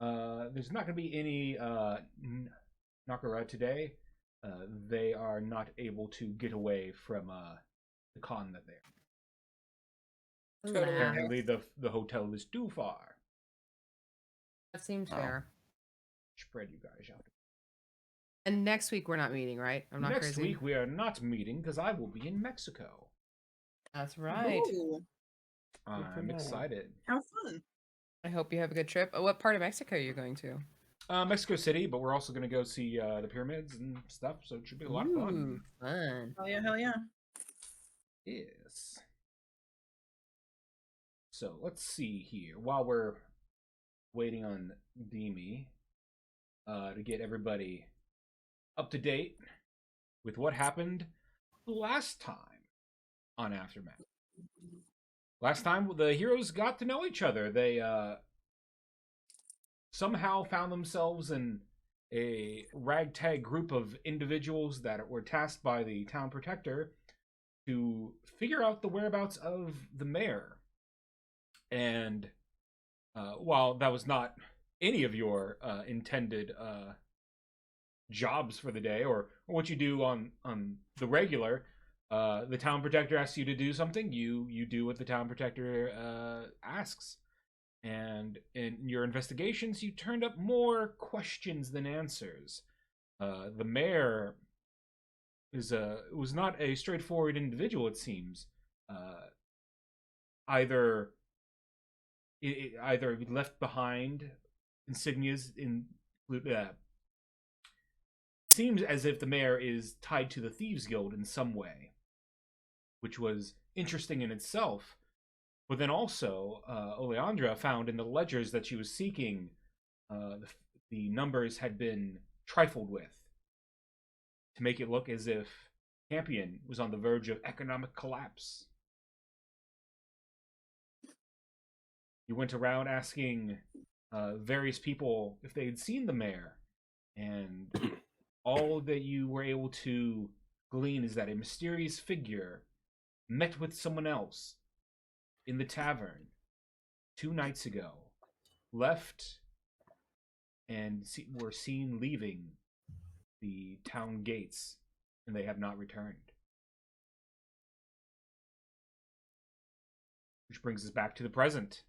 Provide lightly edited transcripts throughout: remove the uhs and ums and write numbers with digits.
There's not going to be any Nakura today. They are not able to get away from the con that they're. Totally. Apparently, the hotel is too far. That seems fair. Spread you guys out. And next week we're not meeting, right? I'm not Next crazy. week we are not meeting because I will be in Mexico. That's right. Ooh, I'm excited. how fun. I hope you have a good trip. What part of Mexico are you going to? Mexico City, but we're also going to go see the pyramids and stuff, so it should be a lot of fun. Fun. Hell yeah, hell yeah. Yes. So let's see here. While we're waiting on Deemee to get everybody up to date with what happened last time on Aftermath. Last time the heroes got to know each other. They somehow found themselves in a ragtag group of individuals that were tasked by the town protector to figure out the whereabouts of the mayor. And while that was not any of your intended jobs for the day or what you do on the regular, the town protector asks you to do something, you do what the town protector asks. And in your investigations, you turned up more questions than answers. The mayor was not a straightforward individual, it seems. Either he left behind insignias in. Seems as if the mayor is tied to the Thieves Guild in some way, which was interesting in itself. But then also, Oleandra found in the ledgers that she was seeking, the numbers had been trifled with to make it look as if Campion was on the verge of economic collapse. You went around asking various people if they had seen the mayor, and all that you were able to glean is that a mysterious figure met with someone else in the tavern 2 nights ago, left, and were seen leaving the town gates, and they have not returned. Which brings us back to the present.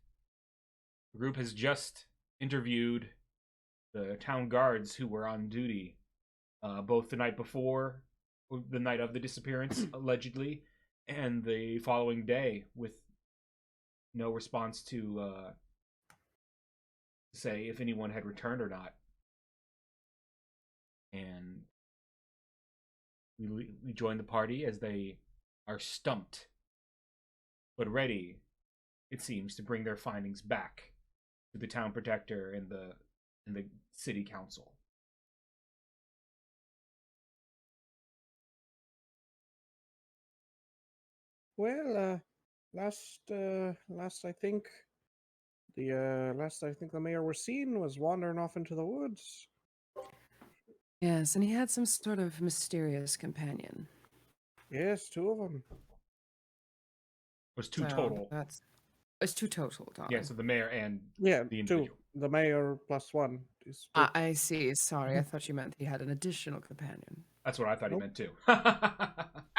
The group has just interviewed the town guards who were on duty both the night before, the night of the disappearance, allegedly, and the following day, with no response to say if anyone had returned or not. And we join the party as they are stumped, but ready, it seems, to bring their findings back to the town protector and the city council. Well, last I think the mayor was seen was wandering off into the woods. Yes, and he had some sort of mysterious companion. Yes, 2 of them. It was 2 total. It's 2 total, darling. Yeah, so the mayor and Yeah, the 2. individual. The mayor plus 1 is 2. I see. Sorry, I thought you meant he had an additional companion. That's what I thought he meant too.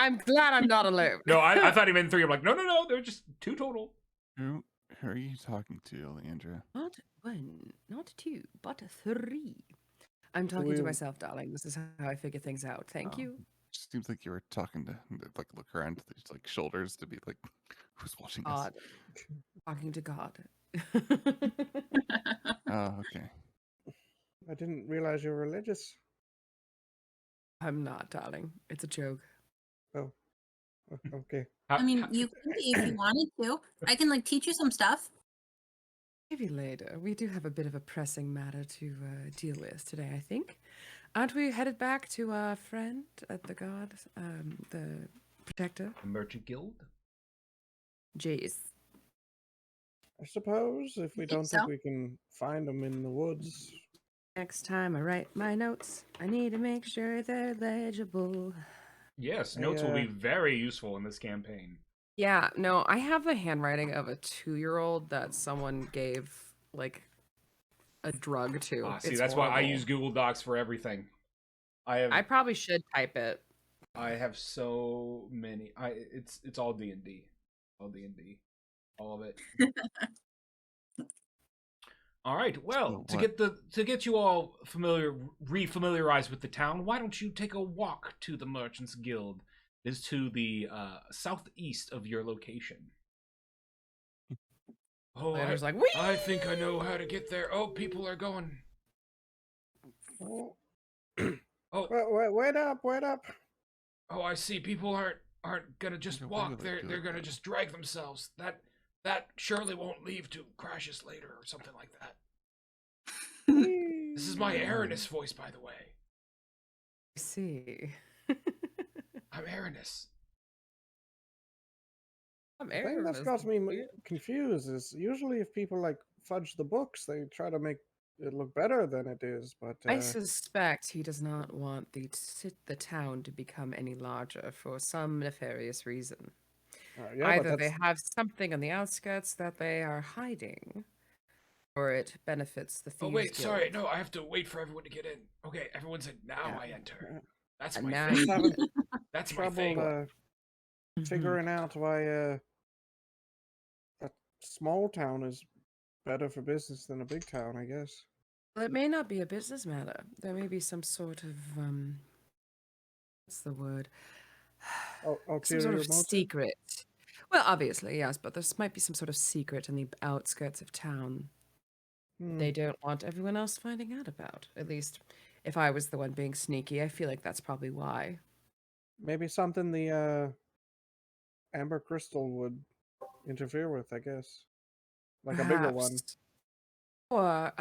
I'm glad I'm not alone. No, I thought he meant 3. I'm like, no, they're just 2 total. Who are you talking to, Leandra? Not 1, not 2, but 3. I'm talking to myself, darling. This is how I figure things out. Thank you. Seems like you were talking to, like, look around to these, like, shoulders to be like, who's watching us? God. Talking to God. Oh, okay. I didn't realize you were religious. I'm not, darling. It's a joke. Oh, okay. I mean, you can be if you wanted to. I can like teach you some stuff. Maybe later. We do have a bit of a pressing matter to deal with today, I think. Aren't we headed back to our friend at the guard, the protector? The Merchant Guild? Jeez. I suppose if we don't think we can find them in the woods. Next time I write my notes, I need to make sure they're legible. Yes, notes will be very useful in this campaign. Yeah, no, I have the handwriting of a 2-year-old that someone gave, like, a drug too. See, It's that's why I horrible. use Google Docs for everything. I probably should type it. I have so many. It's all D&D, all D&D, all of it. All right. Well, So to get you all refamiliarized with the town, why don't you take a walk to the Merchants Guild? It is to the southeast of your location. Oh, Lander's like, I think I know how to get there. Oh, people are going. Oh, Oh, wait up, wait up. oh, I see. People aren't gonna just Why walk. would they do They're gonna that? just drag themselves. That surely won't leave to crash us later or something like that. This is my Aranis voice, by the way. I see. I'm Aranis. I'm The thing Aaron. that's got me confused is usually if people like fudge the books, they try to make it look better than it is. But I suspect he does not want the town to become any larger for some nefarious reason. yeah, Either but they that's have something on the outskirts that they are hiding, or it benefits the Oh Thieves wait, sorry. Guild. No, I have to wait for everyone to get in. Okay, everyone said now Yeah. I enter. uh, That's And my now thing. just having That's my trouble thing. Mhm. figuring out why a small town is better for business than a big town, I guess. Well, it may not be a business matter. There may be some sort of what's the word? Some sort Ulterior of motive? secret. Well, obviously, yes, but there might be some sort of secret in the outskirts of town Hmm. they don't want everyone else finding out about. At least, if I was the one being sneaky, I feel like that's probably why. Maybe something the amber crystal would interfere with, I guess. Like a bigger one. Perhaps. Or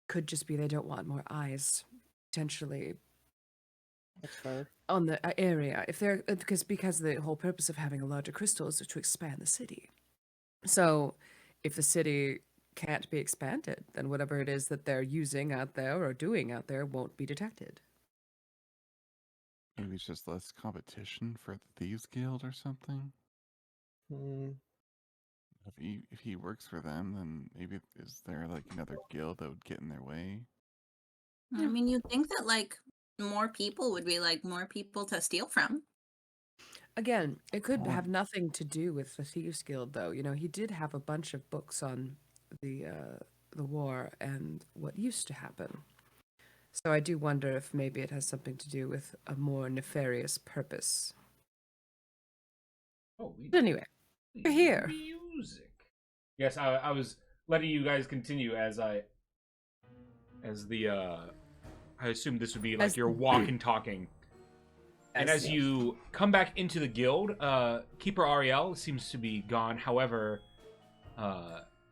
could just be they don't want more eyes potentially That's fair. on the area. If they're because the whole purpose of having a larger crystal is to expand the city. So, if the city can't be expanded, then whatever it is that they're using out there or doing out there won't be detected. Maybe it's just less competition for the Thieves Guild or something. Hmm. If he works for them, then maybe is there like another guild that would get in their way? I mean, you'd think that like more people would be like more people to steal from. Again, it could Or- have nothing to do with the Thieves Guild, though. You know, he did have a bunch of books on the war and what used to happen. So I do wonder if maybe it has something to do with a more nefarious purpose. Oh, But anyway, we're here. Music. Yes, I was letting you guys continue as I assumed this would be like As- your walk and talking. And as you come back into the guild, Keeper Ariel seems to be gone. However,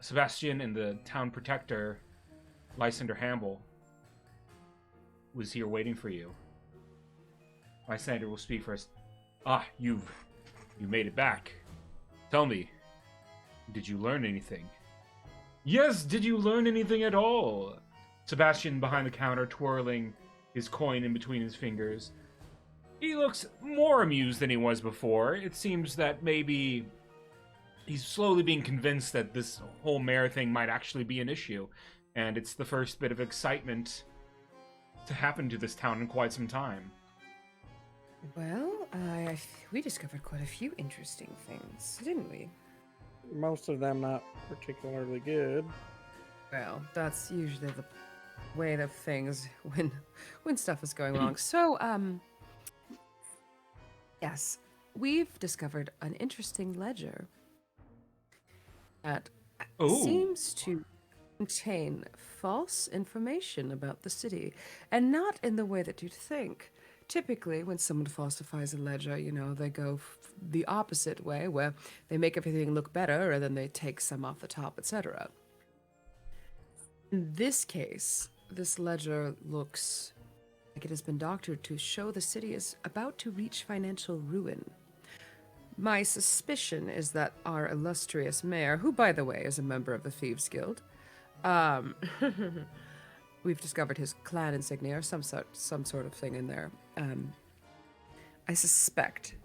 Sebastian and the town protector, Lysander Hamble, was here waiting for you. Lysander will speak first. Ah, you made it back. Tell me, did you learn anything? Yes, did you learn anything at all? Sebastian behind the counter, twirling his coin in between his fingers. He looks more amused than he was before. It seems that maybe he's slowly being convinced that this whole mayor thing might actually be an issue. And it's the first bit of excitement to happen to this town in quite some time. Well, we discovered quite a few interesting things, didn't we? Most of them not particularly good. Well, that's usually the way of things when stuff is going wrong. So, yes, we've discovered an interesting ledger that seems to contain false information about the city, and not in the way that you'd think. Typically, when someone falsifies a ledger, you know, they go the opposite way, where they make everything look better, and then they take some off the top, etc. In this case, this ledger looks like it has been doctored to show the city is about to reach financial ruin. My suspicion is that our illustrious mayor, who, by the way, is a member of the Thieves Guild, we've discovered his clan insignia, or some sort of thing in there. I suspect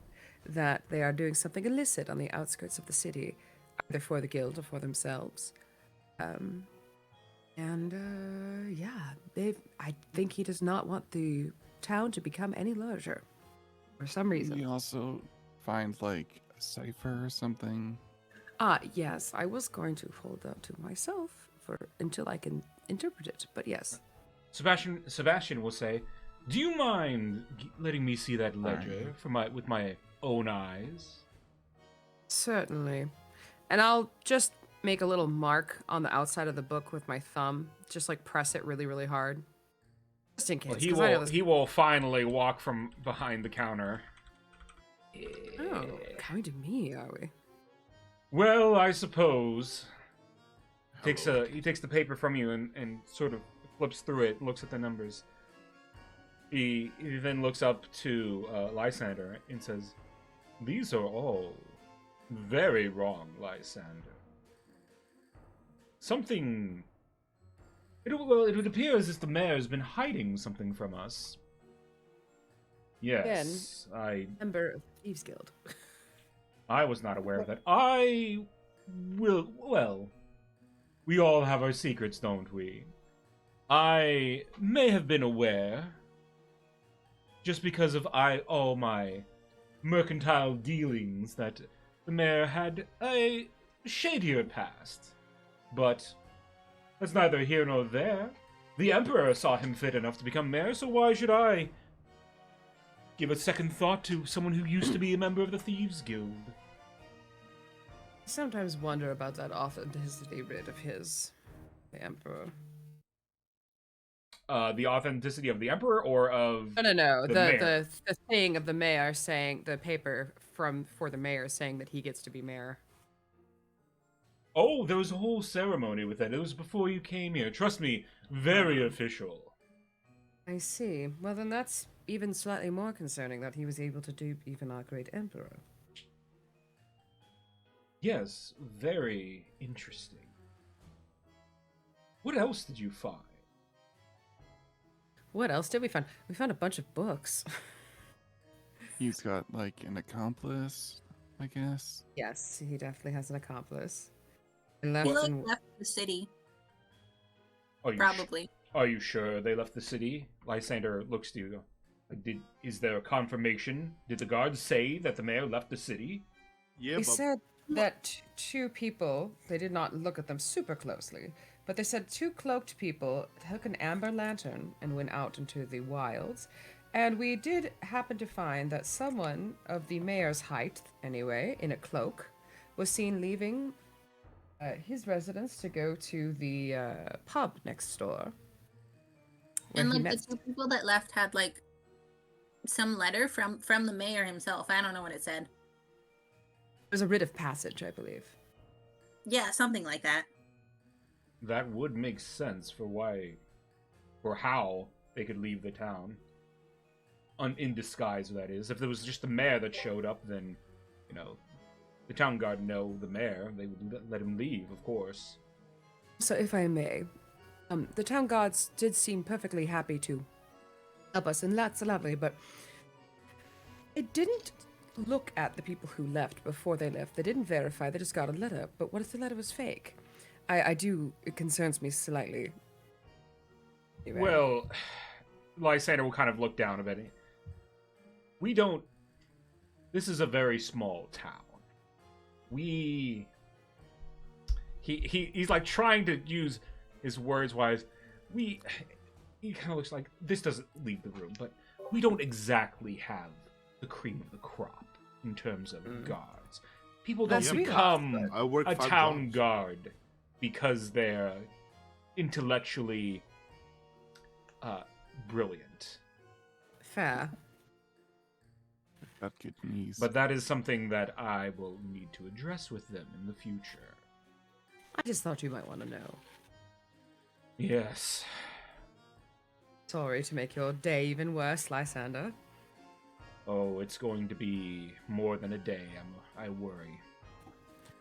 that they are doing something illicit on the outskirts of the city, either for the guild or for themselves. And I think he does not want the town to become any larger for some Did reason. you also find like a cipher or something? Yes, I was going to hold that to myself until I can interpret it, but yes. Sebastian will say, "Do you mind letting me see that ledger Fine. with my own eyes?" Certainly. And I'll just make a little mark on the outside of the book with my thumb, just like press it really, really hard. Just in case. Well, 'Cause I know this. he will finally walk from behind the counter. Oh, coming to me, are we? Well, I suppose. Hello. He takes the paper from you and sort of flips through it and looks at the numbers. He then looks up to Lysander and says, "These are all very wrong, Lysander. Something... it would appear as if the mayor has been hiding something from us." Yes, Member of the Thieves Guild. I was not aware of that. Well, we all have our secrets, don't we? I may have been aware, just because of all my mercantile dealings, that the mayor had a shadier past. But that's neither here nor there. The Emperor saw him fit enough to become mayor, so why should I give a second thought to someone who used to be a member of the Thieves Guild? I sometimes wonder about that authenticity writ of his, the Emperor. The authenticity of the Emperor or of No. the mayor? The thing of the mayor saying, the paper for the mayor saying that he gets to be mayor. Oh, there was a whole ceremony with that. It was before you came here. Trust me, very official. I see. Well, then that's even slightly more concerning that he was able to dupe even our great Emperor. Yes, very interesting. What else did you find? What else did we find? We found a bunch of books. He's got like an accomplice, I guess. Yes, he definitely has an accomplice. He And left the city, Are you probably. Are you sure they left the city? Lysander looks to you. Like, is there a confirmation? Did the guards say that the mayor left the city? Yeah, they but said that two people, they did not look at them super closely, but they said two cloaked people took an amber lantern and went out into the wilds. And we did happen to find that someone of the mayor's height, anyway, in a cloak, was seen leaving his residence to go to the pub next door. And like the two people that left had like some letter from the mayor himself. I don't know what it said. It was a writ of passage, I believe. Yeah, something like that. That would make sense for how they could leave the town. In disguise, that is. If there was just the mayor that showed up, then, you know, the town guard know the mayor. They would let him leave, of course. So, if I may, the town guards did seem perfectly happy to help us, and that's lovely, but it didn't look at the people who left before they left. They didn't verify, they just got a letter. But what if the letter was fake? It concerns me slightly. Anyway. Well, Lysander will kind of look down a bit. This is a very small town. He's like trying to use his words wise. He kind of looks like this doesn't leave the room, but we don't exactly have the cream of the crop in terms of guards. People don't That's become I work a 5 town jobs. guard because they're intellectually brilliant. Fair. Got good knees. But that is something that I will need to address with them in the future. I just thought you might want to know. Yes. Sorry to make your day even worse, Lysander. Oh, it's going to be more than a day, I worry.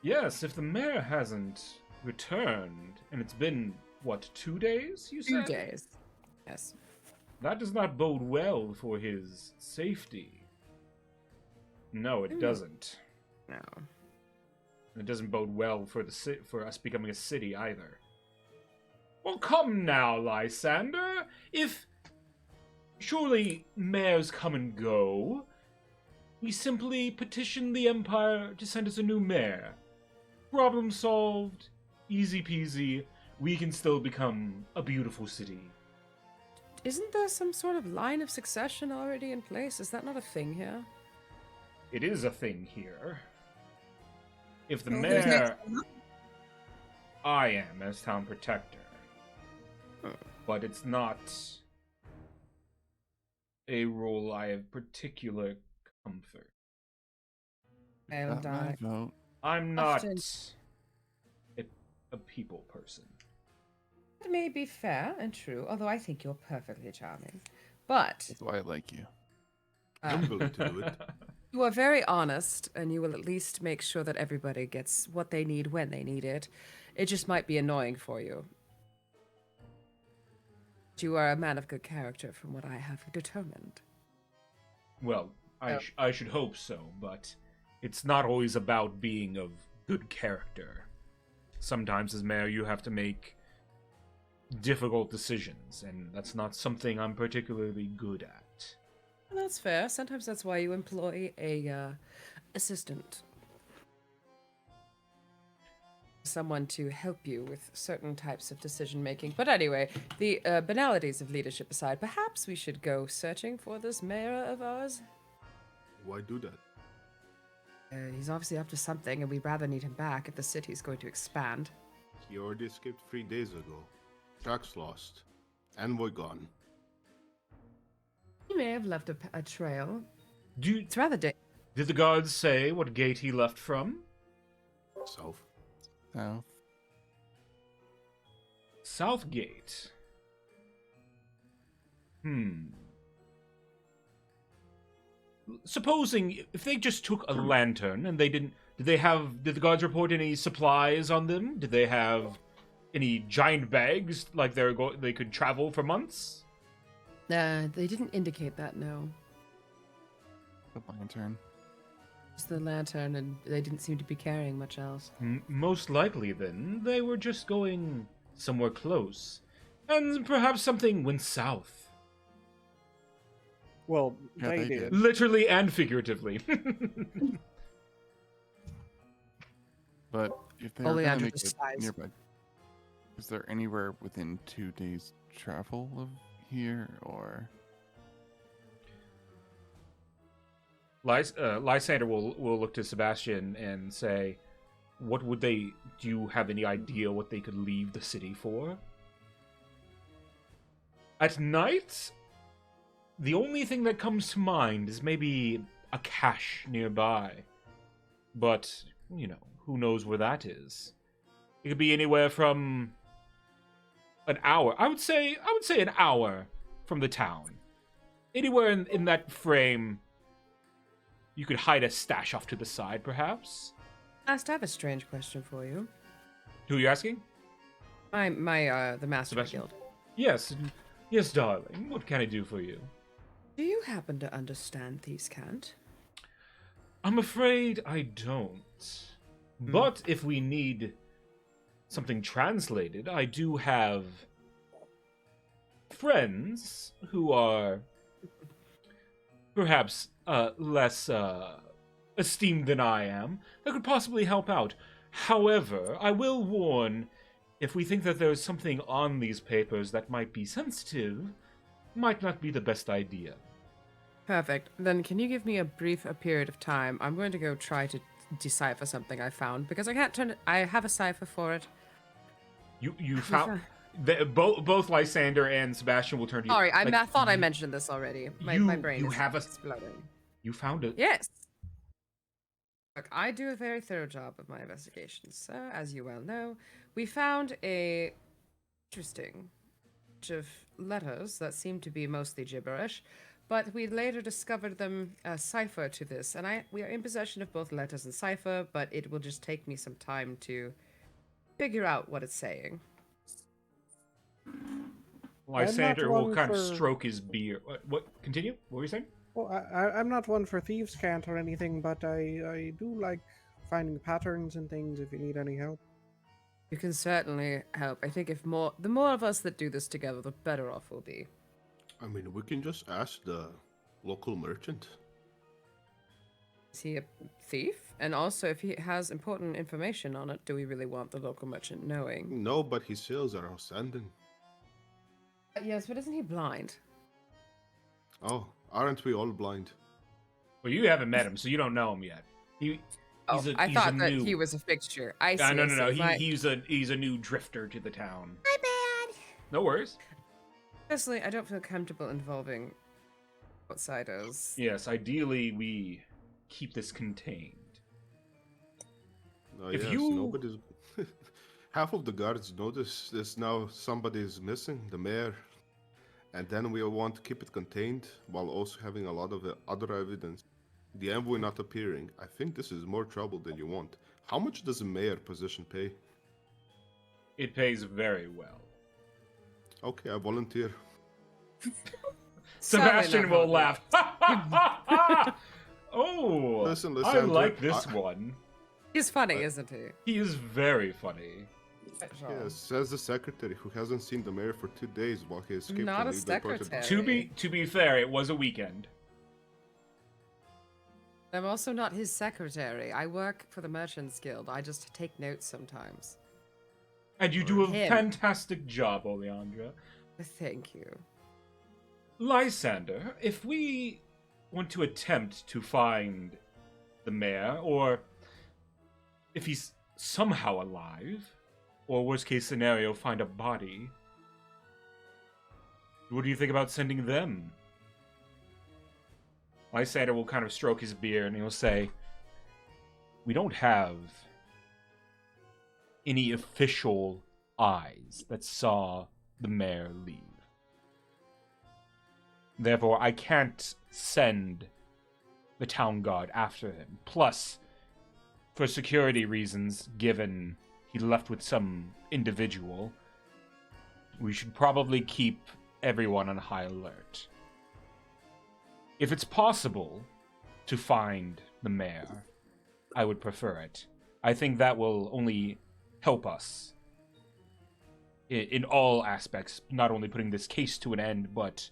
Yes, if the mayor hasn't returned, and it's been, what, 2 days, you 2 said? days. Yes. That does not bode well for his safety. No, it doesn't. No. It doesn't bode well for for us becoming a city either. Well, come now, Lysander. Surely mayors come and go. We simply petition the Empire to send us a new mayor. Problem solved. Easy peasy. We can still become a beautiful city. Isn't there some sort of line of succession already in place? Is that not a thing here? It is a thing here. If the Who's mayor... next? I am, as town protector. But it's not a role I have particular comfort. And Got my vote. I'm not Often- a people person. It may be fair and true, although I think you're perfectly charming. But That's why I like you. I'm willing to do it. you are very honest, and you will at least make sure that everybody gets what they need when they need it. It just might be annoying for you. But you are a man of good character, from what I have determined. Well, I should hope so, but it's not always about being of good character. Sometimes as mayor you have to make difficult decisions, and that's not something I'm particularly good at. And that's fair. Sometimes that's why you employ a assistant. Someone to help you with certain types of decision making. But anyway, the banalities of leadership aside, perhaps we should go searching for this mayor of ours. Why do that? He's obviously up to something, and we'd rather need him back if the city's going to expand. He already escaped 3 days ago. Tracks lost. Envoy gone. He may have left a trail. Did It's rather the guards say what gate he left from? South. So, Southgate. Supposing if they just took a lantern and they didn't, did the guards report any supplies on them? Did they have any giant bags like they could travel for months? They didn't indicate that, no. the lantern. Just the lantern, and they didn't seem to be carrying much else. Most likely, then, they were just going somewhere close. And perhaps something went south. Well, Yeah, they they did. did. Literally and figuratively. But if they're Only gonna under make the it size. nearby, is there anywhere within 2 days travel of here, or? Lysander will look to Sebastian and say, "What would they? Do you have any idea what they could leave the city for? At night, the only thing that comes to mind is maybe a cache nearby. But who knows where that is? It could be anywhere from an hour. I would say an hour from the town. Anywhere in that frame." You could hide a stash off to the side, perhaps? I have a strange question for you. Who are you asking? The Master of the Sebastian? Guild. Yes, darling. What can I do for you? Do you happen to understand thieves' cant? I'm afraid I don't. But if we need something translated, I do have friends who are perhaps less esteemed than I am that could possibly help out. However, I will warn, if we think that there's something on these papers that might be sensitive, might not be the best idea. Perfect. Then can you give me a period of time? I'm going to go try to decipher something I found, because I can't turn it. I have a cipher for it. You found... both Lysander and Sebastian will turn to you. Sorry, I thought I mentioned this already. My brain is exploding. You found it. Yes. Look, I do a very thorough job of my investigations, sir. As you well know, we found a interesting bunch of letters that seem to be mostly gibberish, but we later discovered them a cipher to this, and we are in possession of both letters and cipher, but it will just take me some time to figure out what it's saying. Lysander will kind of stroke his beard. What? Continue? What were you saying? Well, I'm not one for thieves' cant or anything, but I do like finding patterns and things if you need any help. You can certainly help. I think the more of us that do this together, the better off we'll be. I mean, we can just ask the local merchant. Is he a thief? And also, if he has important information on it, do we really want the local merchant knowing? No, but his sales are outstanding. Yes, but isn't he blind? Oh, aren't we all blind? Well, you haven't met him, so you don't know him yet. I thought that he was a fixture. I see. No. He's a new drifter to the town. My bad. No worries. Personally, I don't feel comfortable involving outsiders. Yes, ideally we keep this contained. Oh, If yes, you- nobody's. Half of the guards notice there's now somebody is missing, the mayor. And then we want to keep it contained while also having a lot of other evidence. The envoy not appearing. I think this is more trouble than you want. How much does a mayor position pay? It pays very well. Okay, I volunteer. Sebastian will not laugh. Oh, Listen, I Andrew, like this one. He's funny, isn't he? He is very funny. Yes, says the secretary who hasn't seen the mayor for 2 days while he escaped Not from a illegal imported- secretary. To be fair, it was a weekend. I'm also not his secretary. I work for the Merchants Guild. I just take notes sometimes. And you do a Him. fantastic job, Oleandra. Thank you. Lysander, if we want to attempt to find the mayor, or if he's somehow alive, or worst case scenario, find a body, what do you think about sending them? Lysander will kind of stroke his beard and he'll say, we don't have any official eyes that saw the mayor leave. Therefore, I can't send the town guard after him. Plus, for security reasons, given he left with some individual, we should probably keep everyone on high alert. If it's possible to find the mayor, I would prefer it. I think that will only help us in all aspects, not only putting this case to an end, but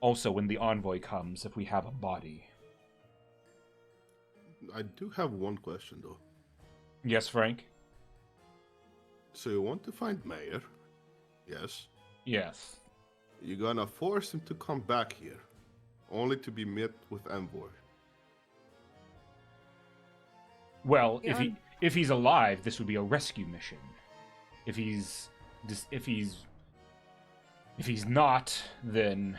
also when the envoy comes, if we have a body. I do have one question though. Yes, Frank? So you want to find mayor? Yes. Yes. You're gonna force him to come back here, only to be met with envoy. Well, Yeah. if he's alive, this would be a rescue mission. If he's not, then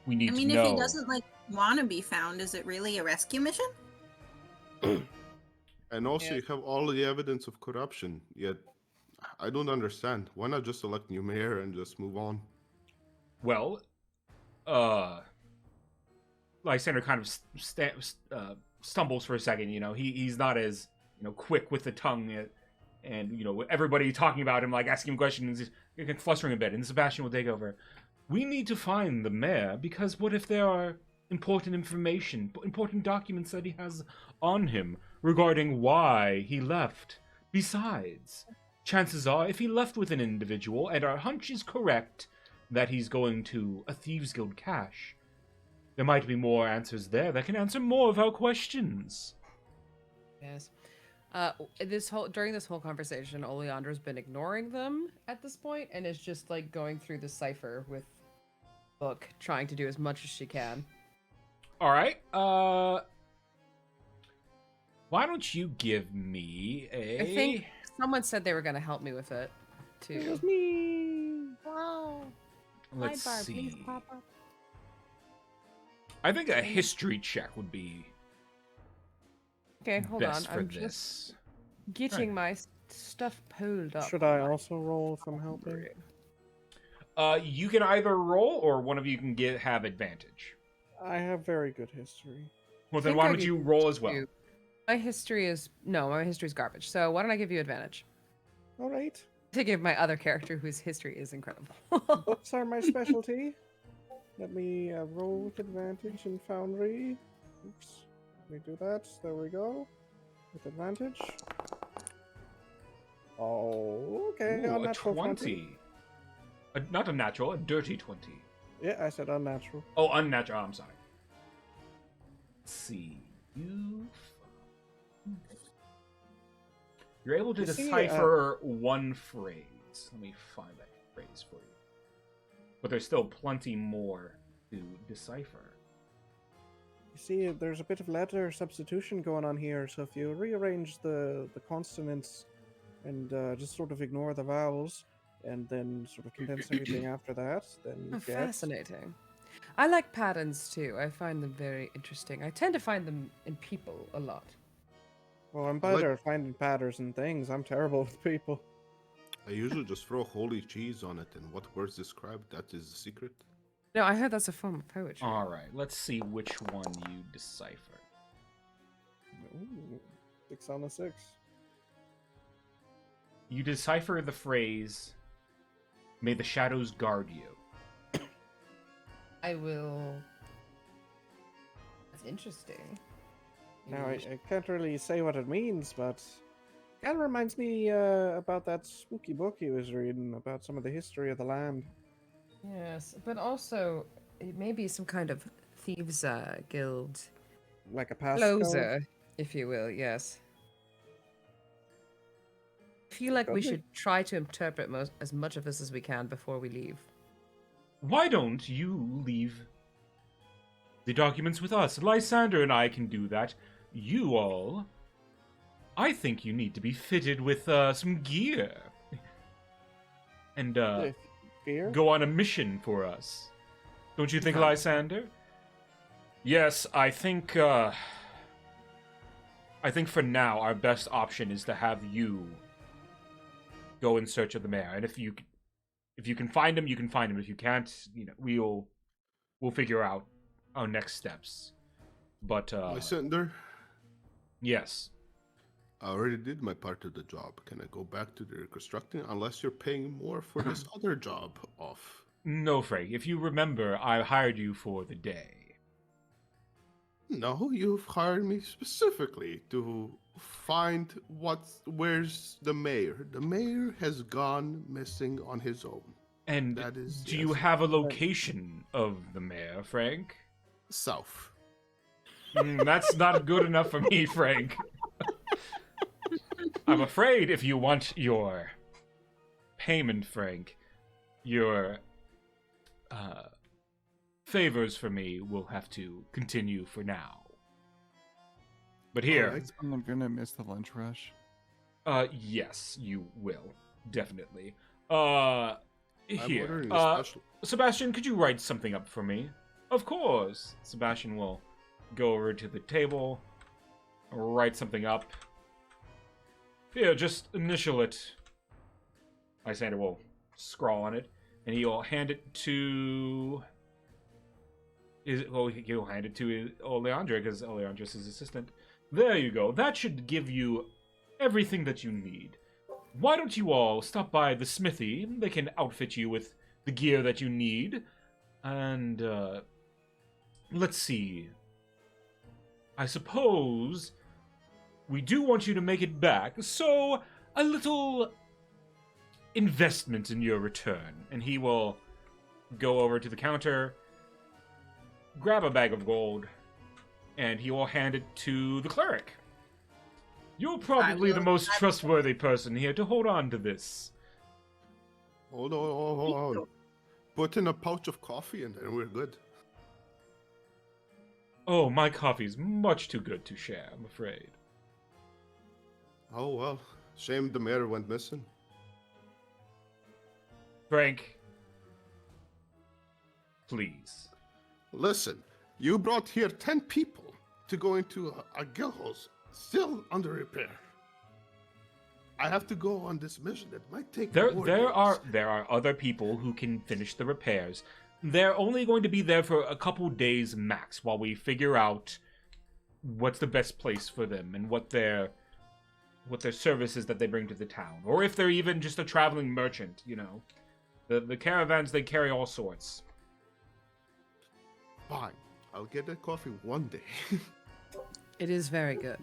we need I mean, to if know. he doesn't want to be found, is it really a rescue mission? And also, Yeah. you have all the evidence of corruption. Yet, I don't understand. Why not just elect new mayor and just move on? Well, Lysander kind of stumbles for a second. You know, he's not as quick with the tongue, and everybody talking about him, like asking him questions, he's flustering a bit. And Sebastian will take over. We need to find the mayor because what if there are important information, important documents that he has on him regarding why he left? Besides, chances are, if he left with an individual, and our hunch is correct that he's going to a Thieves Guild cache, there might be more answers there that can answer more of our questions. Yes. During this whole conversation, Oleandra's been ignoring them at this point and is just going through the cipher with book, trying to do as much as she can. All right. Why don't you give me a? I think someone said they were going to help me with it too. It was me. Wow. Let's Hi, Barb. see. Please pop up. I think a history check would be Okay, hold best on. for I'm this. just getting my stuff pulled up. Should I also roll if I'm helping? You can either roll, or one of you can have advantage. I have very good history. Well, then think why I don't give you roll as well? you- My history is garbage. So why don't I give you advantage? All right. To give my other character whose history is incredible. Books are my specialty. Let me roll with advantage in Foundry. Oops. Let me do that. There we go. With advantage. Oh, okay. Ooh, a Unnatural 20. Not a natural, a dirty 20. Yeah, I said unnatural. Oh, unnatural. I'm sorry. Let's see. You're able to You see, decipher one phrase. Let me find that phrase for you. But there's still plenty more to decipher. You see, there's a bit of letter substitution going on here, so if you rearrange the consonants and just sort of ignore the vowels, and then sort of condense everything after that, then you get... Fascinating. I like patterns too. I find them very interesting. I tend to find them in people a lot. Well, I'm better at finding patterns and things. I'm terrible with people. I usually just throw holy cheese on it, and what words describe that is the secret. No, I heard that's a form of poetry. All right, let's see which one you decipher. Ooh, 6 on a 6. You decipher the phrase, "May the shadows guard you." I will... That's interesting. Now, I can't really say what it means, but it kind of reminds me about that spooky book he was reading about some of the history of the land. Yes, but also it may be some kind of thieves' guild. Like a passcode. Closer, if you will, yes. I feel like we should try to interpret as much of this as we can before we leave. Why don't you leave the documents with us? Lysander and I can do that. You all, I think you need to be fitted with some gear. And Gear? go on a mission for us. Don't you think, Lysander? Yes, I think for now our best option is to have you go in search of the mayor. And if you can find him, you can find him. If you can't, we'll figure out our next steps. But Lysander? Yes. I already did my part of the job. Can I go back to the reconstructing unless you're paying more for this other job off? No, Frank. If you remember, I hired you for the day. No, you've hired me specifically to find where's the mayor. The mayor has gone missing on his own. And That is, do you have a location of the mayor, Frank? South. That's not good enough for me, Frank. I'm afraid if you want your payment, Frank, your favors for me will have to continue for now. But here... Right, I'm gonna miss the lunch rush. Yes, you will. Definitely. I'm Here. ordering a special. Sebastian, could you write something up for me? Of course. Sebastian will go over to the table, write something up. Here, just initial it. Lysander will scrawl on it, and he'll hand it to... he'll hand it to Oleandra, because Oleandra's his assistant. There you go. That should give you everything that you need. Why don't you all stop by the smithy? They can outfit you with the gear that you need. And, let's see. I suppose we do want you to make it back, so a little investment in your return. And he will go over to the counter, grab a bag of gold, and he will hand it to the cleric. You're probably the most trustworthy person here to hold on to this. Hold on. Put in a pouch of coffee and then we're good. Oh, my coffee's much too good to share, I'm afraid. Oh well, shame the mayor went missing. Frank, please. Listen, you brought here 10 people to go into a guild house still under repair. I have to go on this mission. It might take more days. There are other people who can finish the repairs. They're only going to be there for a couple days max while we figure out what's the best place for them and what their services that they bring to the town, or if they're even just a traveling merchant. The caravans, they carry all sorts. Fine, I'll get that coffee one day. It is very good.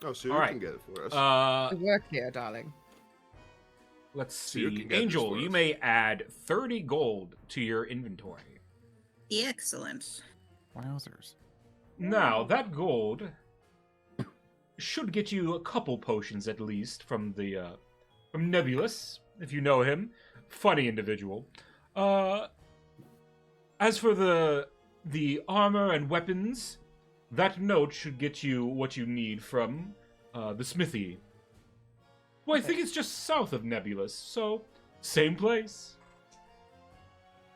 Oh, so you All right. can get it for us. Good work here, darling. Let's So you see. can get this Angel, for you us. may add 30 gold to your inventory. Excellent. Wowzers. Now, that gold should get you a couple potions at least from Nebulous, if you know him. Funny individual. As for the armor and weapons, that note should get you what you need from the smithy. Well, I think it's just south of Nebulous, so same place.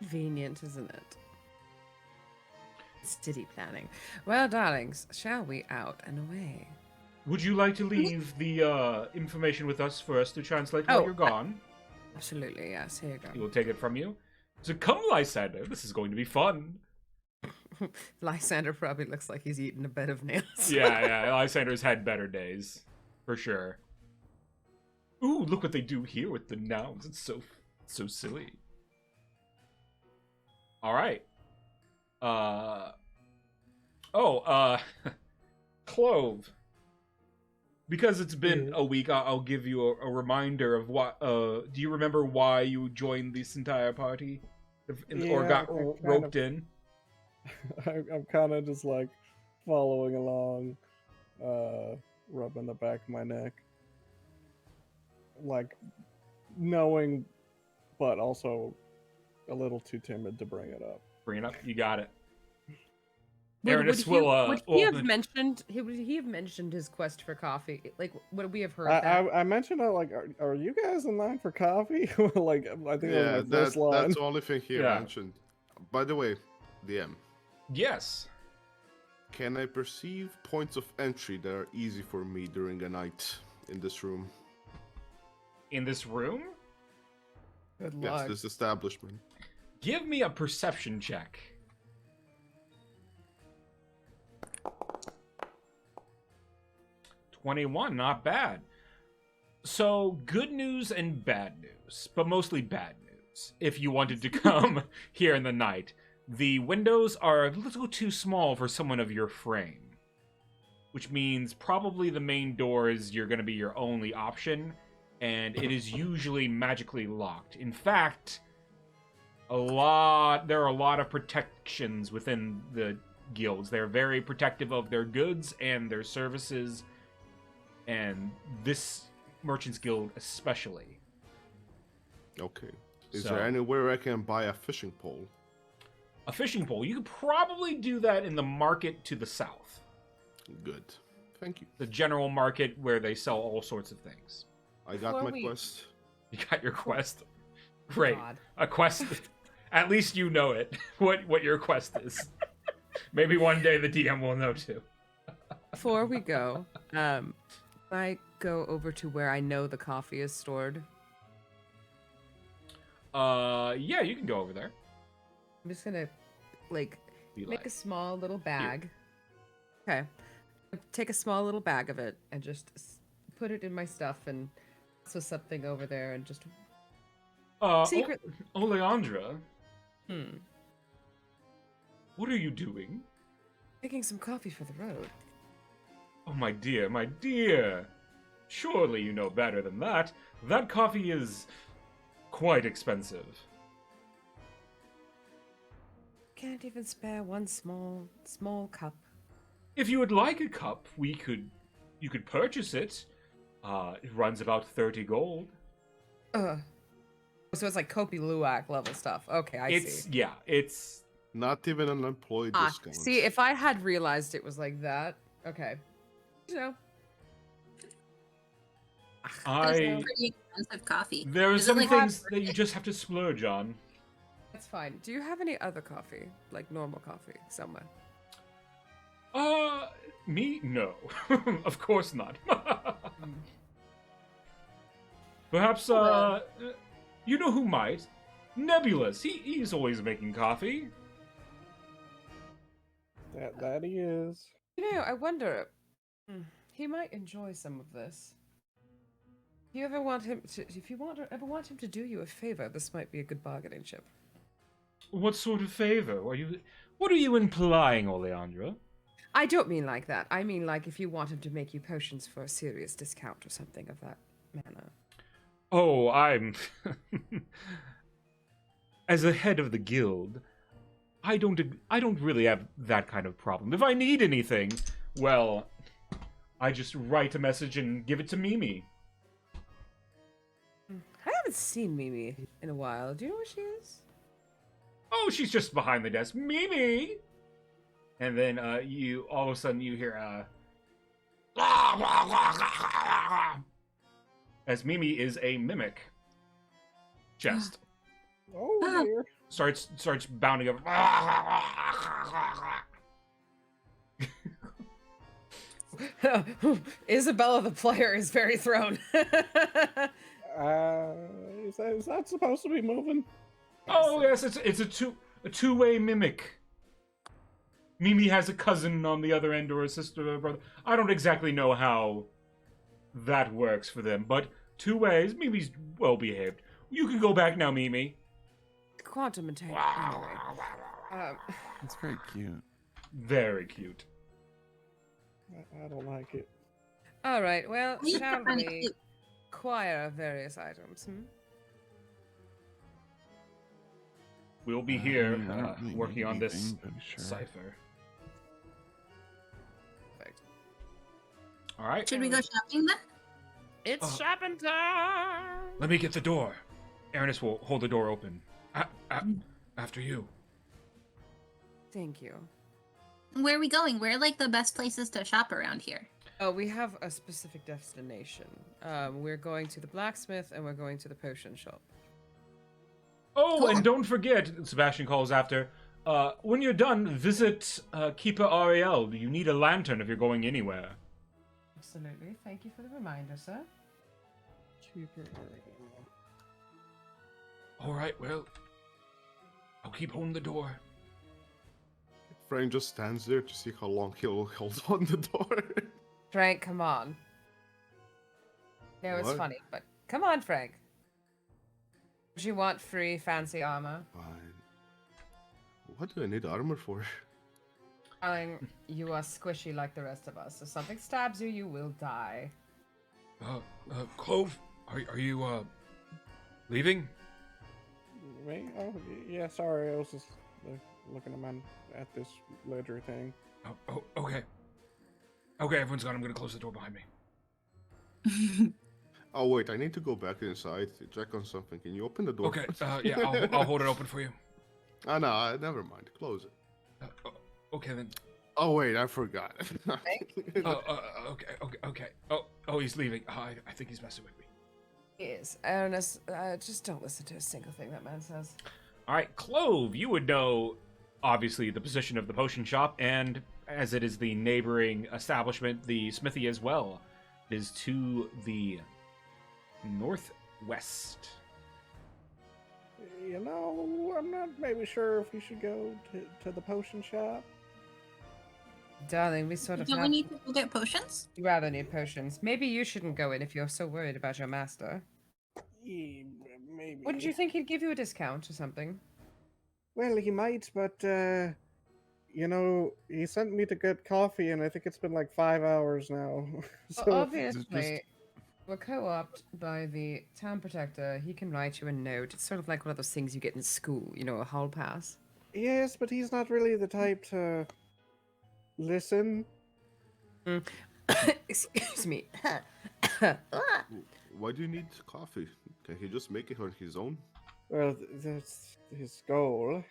Convenient, isn't it? City planning. Well, darlings, shall we out and away? Would you like to leave the information with us for us to translate while you're gone? Absolutely, yes. Here you go. He will take it from you. So come, Lysander. This is going to be fun. Lysander probably looks like he's eaten a bed of nails. Yeah, Lysander's had better days. For sure. Ooh, look what they do here with the nouns. It's so silly. Alright. Clove. Because it's been a week, I'll give you a reminder of what. Do you remember why you joined this entire party, or got roped in? I'm kind of just like following along, rubbing the back of my neck, like knowing, but also a little too timid to bring it up. Bring it up. You got it. Would he have mentioned his quest for coffee? Like, would we have heard that? I mentioned it, like, are you guys in line for coffee? Like, I think that was my first line. That's the only thing he mentioned. By the way, DM. Yes. Can I perceive points of entry that are easy for me during a night in this room? In this room? Good luck. Yes, this establishment. Give me a perception check. 21, not bad. So, good news and bad news, but mostly bad news. If you wanted to come here in the night, the windows are a little too small for someone of your frame, which means probably the main door is going to be your only option, and it is usually magically locked. In fact, there are a lot of protections within the guilds. They're very protective of their goods and their services, and this Merchants Guild especially. Okay. Is there anywhere I can buy a fishing pole? A fishing pole? You could probably do that in the market to the south. Good. Thank you. The general market where they sell all sorts of things. I got my quest. You got your quest? Great. God. A quest. At least you know it. What your quest is. Maybe one day the DM will know too. Before we go, I go over to where I know the coffee is stored. Yeah, you can go over there. I'm just gonna, make a small little bag. Here. Okay. Take a small little bag of it and just put it in my stuff and so something over there and just secretly. Oleandra. What are you doing? Making some coffee for the road. Oh, my dear, my dear. Surely you know better than that. That coffee is quite expensive. Can't even spare one small cup. If you would like a cup, you could purchase it. It runs about 30 gold. So it's like Kopi Luwak level stuff. Okay, I see. Yeah, it's not even an employee discount. See, if I had realized it was like that, okay. You know. That's pretty expensive coffee. There are some things that you just have to splurge on. That's fine. Do you have any other coffee? Like normal coffee somewhere? Me? No. Of course not. Perhaps, you know who might? Nebulous. He's always making coffee. That he is. You know, I wonder. He might enjoy some of this. If you ever want him to do you a favor, this might be a good bargaining chip. What sort of favor? What are you implying, Oleandra? I don't mean like that. I mean like if you want him to make you potions for a serious discount or something of that manner. Oh, I'm... As a head of the guild, I don't really have that kind of problem. If I need anything, well, I just write a message and give it to Mimi. I haven't seen Mimi in a while. Do you know where she is? Oh, she's just behind the desk. Mimi! And then you all of a sudden you hear as Mimi is a mimic chest. Oh dear. Starts bounding up. Isabella the player is very thrown. Is that supposed to be moving? Oh yes, it's a two-way mimic. Mimi has a cousin on the other end, or a sister or a brother. I don't exactly know how that works for them, but two ways. Mimi's well behaved. You can go back now, Mimi. Quantum anyway. It's very cute. Very cute. I don't like it. All right. Well, These shall are kinda we cute. acquire various items? We'll be here I don't really working need on this anything, but sure. cipher. Perfect. All right. Should we go shopping then? It's shopping time. Let me get the door. Aranis will hold the door open. After you. Thank you. Where are we going? Where are like the best places to shop around here? Oh, we have a specific destination. We're going to the blacksmith and we're going to the potion shop. Oh, Cool. and don't forget, Sebastian calls after, when you're done, visit Keeper Ariel. You need a lantern if you're going anywhere. Absolutely. Thank you for the reminder, sir. All right, well, I'll keep holding the door. Frank just stands there to see how long he'll hold on the door. Frank, come on. No, it's What? funny, but come on, Frank. Do you want free fancy armor? Fine. What do I need armor for? Darling, you are squishy like the rest of us. If something stabs you, you will die. Clove, are you, leaving? Me? Oh, yeah, sorry. I was just looking at this ledger thing. Oh, okay. Okay, everyone's gone. I'm gonna close the door behind me. Oh wait, I need to go back inside to check on something. Can you open the door? Okay, yeah, I'll hold it open for you. Oh no, never mind. Close it. Okay, then. Oh wait, I forgot. Okay. Oh, he's leaving. I think he's messing with me. He is. Ernest, just don't listen to a single thing that man says. All right, Clove, you would know, obviously, the position of the potion shop, and as it is the neighboring establishment, the smithy as well, is to the northwest. You know, I'm not maybe sure if we should go to the potion shop. Darling, we sort of Don't have... we need to go get potions? You rather need potions. Maybe you shouldn't go in if you're so worried about your master. Yeah, maybe. Wouldn't you think he'd give you a discount or something? Well, he might, but you know, he sent me to get coffee, and I think it's been like 5 hours now. So Well, obviously, we're co-opted by the town protector. He can write you a note. It's sort of like one of those things you get in school, you know, a hall pass. yes, but he's not really the type to listen. Excuse me. Why do you need coffee? Can he just make it on his own? Well, that's his goal.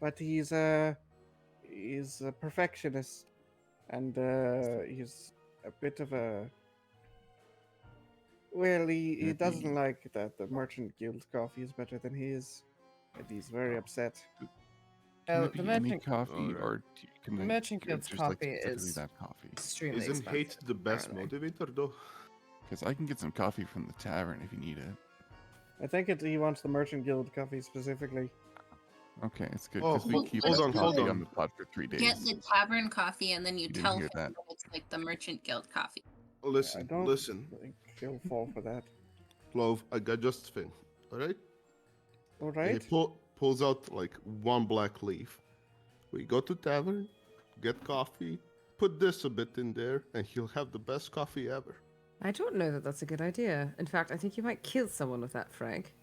But he's a perfectionist, and he's a bit of a. Well, he doesn't like that the Merchant Guild coffee is better than his, and he's very upset. Can Oh, it the be any merchant- coffee, or can the it merchant it's guild's just, like, coffee specifically is- that coffee? Extremely Isn't expensive. hate the best apparently. motivator though? Because I can get some coffee from the tavern if you need it. I think he wants the Merchant Guild coffee specifically. Okay, it's good Oh, because we hold- keep hold this on, coffee hold on on. the pod for 3 days. Get the tavern coffee and then you You didn't tell hear him that. that it's like the Merchant Guild coffee. Listen, I don't listen, think he'll fall for that. Clove. I got just a thing. All right. All He right. pulls out like one black leaf. We go to tavern, get coffee, put this a bit in there, and he'll have the best coffee ever. I don't know that that's a good idea. In fact, I think you might kill someone with that, Frank.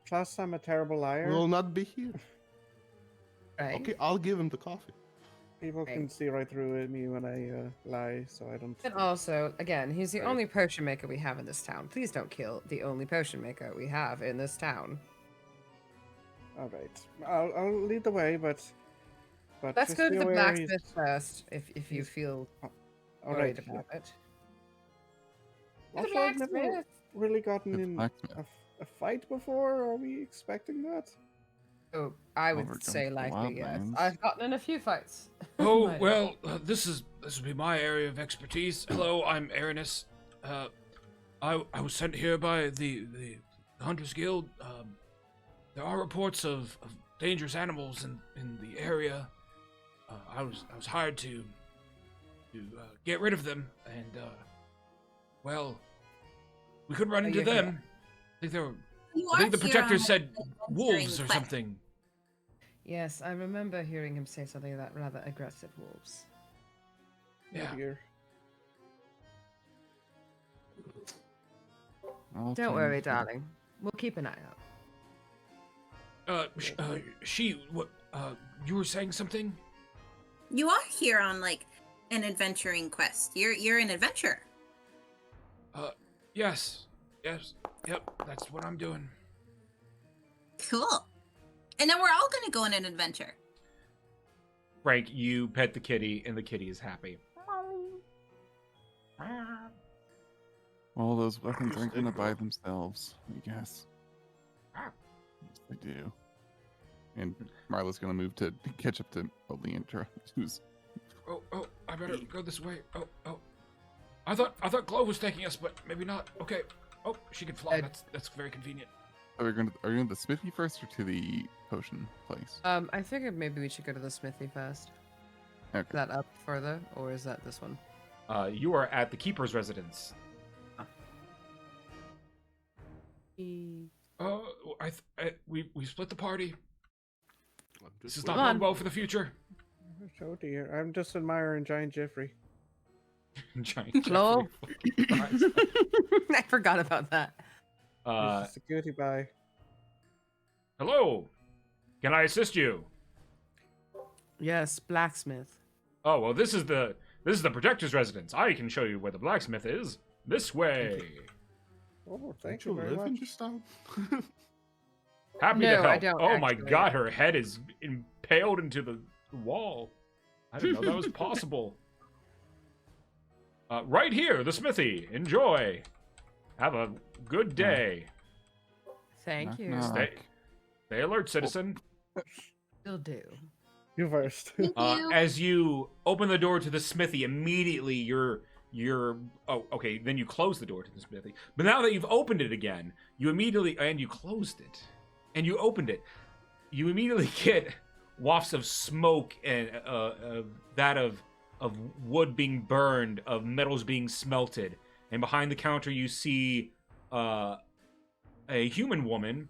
Plus, I'm a terrible liar. Will not be here. Frank? Okay, I'll give him the coffee. People can see right through me when I lie, so I don't. And also, again, he's the only potion maker we have in this town. Please don't kill the only potion maker we have in this town. All right, I'll lead the way, but let's just go be to the aware blacksmith first, if you feel All worried right. about it. Also, I've never Blacksmith. really gotten The in blacksmith. a fight before. Are we expecting that? Oh, I Well, we're would say going to the likely yes. wildlands. I've gotten in a few fights. Oh My- well, this would be my area of expertise. Hello, I'm Aranis. I was sent here by the Hunters Guild. There are reports of dangerous animals in the area. I was hired to get rid of them, and well, we could run Are into you here? them. I think You I think the are here protector on said an wolves or adventuring quest. something. Yes, I remember hearing him say something about rather aggressive wolves. Yeah. Oh dear. I'll Don't change worry, that. darling. We'll keep an eye out. You were saying something? You are here on like an adventuring quest. You're an adventurer. Yes. Yep, that's what I'm doing. Cool. And then we're all gonna go on an adventure. Frank, you pet the kitty, and the kitty is happy. Well, those weapons aren't going to buy themselves, I guess. Yes, they do. And Marla's going to move to catch up to Leandra, who's... Oh, I better go this way. Oh. I thought Glow was taking us, but maybe not. Okay. Oh, she can fly. That's very convenient. Are you going to the smithy first or to the potion place? I figured maybe we should go to the smithy first. Okay. Is that up further, or is that this one? You are at the keeper's residence. We split the party. This is not Come on. going well for the future. Oh dear. I'm just admiring Giant Jeffrey. Giant Glow. Jeffrey. I forgot about that. He's a security buy. Hello. Can I assist you? Yes, blacksmith. Oh well, this is the protector's residence. I can show you where the blacksmith is. This way. Oh, thank Don't you you very live in much. this town? Happy to No, help. I don't, Oh my actually. god, her head is impaled into the wall. I didn't know that was possible. Right here, the smithy. Enjoy. Have a good day. Thank Knock, you. knock. Stay alert, citizen. Will do. You first. Thank you. As you open the door to the smithy, immediately you're oh, okay, then you close the door to the smithy. But now that you've opened it again, you immediately and you closed it. And you opened it. You immediately get wafts of smoke and that of wood being burned, of metals being smelted. And behind the counter you see a human woman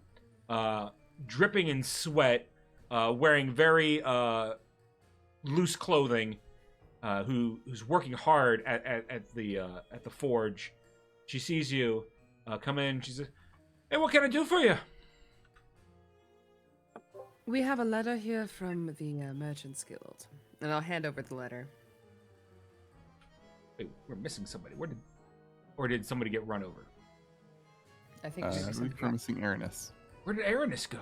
dripping in sweat, wearing very loose clothing, who's working hard at the forge. She sees you come in. She says, "Hey, what can I do for you?" We have a letter here from the Merchants Guild, and I'll hand over the letter. Wait, we're missing somebody. Or did somebody get run over? I think I we believe we're missing Aranis. Where did Aranis go?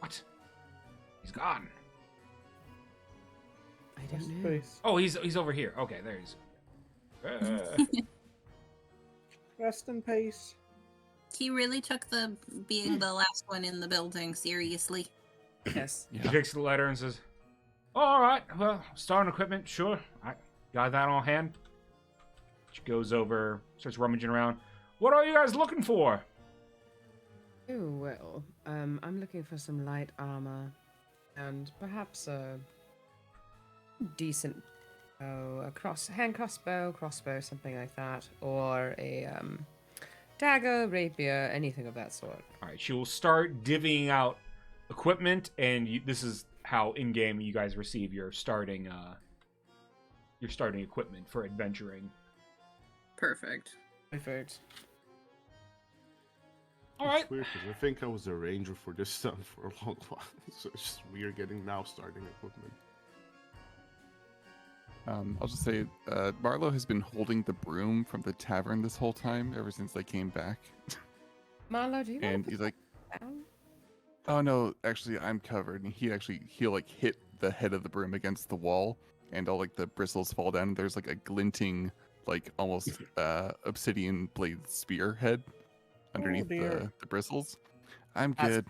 What? He's gone. I don't know. Space. Oh, he's over here. Okay, there he is. Rest in peace. He really took the being the last one in the building seriously. Yes. He takes the letter and says, "All right, well, starting equipment, sure. I got that on hand." She goes over, starts rummaging around. "What are you guys looking for?" Oh, well, I'm looking for some light armor and perhaps a decent hand crossbow, something like that, or a dagger, rapier, anything of that sort. All right, she will start divvying out equipment, and this is how in game you guys receive your starting equipment for adventuring. Perfect. All right. It's weird because I think I was a ranger for this stuff for a long while, so it's just weird getting now starting equipment. I'll just say, Marlo has been holding the broom from the tavern this whole time, ever since they came back. Marlo, do you And want to he's like, down? oh no, actually I'm covered. And he'll like hit the head of the broom against the wall, and all like the bristles fall down. And there's like a glinting, like almost obsidian blade spear head underneath the bristles. I'm good.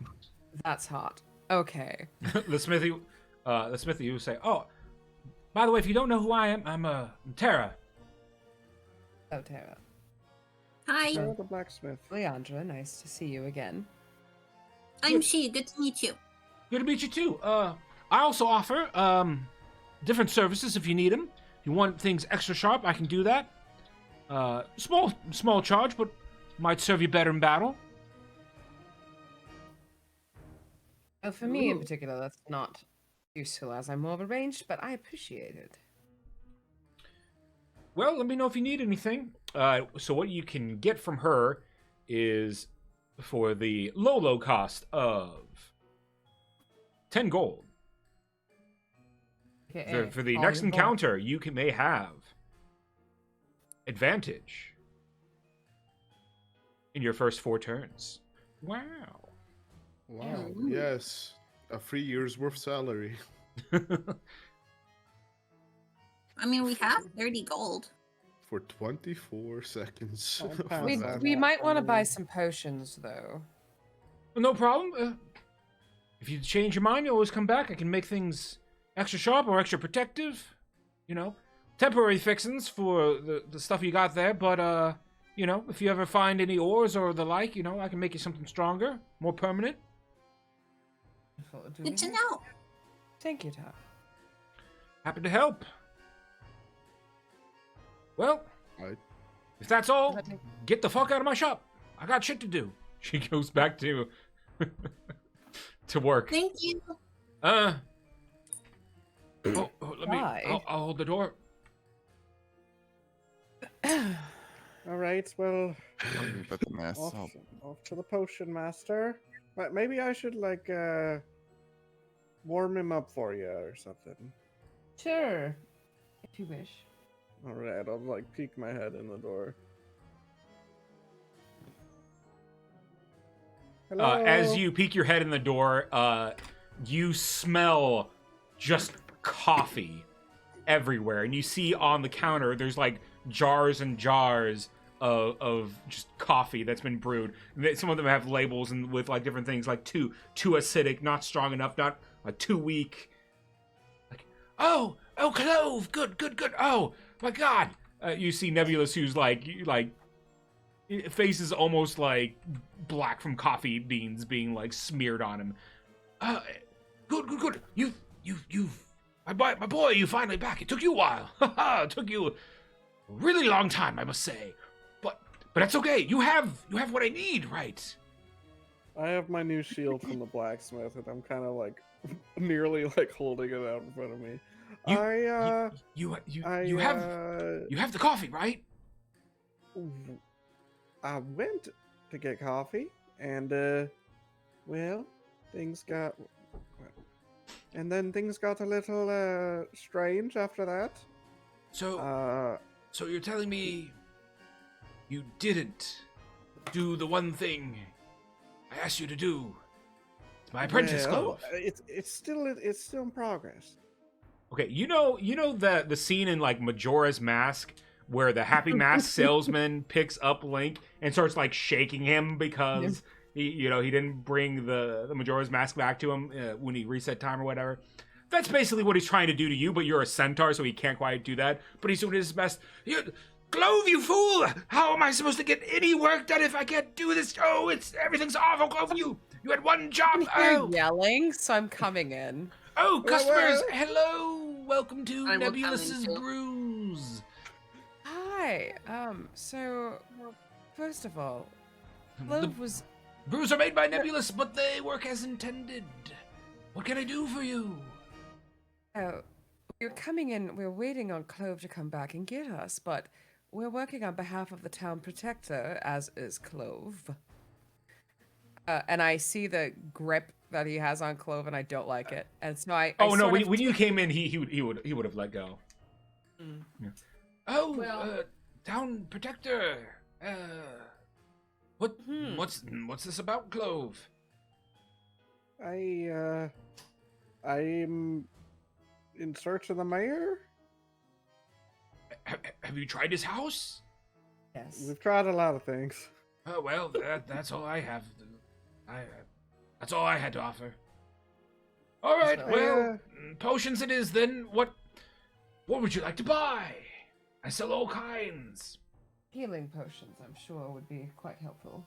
That's hot. Okay. the smithy will say, "Oh, by the way, if you don't know who I am, I'm Tara." Oh, Tara. Hi, Tara the blacksmith. Leandra, nice to see you again. I'm she. Good to meet you. Good to meet you too. I also offer different services if you need them. If you want things extra sharp, I can do that. Small charge, but might serve you better in battle. Well, for me in particular, that's not useful as I'm more of a ranged, but I appreciate it. Well, let me know if you need anything. So what you can get from her is for the low cost of 10 gold. Okay, For the all next involved. encounter, you may have advantage in your first 4 turns. Wow. Wow. Yes, a 3 years worth salary. I mean, we have 30 gold. For 24 seconds. We might want to buy some potions, though. No problem. If you change your mind, you always come back. I can make things extra sharp or extra protective. You know, temporary fixings for the stuff you got there. But, you know, if you ever find any ores or the like, you know, I can make you something stronger, more permanent. Good to know. Thank you, Tara. Happy to help. Well, Right. if that's all, get the fuck out of my shop. I got shit to do. She goes back to to work. Thank you. Let me. Bye. I'll hold the door. All right, well, But the mess. off to the potion master. But maybe I should like warm him up for you or something. Sure, if you wish. All right, I'll like peek my head in the door. Hello. As you peek your head in the door, you smell just coffee everywhere, and you see on the counter there's like jars and jars of just coffee that's been brewed. Some of them have labels and with like different things like too acidic, not strong enough, not too weak. Like, oh, clove, good. Oh my God! You see Nebulous, who's like face is almost like black from coffee beans being like smeared on him. Good. You've my boy, you finally back. It took you a while. It took you a really long time, I must say. But that's okay. You have what I need, right? I have my new shield from the blacksmith, and I'm kind of like nearly like holding it out in front of me. You have the coffee, right? I went to get coffee, and well, things got a little strange after that. So you're telling me you didn't do the one thing I asked you to do? It's my apprentice clove. It's still in progress. Okay, you know the scene in like Majora's Mask where the Happy Mask salesman picks up Link and starts like shaking him because he didn't bring the Majora's Mask back to him when he reset time or whatever. That's basically what he's trying to do to you, but you're a centaur, so he can't quite do that. But he's doing his best. Clove, you fool! How am I supposed to get any work done if I can't do this? Oh, everything's awful, Clove. You had one job. You're yelling, so I'm coming in. Oh, customers, hello! Welcome to I will come Nebulous's in too. Brews. Hi. So first of all, Clove was. Brews are made by Nebulous, but they work as intended. What can I do for you? We're coming in, we're waiting on Clove to come back and get us, but we're working on behalf of the town protector, as is Clove. And I see the grip that he has on Clove, and I don't like it. And so I Oh no! sort of When you came in, he would have let go. Mm. Yeah. Oh, Well- town protector. What's this about, Clove? I'm in search of the mayor. Have you tried his house? Yes. We've tried a lot of things. Oh well, that's all I have. That's all I had to offer. All right, So- well, potions it is then. What would you like to buy? I sell all kinds. Healing potions, I'm sure, would be quite helpful.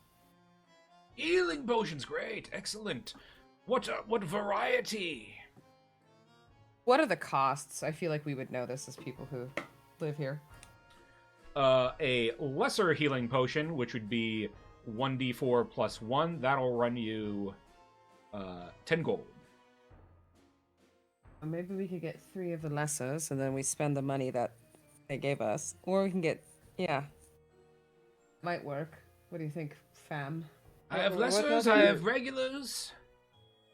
Healing potions, great, excellent. What variety? What are the costs? I feel like we would know this as people who live here. A lesser healing potion, which would be 1d4 plus 1, that'll run you 10 gold. Maybe we could get 3 of the lessers, and then we spend the money that they gave us. Or we can get, yeah. Might work. What do you think, fam? I have What lessers, other- I have regulars.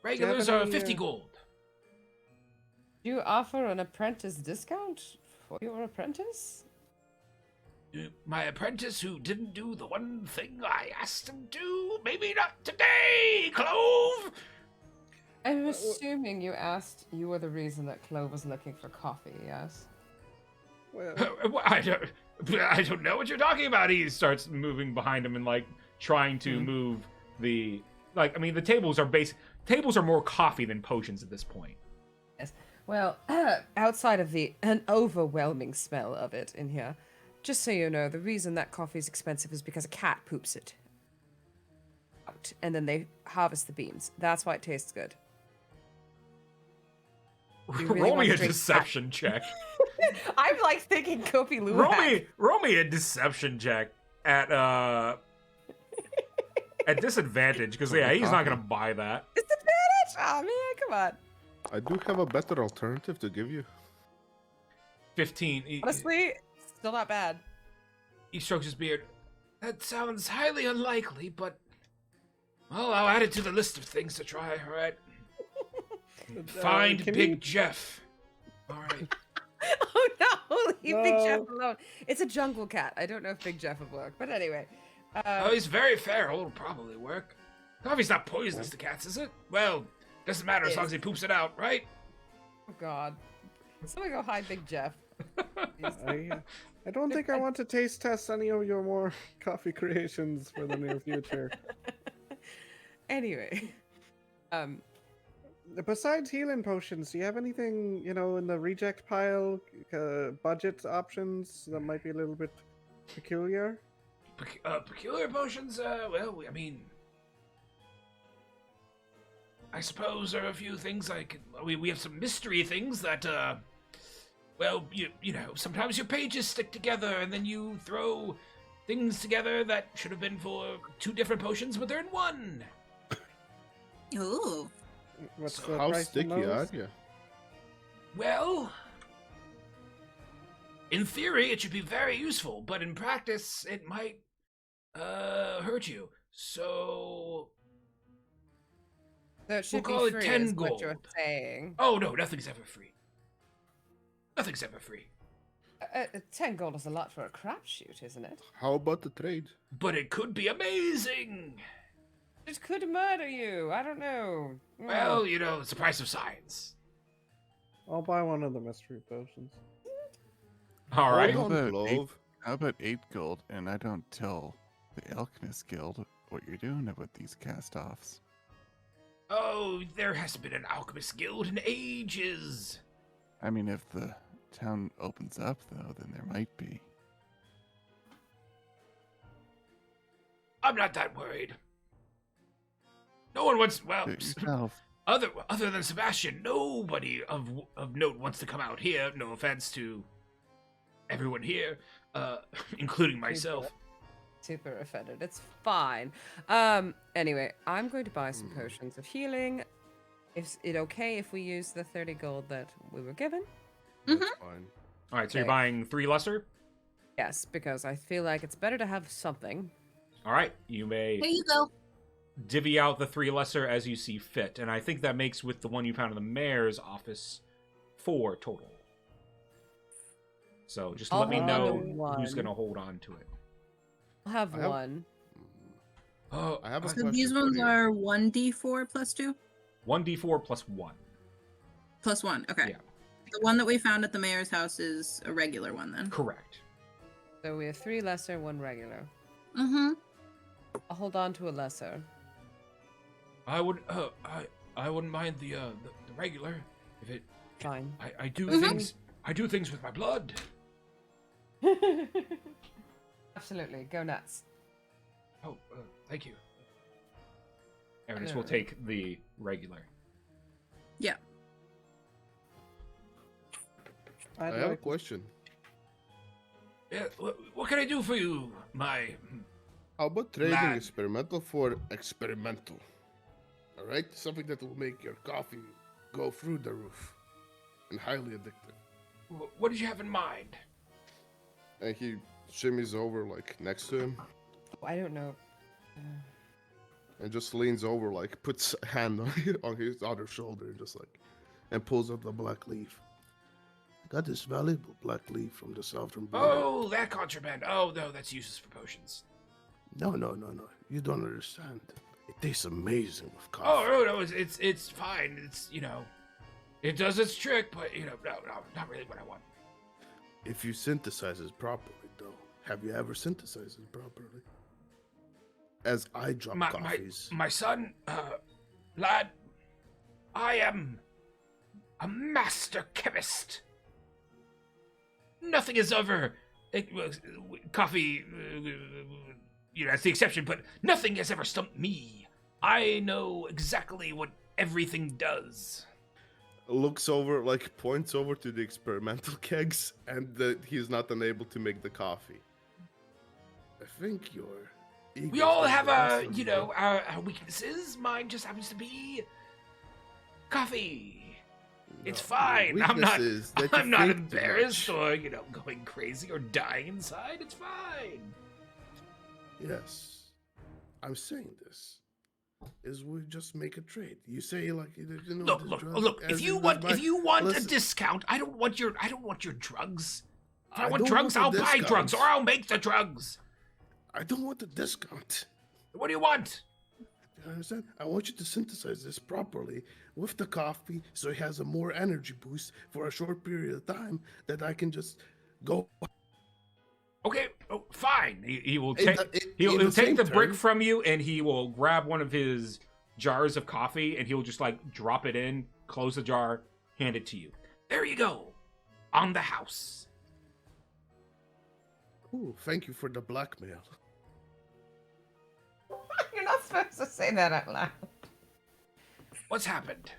Regulars are any, 50 gold. Do you offer an apprentice discount for your apprentice? My apprentice who didn't do the one thing I asked him to? Maybe not today, Clove! I'm assuming you were the reason that Clove was looking for coffee, yes? Well, I don't know what you're talking about. He starts moving behind him and like trying to move the the tables are more coffee than potions at this point. Yes. Well, outside of an overwhelming smell of it in here, just so you know, the reason that coffee is expensive is because a cat poops it out, and then they harvest the beans. That's why it tastes good. You really Roll wanna me a drink deception check. I'm like thinking Kopi Luwak. Roll me a deception check at disadvantage because he's not gonna buy that. Disadvantage? Oh man, come on. I do have a better alternative to give you. 15. Honestly, still not bad. He strokes his beard. That sounds highly unlikely, but well, I'll add it to the list of things to try. All right. Find can Big you- Jeff. All right. Oh no, leave Big Jeff No. alone. It's a jungle cat. I don't know if Big Jeff would work, but anyway. Oh, he's very feral. It'll probably work. Coffee's not poisonous to cats, is it? Well, doesn't matter as long as he poops it out, right? Oh God. Someone go hide Big Jeff. I don't think I want to taste test any of your more coffee creations for the near future. Anyway, Besides healing potions, do you have anything, in the reject pile, budget options that might be a little bit peculiar? Peculiar potions? Well, I mean, I suppose there are a few things we have some mystery things that, well, you know, sometimes your pages stick together and then you throw things together that should have been for 2 different potions, but they're in one. Ooh. What's So the How price on sticky are those? you? Well, in theory, it should be very useful, but in practice, it might hurt you. So it should call be it free, 10 is what you're gold. saying. Oh no, nothing's ever free. Nothing's ever free. 10 gold is a lot for a crapshoot, isn't it? How about the trade? But it could be amazing. It could murder you. I don't know. Well, you know, it's the price of science. I'll buy one of the mystery potions. All right. Hold on, How about Clove. How about 8 gold and I don't tell the Alchemist Guild what you're doing with these cast-offs? Oh, there hasn't been an alchemist guild in ages. I mean, if the town opens up, though, then there might be. I'm not that worried. No one wants. Well, Do it yourself. other than Sebastian, nobody of note wants to come out here. No offense to everyone here, including myself. Super offended. It's fine. Anyway, I'm going to buy some potions of healing. Is it okay if we use the 30 gold that we were given? That's fine. All right, so you're Okay. buying 3 lesser. Yes, because I feel like it's better to have something. All right, you may Here you go. divvy out the 3 lesser as you see fit, and I think that makes with the one you found in the mayor's office 4 total. So just I'll let me hold on to know who's one. gonna hold on to it. I'll have I have- one. Oh, I have a So question these for ones you. are 1d4 plus 2? 1d4 plus 1. Plus 1, okay. Yeah. The one that we found at the mayor's house is a regular one then. Correct. So we have 3 lesser, 1 regular. Mm-hmm. I'll hold on to a lesser. I would I wouldn't mind the regular if it. Fine. I do Mhm. things. I do things with my blood. Absolutely. Go nuts. Oh, thank you. Ernest will take the regular. Yeah. I have a question. Yeah, what can I do for you, my? How about trading Lad. experimental for experimental? Alright? Something that will make your coffee go through the roof. And highly addictive. What did you have in mind? And he shimmies over like next to him I don't know. and just leans over, like puts a hand on his other shoulder, just like, and pulls up the black leaf. I got this valuable black leaf from the southern border. Oh, that contraband. Oh no, that's useless for potions. No. You don't understand. It tastes amazing with Oh coffee. no, it's fine. It's it does its trick, but no, not really what I want. If you synthesize it properly, though. Have you ever synthesized it properly? As I drop coffees. My son, lad, I am a master chemist. Nothing is ever coffee. That's the exception, but nothing has ever stumped me. I know exactly what everything does. Looks over, like points over to the experimental kegs, and that he's not unable to make the coffee. I think your We ego's all getting have the best of you. our weaknesses. Mine just happens to be coffee. It's No, your fine. I'm not. weakness is that you I'm not think too embarrassed much. or going crazy or dying inside. It's fine. Yes, I'm saying this. Is we just make a trade? You say like Look. as If you in want, this if you want a listen. discount, I don't want your drugs. If I I want don't drugs, want I'll the buy drugs or discounts. I'll make the drugs. I don't want a discount. What do you want? You understand? I want you to synthesize this properly with the coffee so it has a more energy boost for a short period of time that I can just go. Okay, fine. He will In take the- in- he'll in the take same the brick turn- from you and he will grab one of his jars of coffee and he'll just like drop it in, close the jar, hand it to you. There you go. On the house. Cool. Thank you for the blackmail. You're not supposed to say that out loud. What's happened?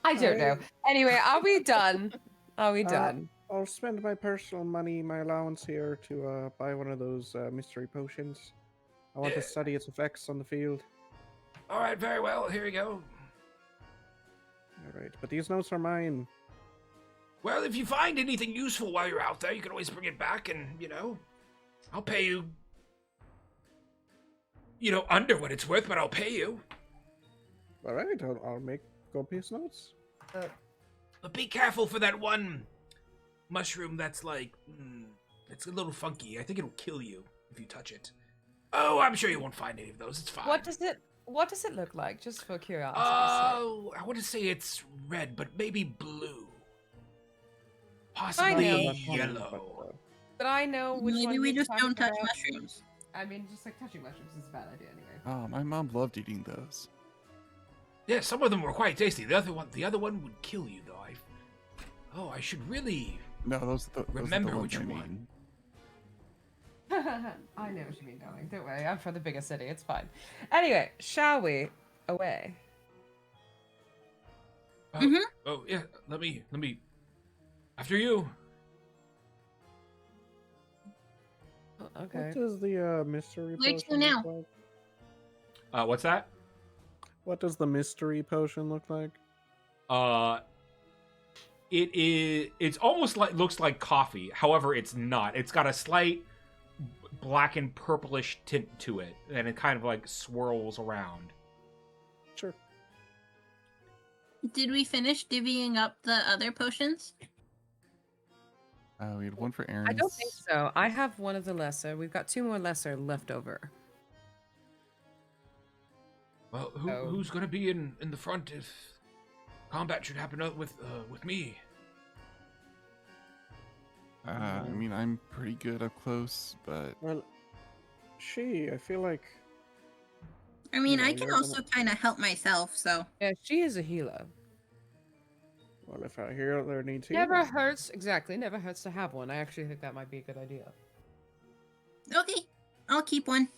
I don't know. Anyway, are we done? Are we Uh, done? I'll spend my personal money, my allowance here, to buy one of those mystery potions. I want to Yeah. study its effects on the field. All right, very well. Here you go. All right, but these notes are mine. Well, if you find anything useful while you're out there, you can always bring it back and, I'll pay you, under what it's worth, but I'll pay you. All right, I'll make copious notes. But be careful for that one mushroom that's like, it's a little funky. I think it'll kill you if you touch it. Oh, I'm sure you won't find any of those. It's fine. What does it look like? Just for curiosity. Oh, I want to say it's red, but maybe blue. I Possibly know. yellow. But I know which one Maybe we you're just don't talking touch about. mushrooms. I mean, just like touching mushrooms is a bad idea anyway. Oh, my mom loved eating those. Yeah, some of them were quite tasty. The other one would kill you, though. I should really. No, those are the Remember ones which I one. mean. I know what you mean, darling. Don't worry. I'm from the biggest city. It's fine. Anyway, shall we away? Oh yeah, let me. After you. Okay. What does the mystery Where to potion now? look like? What's that? What does the mystery potion look like? It's almost like looks like coffee. However, it's not. It's got a slight black and purplish tint to it, and it kind of like swirls around. Sure. Did we finish divvying up the other potions? We had one for Aaron. I don't think so. I have one of the lesser. We've got 2 more lesser left over. Well, who's gonna be in the front if combat should happen with me? I mean, I'm pretty good up close, but Well, I feel like. I mean, You know, I can you're also gonna- kind of help myself, so. Yeah, she is a healer. Well, if I hear there needs healing. Never hurts. Exactly. Never hurts to have one. I actually think that might be a good idea. Okay, I'll keep one.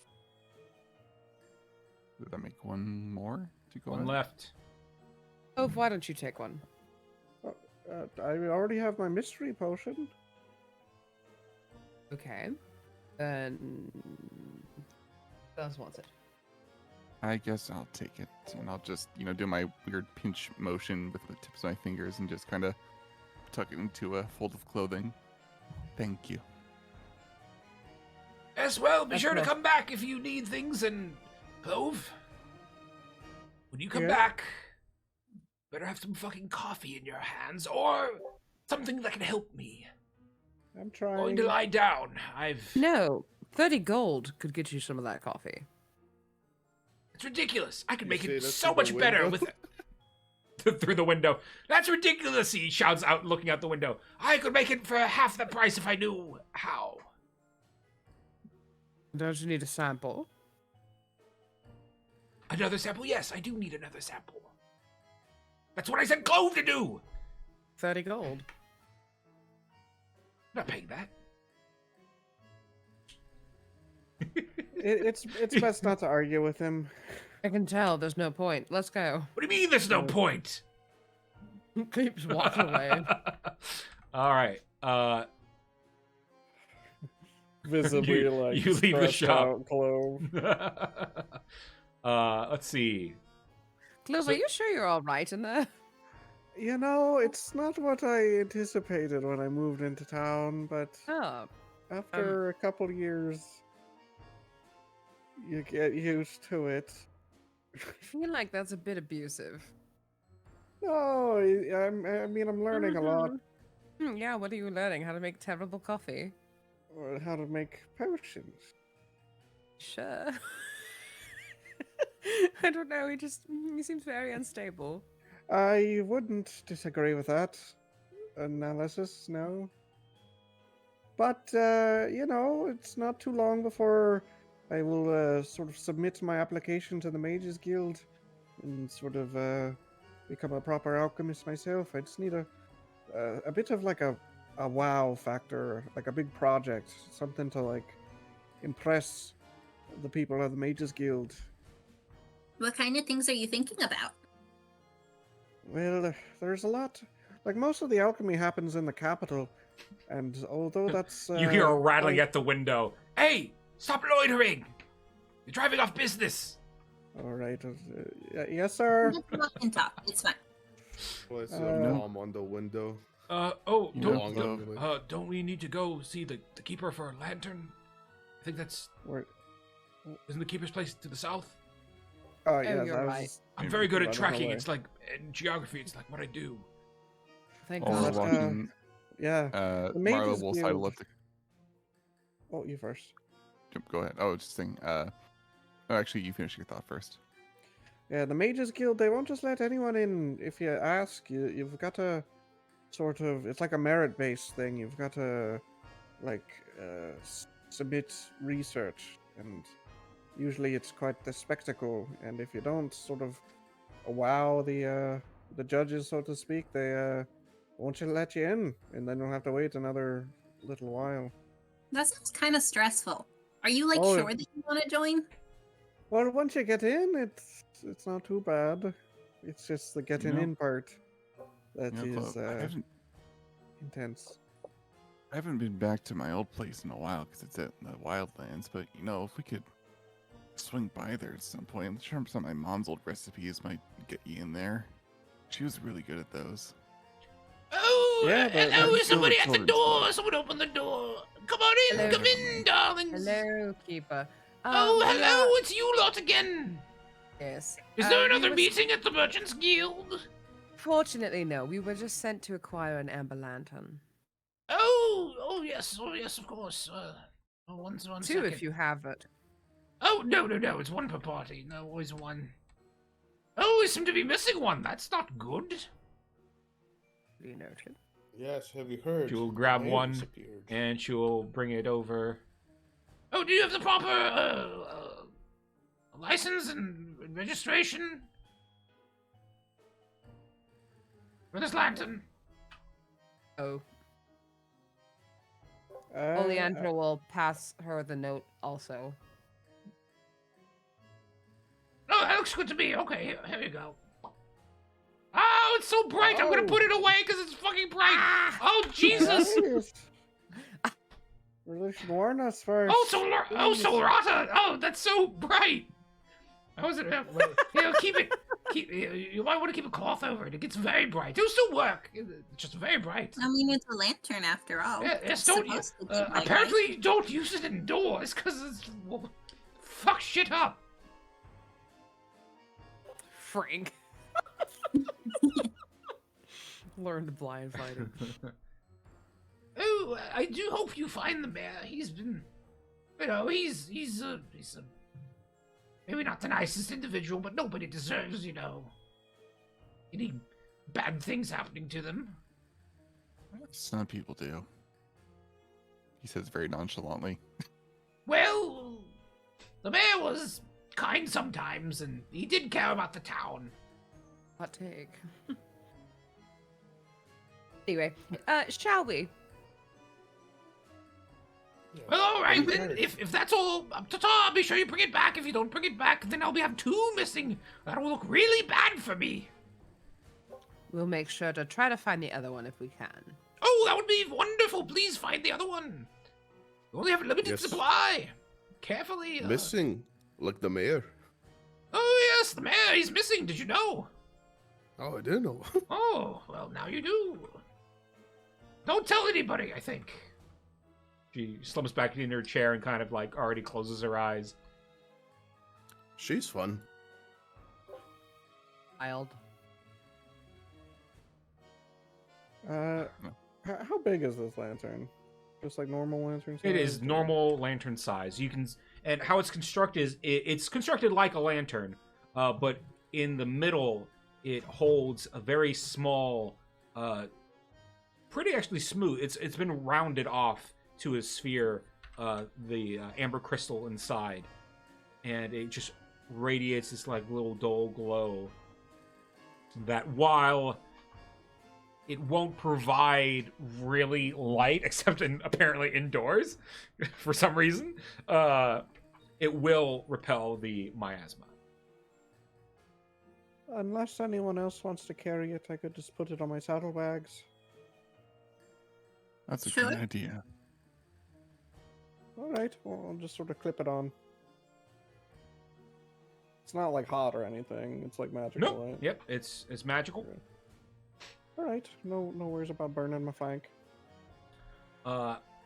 did that make one more to go One on? left. Oh, why don't you take one? I already have my mystery potion. Okay. Then. Who else wants it? I guess I'll take it, and I'll just, do my weird pinch motion with the tips of my fingers and just kind of tuck it into a fold of clothing. Thank you. Yes, well, be That's sure to enough. come back if you need things, and Clove, when you come Yeah? back, better have some fucking coffee in your hands, or something that can help me. I'm Going trying. to lie down. No. 30 gold could get you some of that coffee. It's ridiculous. I could You make say it that so through the much better window? with through the window. That's ridiculous, he shouts out, looking out the window. I could make it for half the price if I knew how. Don't you need a sample? Another sample? Yes, I do need another sample. That's what I said Clove to do! 30 gold. I'm not paying that. It's best not to argue with him. I can tell there's no point. Let's go. What do you mean there's no point? Keeps walking away. Alright, Visibly, you leave the stressed shop. out, Clove. Let's see. Clove, are you sure you're all right in there? It's not what I anticipated when I moved into town, but Oh. after a couple years, you get used to it. I feel like that's a bit abusive. No, I'm learning a lot. Yeah, what are you learning? How to make terrible coffee? Or how to make potions. Sure. I don't know, he seems very unstable. I wouldn't disagree with that analysis, no. But, it's not too long before I will sort of submit my application to the Mages Guild and sort of become a proper alchemist myself. I just need a bit of like a wow factor, like a big project, something to like impress the people of the Mages Guild. What kind of things are you thinking about? Well, there's a lot. Like most of the alchemy happens in the capital, and although that's You hear a rattling quite- at the window. Hey, stop loitering! You're driving off business. All right, yes, sir. Let's walk and talk. It's fine. Place a No. bomb on the window. Oh, You Don't know, go. don't we need to go see the keeper for a lantern? I think that's Where- isn't the keeper's place to the south? Oh, yes, you're I was right. just- I'm very good at running tracking. away. It's like in geography. It's like what I do. Thank while we're God. walking, Yeah. Marlo Mages will sidle Guild- up the. Oh, you first. Go ahead. Oh, just saying. Oh, actually, you finish your thought first. Yeah, the Mages Guild, they won't just let anyone in if you ask. You've got to sort of, it's like a merit-based thing. You've got to, like, submit research, and usually it's quite the spectacle. And if you don't sort of wow the judges, so to speak, they won't let you in, and then you'll have to wait another little while. That sounds kind of stressful. Are you like Oh, sure that you want to join? Well, once you get in, it's not too bad. It's just the getting know- in part that You know, is Chloe, intense. I haven't been back to my old place in a while because it's at the Wildlands. But if we could swing by there at some point. I'm sure some of my mom's old recipes might get you in there. She was really good at those. Oh, Yeah, hello, that's somebody still at the a children's door. book. Someone open the door. Come on in, Hello. come in, darlings. Hello, Keeper. Oh, we hello, are- it's you lot again. Yes. Is there we another was- meeting at the Merchants Guild? Fortunately, no. We were just sent to acquire an amber lantern. Oh, yes, of course. One Two, second. if you have it. Oh, no, it's one per party. No, always one. Oh, we seem to be missing one. That's not good. You noted. Yes, have you heard? She will grab The mayor one disappeared. and she will bring it over. Oh, do you have the proper, license and registration? For this lantern? Oh, Uh, Oleandra will pass her the note also. Oh, that looks good to me. Okay, here you go. Oh, it's so bright. I'm gonna Oh. put it away because it's fucking bright. Oh, Jesus. Nice. Really should warn us first. Oh, Solarata. Oh, that's so bright. How is it? Keep it. You might want to keep a cloth over it. It gets very bright. It'll still work. It's just very bright. I mean, it's a lantern after all. Yes, It's don't supposed to be bright, right? apparently don't use it indoors because it's fuck shit up. Frank. Learned blind fighting. Oh, I do hope you find the mayor. He's been, he's a maybe not the nicest individual, but nobody deserves, any bad things happening to them. Some people do. He says very nonchalantly. Well, the mayor was kind sometimes, and he did care about the town. Hot take. Anyway, shall we? Yeah. Well, all right, Okay. then, if that's all, ta-ta, be sure you bring it back. If you don't bring it back, then I'll have two missing. That'll look really bad for me. We'll make sure to try to find the other one if we can. Oh, that would be wonderful. Please find the other one. We only have a limited Yes. supply. Carefully. Missing, like the mayor. Oh, yes, the mayor, he's missing. Did you know? Oh, I didn't know. Oh, well, now you do. Don't tell anybody, I think. She slumps back into her chair and kind of like already closes her eyes. She's fun. Wild. How big is this lantern? Just like normal lantern size? It is normal lantern size. You can, and how it's constructed is it's constructed like a lantern, but in the middle it holds a very small, pretty actually smooth. It's been rounded off to a sphere, the amber crystal inside, and it just radiates this like little dull glow. That while it won't provide really light, except apparently indoors, for some reason, it will repel the miasma. Unless anyone else wants to carry it, I could just put it on my saddlebags. That's a Sure. good idea. Alright, well, I'll just sort of clip it on. It's not like hot or anything. It's like magical, Nope. right? Yep. It's magical. Okay. Alright, no worries about burning my flank.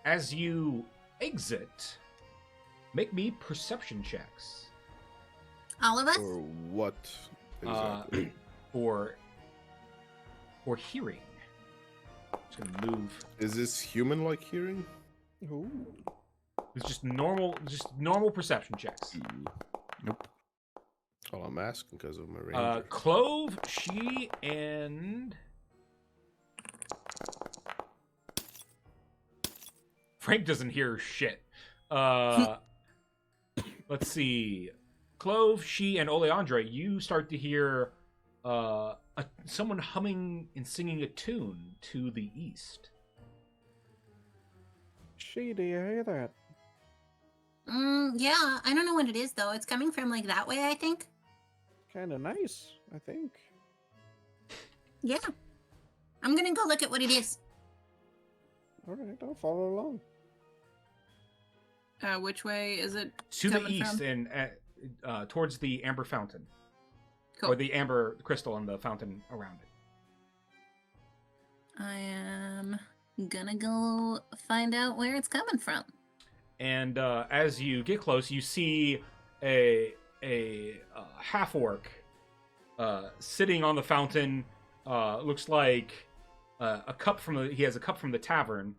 As you exit, make me perception checks. All of us? Or what exactly? For hearing. Just gonna move. Is this human-like hearing? Ooh. It's just normal perception checks. Nope. Well, I'm asking because of my ranger. Clove, she, and Frank doesn't hear shit. Let's see. Clove, she, and Oleandra, you start to hear someone humming and singing a tune to the east. She, do you hear that? Yeah, I don't know what it is though. It's coming from like that way, I think. Kind of nice, I think. Yeah. I'm gonna go look at what it is. Alright, I'll follow along. Which way is it? To the coming east, from? and towards the amber fountain. Cool. Or the amber crystal and the fountain around it. I am gonna go find out where it's coming from. And as you get close, you see a half-orc sitting on the fountain. Looks like a cup from he has a cup from the tavern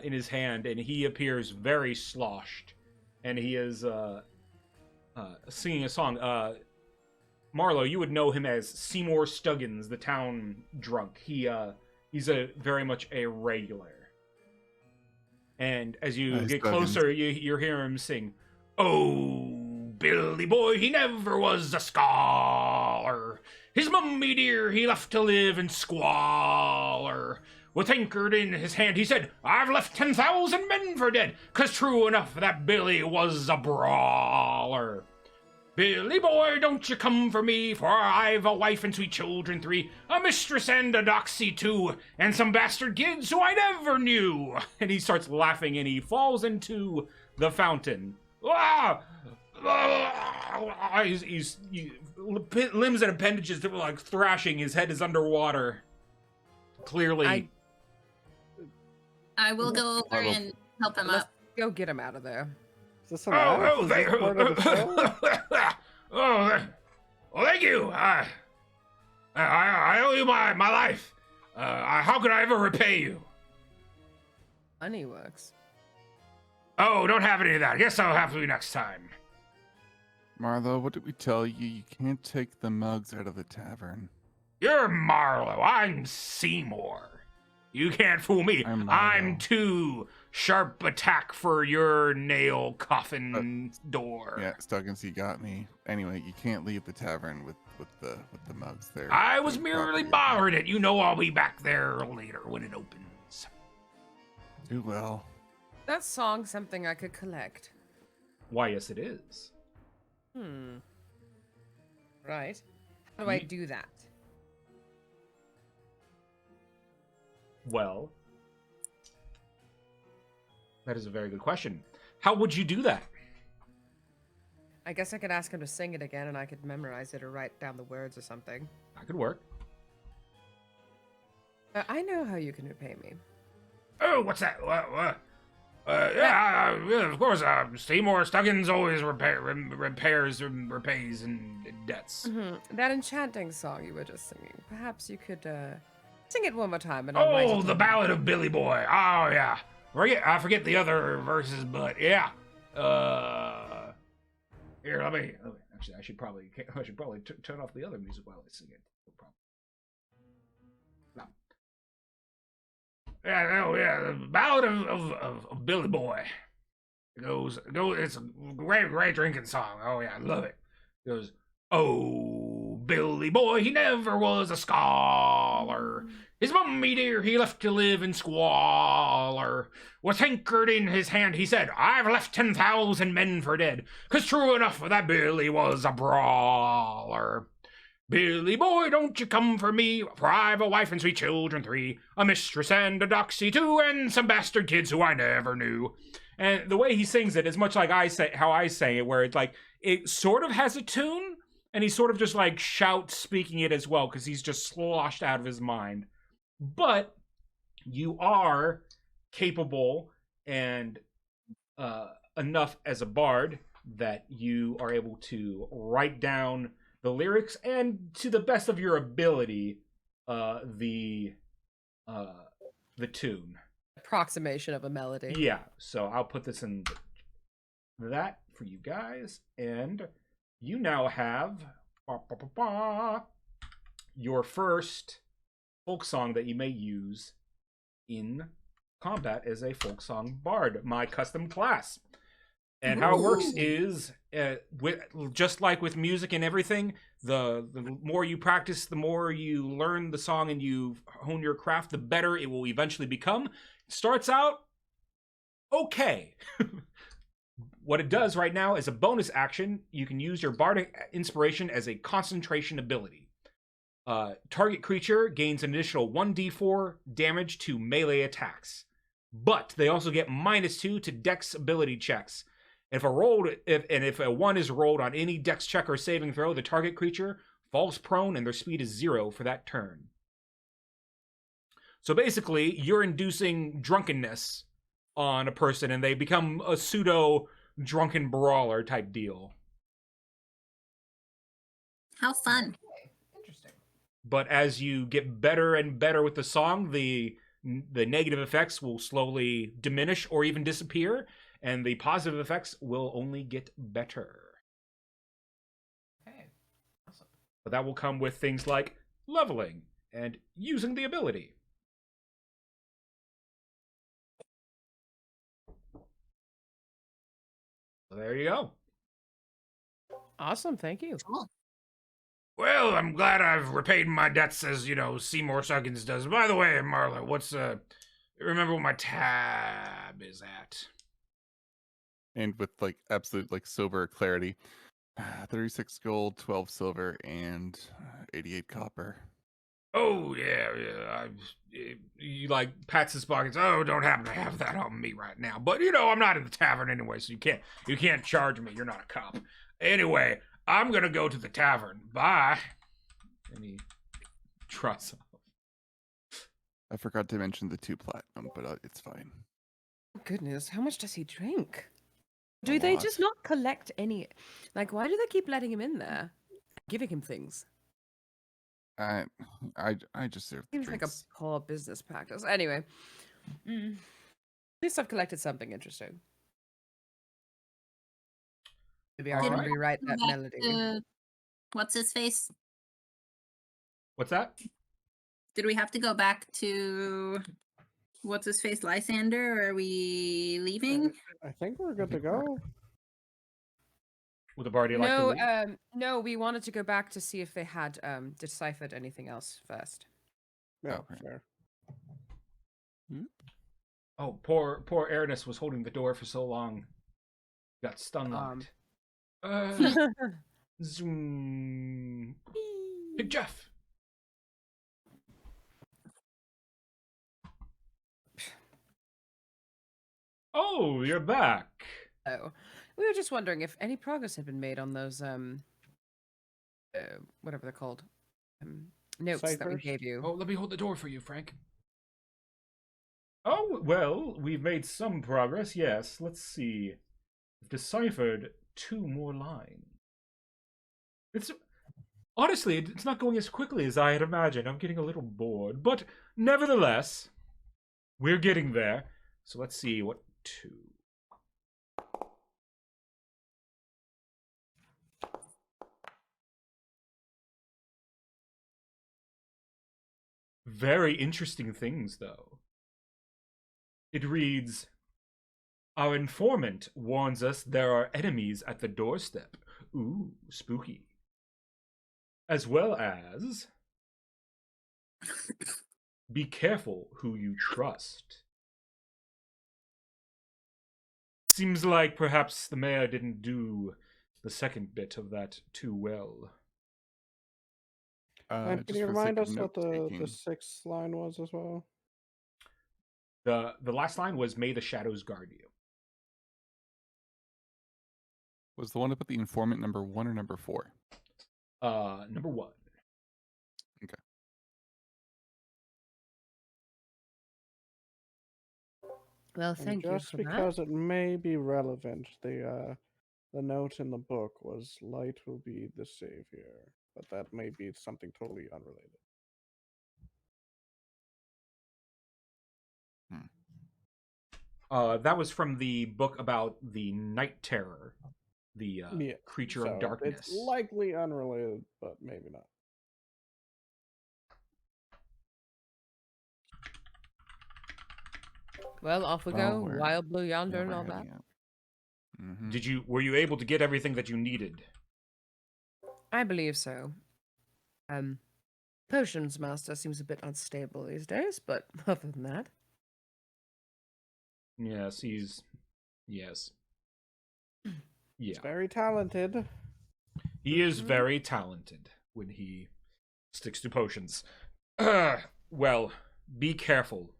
in his hand, and he appears very sloshed. And he is singing a song. Marlowe, you would know him as Seymour Stuggins, the town drunk. He's very much a regular. And as you get closer, you hear him sing, "Oh, Billy boy, he never was a scholar. His mummy dear, he left to live in squalor. With tankard in his hand, he said, I've left 10,000 men for dead, 'cause true enough that Billy was a brawler. Billy boy, don't you come for me, for I've a wife and sweet children 3, a mistress and a doxy 2, and some bastard kids who I never knew." And he starts laughing and he falls into the fountain. He's limbs and appendages that were like thrashing. His head is underwater. Clearly. I will go over and help him up. Go get him out of there. Is this an ad? Is this part of the show? well, thank you. I owe you my life. How could I ever repay you? Money works. Oh, don't have any of that. Guess I'll have to next time. Marlowe, what did we tell you? You can't take the mugs out of the tavern. You're Marlowe. I'm Seymour. You can't fool me. I'm too sharp attack for your nail coffin door. Yeah, Stuggins, you got me. Anyway, you can't leave the tavern with the mugs there. I was merely borrowing it. You know I'll be back there later when it opens. Do well. That song's something I could collect. Why, yes, it is. Right. How do I do that? Well, that is a very good question. How would you do that? I guess I could ask him to sing it again and I could memorize it or write down the words or something. That could work. I know how you can repay me. Oh, what's that? Yeah, of course. Seymour Stuggins always repairs and repays and debts. That enchanting song you were just singing. Perhaps you could sing it one more time. And I'll write it the Ballad of Billy Boy. Oh yeah. I forget the other verses, but yeah. Here, let me. Actually, I should probably turn off the other music while I sing it. No problem. Yeah, the Ballad of Billy Boy. It goes. It's a great drinking song. Oh yeah, I love it. It goes, oh, Billy Boy, he never was a scholar. His mummy dear, he left to live in squalor. With tankard in his hand, he said, I've left 10,000 men for dead, 'cause true enough that Billy was a brawler. Billy boy, don't you come for me, for I've a wife and sweet children 3, a mistress and a doxy 2, and some bastard kids who I never knew. And the way he sings it is much like how I say it, where it's like, it sort of has a tune, and he sort of just like shouts speaking it as well, because he's just sloshed out of his mind. But you are capable and enough as a bard that you are able to write down the lyrics and, to the best of your ability, the tune. Approximation of a melody. Yeah, so I'll put this in that for you guys, and you now have your first folk song that you may use in combat as a folk song bard, my custom class. And how it works is, just like with music and everything, the more you practice, the more you learn the song and you hone your craft, the better it will eventually become. It starts out okay. What it does right now is a bonus action. You can use your bardic inspiration as a concentration ability. Target creature gains an additional 1d4 damage to melee attacks. But they also get -2 to dex ability checks. If a 1 is rolled on any dex check or saving throw, the target creature falls prone and their speed is 0 for that turn. So basically, you're inducing drunkenness on a person and they become a pseudo drunken brawler type deal. How fun. Interesting. But as you get better and better with the song, the negative effects will slowly diminish or even disappear, and the positive effects will only get better. Okay. Awesome. But that will come with things like leveling and using the ability. So there you go. Awesome. Thank you. Cool. Well, I'm glad I've repaid my debts, as, Seymour Suggins does. By the way, Marla, remember what my tab is at? And with like absolute like sober clarity, 36 gold, 12 silver, and 88 copper. Oh, yeah. You like pats his pockets. Oh, don't happen to have that on me right now. But I'm not in the tavern anyway, so you can't charge me. You're not a cop. Anyway, I'm gonna go to the tavern. Bye. And he trots off. I forgot to mention the 2 platinum, but it's fine. Goodness, how much does he drink? A Do they lot. just not collect any? Like, why do they keep letting him in there, giving him things? I just serve the Seems like a drinks. poor business practice. Anyway, at least I've collected something interesting. Maybe I All can right. rewrite Go that back melody. to- What's his face? What's that? Did we have to go back to what's his face, Lysander? Or are we leaving? I think we're good to go. Would the party like to leave? No, we wanted to go back to see if they had deciphered anything else first. Yeah, Okay. fair. Oh, poor Ernest was holding the door for so long. Got stun locked. Zoom. Hey, Jeff. Oh, you're back. Oh, we were just wondering if any progress had been made on those whatever they're called, notes that we Ciphers? gave you. Oh, let me hold the door for you, Frank. Oh, well, we've made some progress, yes. Let's see. We've deciphered 2 more lines. Honestly, it's not going as quickly as I had imagined. I'm getting a little bored. But nevertheless, we're getting there. So let's see what 2. Very interesting things, though. It reads, our informant warns us there are enemies at the doorstep. Ooh, spooky. As well as, be careful who you trust. Seems like perhaps the mayor didn't do the second bit of that too well. And Just can you for the sake remind of us what the note-taking, 6th line was as well? The last line was, may the shadows guard you. was the one about the informant number 1 or number 4? Number 1. Well, And thank you just for that. because it may be relevant, the note in the book was light will be the savior, but that may be something totally unrelated. That was from the book about the night terror, the creature so of darkness. It's likely unrelated, but maybe not. Well, off we Well, go. we're- Wild blue Yeah, yonder and we're all that. heading out. Mhm. Were you able to get everything that you needed? I believe so. Potions master seems a bit unstable these days, but other than that, Yes, yes. Yeah. He's very talented. He is very talented when he sticks to potions. Well, be careful.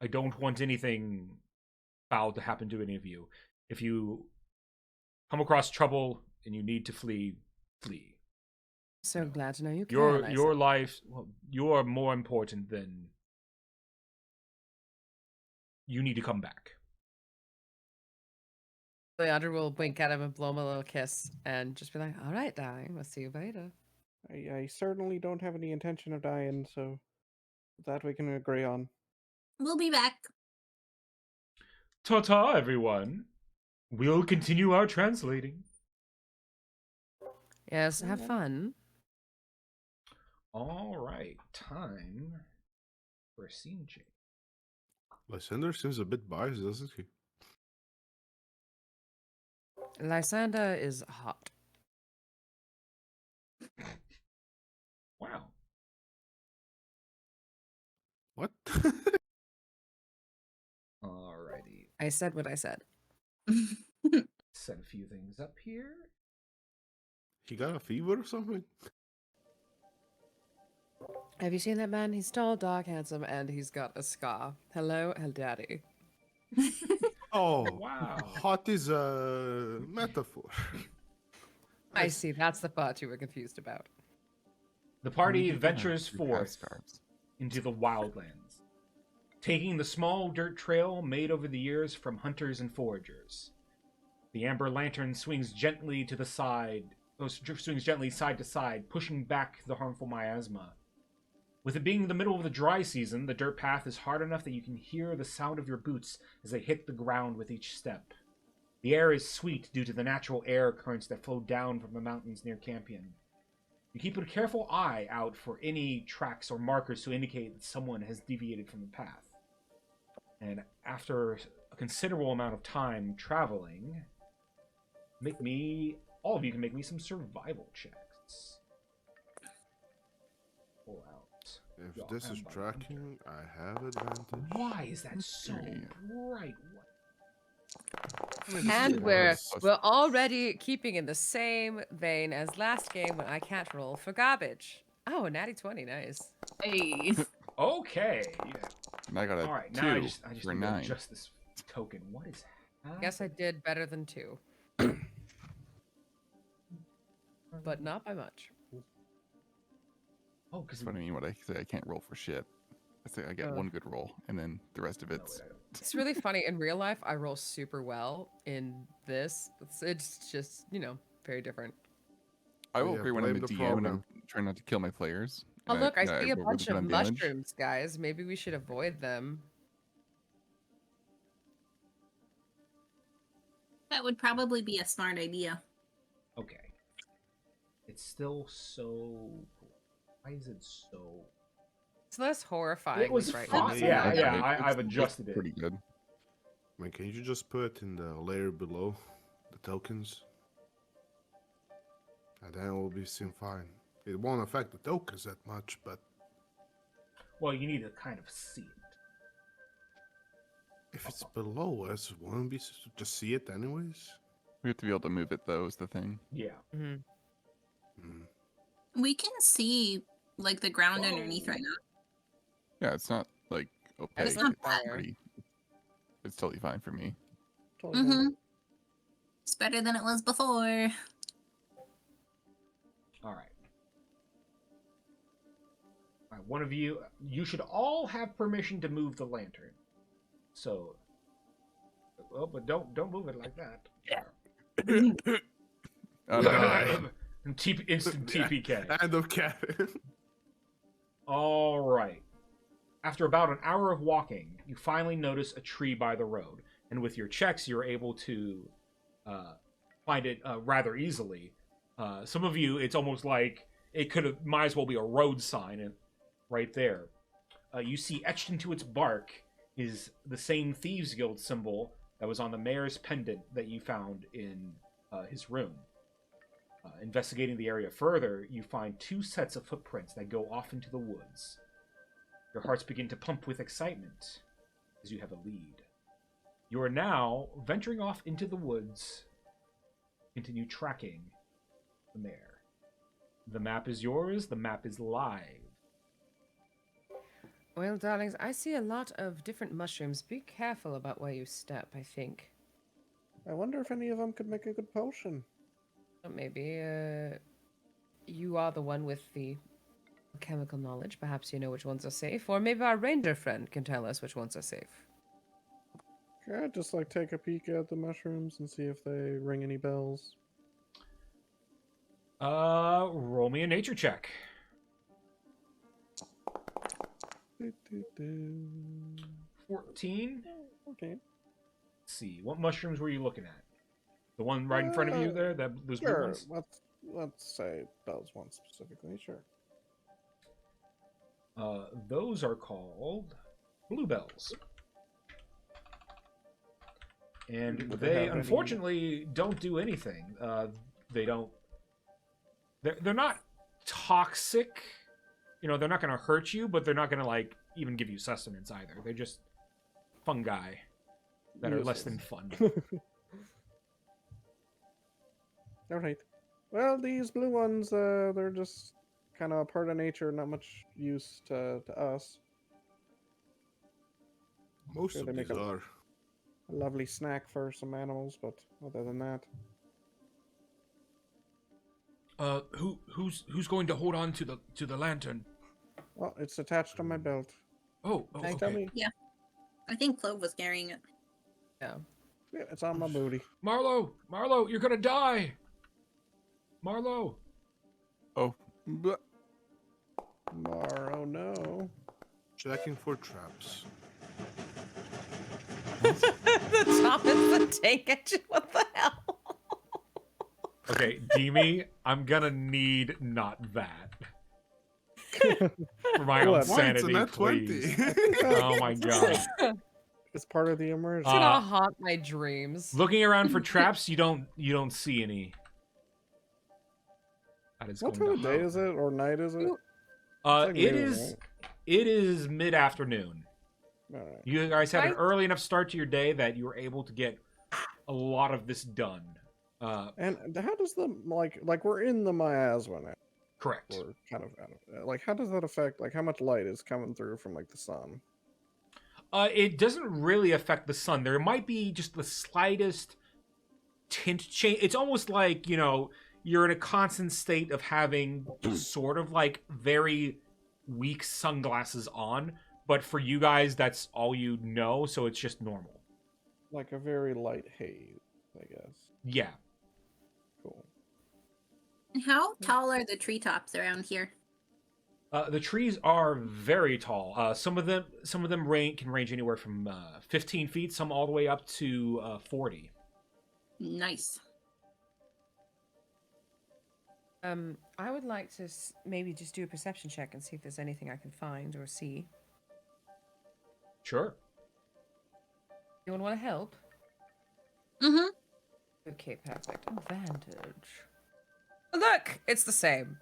I don't want anything foul to happen to any of you. If you come across trouble and you need to flee, flee. So glad to know you can. Your life, well, you are more important than you need to come back. Leandra will wink at him and blow him a little kiss and just be like, all right, darling, we'll see you later. I certainly don't have any intention of dying, so that we can agree on. We'll be back. Ta-ta, everyone. We'll continue our translating. Yes, have fun. All right, time for a scene change. Lysander seems a bit biased, doesn't he? Lysander is hot. Wow. What? Alrighty. I said what I said. Set a few things up here. He got a fever or something? Have you seen that man? He's tall, dark, handsome, and he's got a scar. Hello, daddy. Oh, Wow. hot is a metaphor. I see. That's the part you were confused about. The party You can have ventures 2 forth scarves. into the wildlands, taking the small dirt trail made over the years from hunters and foragers. The amber lantern swings gently to the side, swings gently side to side, pushing back the harmful miasma. With it being the middle of the dry season, the dirt path is hard enough that you can hear the sound of your boots as they hit the ground with each step. The air is sweet due to the natural air currents that flow down from the mountains near Campion. You keep a careful eye out for any tracks or markers to indicate that someone has deviated from the path. And after a considerable amount of time traveling, all of you can make me some survival checks. Pull out. If Y'all this have is my tracking, I have advantage. Why is that so bright? And Yeah, we're plus- already keeping in the same vein as last game when I can't roll for garbage. Oh, a natty 20, nice. Hey. Okay. Yeah. And I got a All right. 2 Now I just for need to 9. adjust this token. What is happening? Guess I did better than 2. But not by much. Oh, because That's what I mean when I say I can't roll for shit. I say I get Oh. 1 good roll, and then the rest of it's... It's really funny. In real life, I roll super well. In this, it's just, very different. I will yeah, agree when I'm blame a the DM and I'm program. trying not to kill my players. Oh, and look, I yeah, see a roll bunch really of good on damage. mushrooms, guys. Maybe we should avoid them. That would probably be a smart idea. Okay. It's still so. Why is it so? It's less horrifying. It was right fine. now. Yeah, Okay, I've it's adjusted it. pretty good. I mean, can you just put it in the layer below the tokens? And then it will be seen fine. It won't affect the tokens that much, but Well, you need to kind of see it. if it's below us, won't we just see it anyways? We have to be able to move it, though, is the thing. Yeah. Mhm. Hmm. We can see like the ground underneath right now. Yeah, it's not, like, opaque. It's not It's, bad. it's totally fine for me. Totally fine. Mm-hmm. It's better than it was before. All right. All right. One of you should all have permission to move the lantern. So, well, but don't move it like that. Oh, no. Instant TPK. And okay. All right. After about an hour of walking, you finally notice a tree by the road, and with your checks, you're able to find it rather easily. Some of you, it's almost like it might as well be a road sign right there. You see etched into its bark is the same Thieves Guild symbol that was on the mayor's pendant that you found in his room. Investigating the area further, you find 2 sets of footprints that go off into the woods. Your hearts begin to pump with excitement as you have a lead. You are now venturing off into the woods. Continue tracking the mayor. The map is yours. The map is live. Well, darlings, I see a lot of different mushrooms. Be careful about where you step, I think. I wonder if any of them could make a good potion. Maybe you are the one with the chemical knowledge. Perhaps you know which ones are safe. Or maybe our ranger friend can tell us which ones are safe. Yeah, just like take a peek at the mushrooms and see if they ring any bells. Roll me a nature check. Do, do, do. 14. Okay. Let's see. What mushrooms were you looking at? The one right in front of you there? Those blue Sure. ones? Let's say those ones specifically. Sure. Those are called bluebells. And Would they they have any- unfortunately don't do anything. They don't. They're not toxic. You know, they're not going to hurt you, but they're not going to like even give you sustenance either. They're just fungi that are less than fun. All right. Well, these blue ones, they're just kind of a part of nature, not much use to us. Most Sure, of they make these a- are. A lovely snack for some animals, but other than that, Who's going to hold on to the lantern? well, it's attached on my belt. Oh, Tell okay. me. I think Clove was carrying it. Yeah. Yeah, it's on my booty. Marlo, you're gonna die. Marlo. Oh, but Oh no. Checking for traps. The top is the tank engine. What the hell? Okay, Deemee, I'm gonna need not that. For my own What? why it's a sanity, net please. 20? Oh my god. It's part of the immersion. It's gonna haunt my dreams. Looking around for traps, you don't see any. That is What going time to of day is it, or night is it? like it noon, is it is mid-afternoon. Right? All right. You guys had an Right. early enough start to your day that you were able to get a lot of this done. And how does the like we're in the miasma now? Correct. We're kind of out of like how does that affect like how much light is coming through from like the sun? It doesn't really affect the sun. There might be just the slightest tint change. It's almost like, you know, you're in a constant state of having sort of like very weak sunglasses on, but for you guys, that's all you know, so it's just normal. Like a very light haze, I guess. Yeah. Cool. How tall are the treetops around here? The trees are very tall. Some of them can range anywhere from 15 feet, some all the way up to 40. Nice. I would like to maybe just do a perception check and see if there's anything I can find or see. Sure. Anyone want to help? Mm-hmm. Okay, perfect. Advantage. Look, it's the same.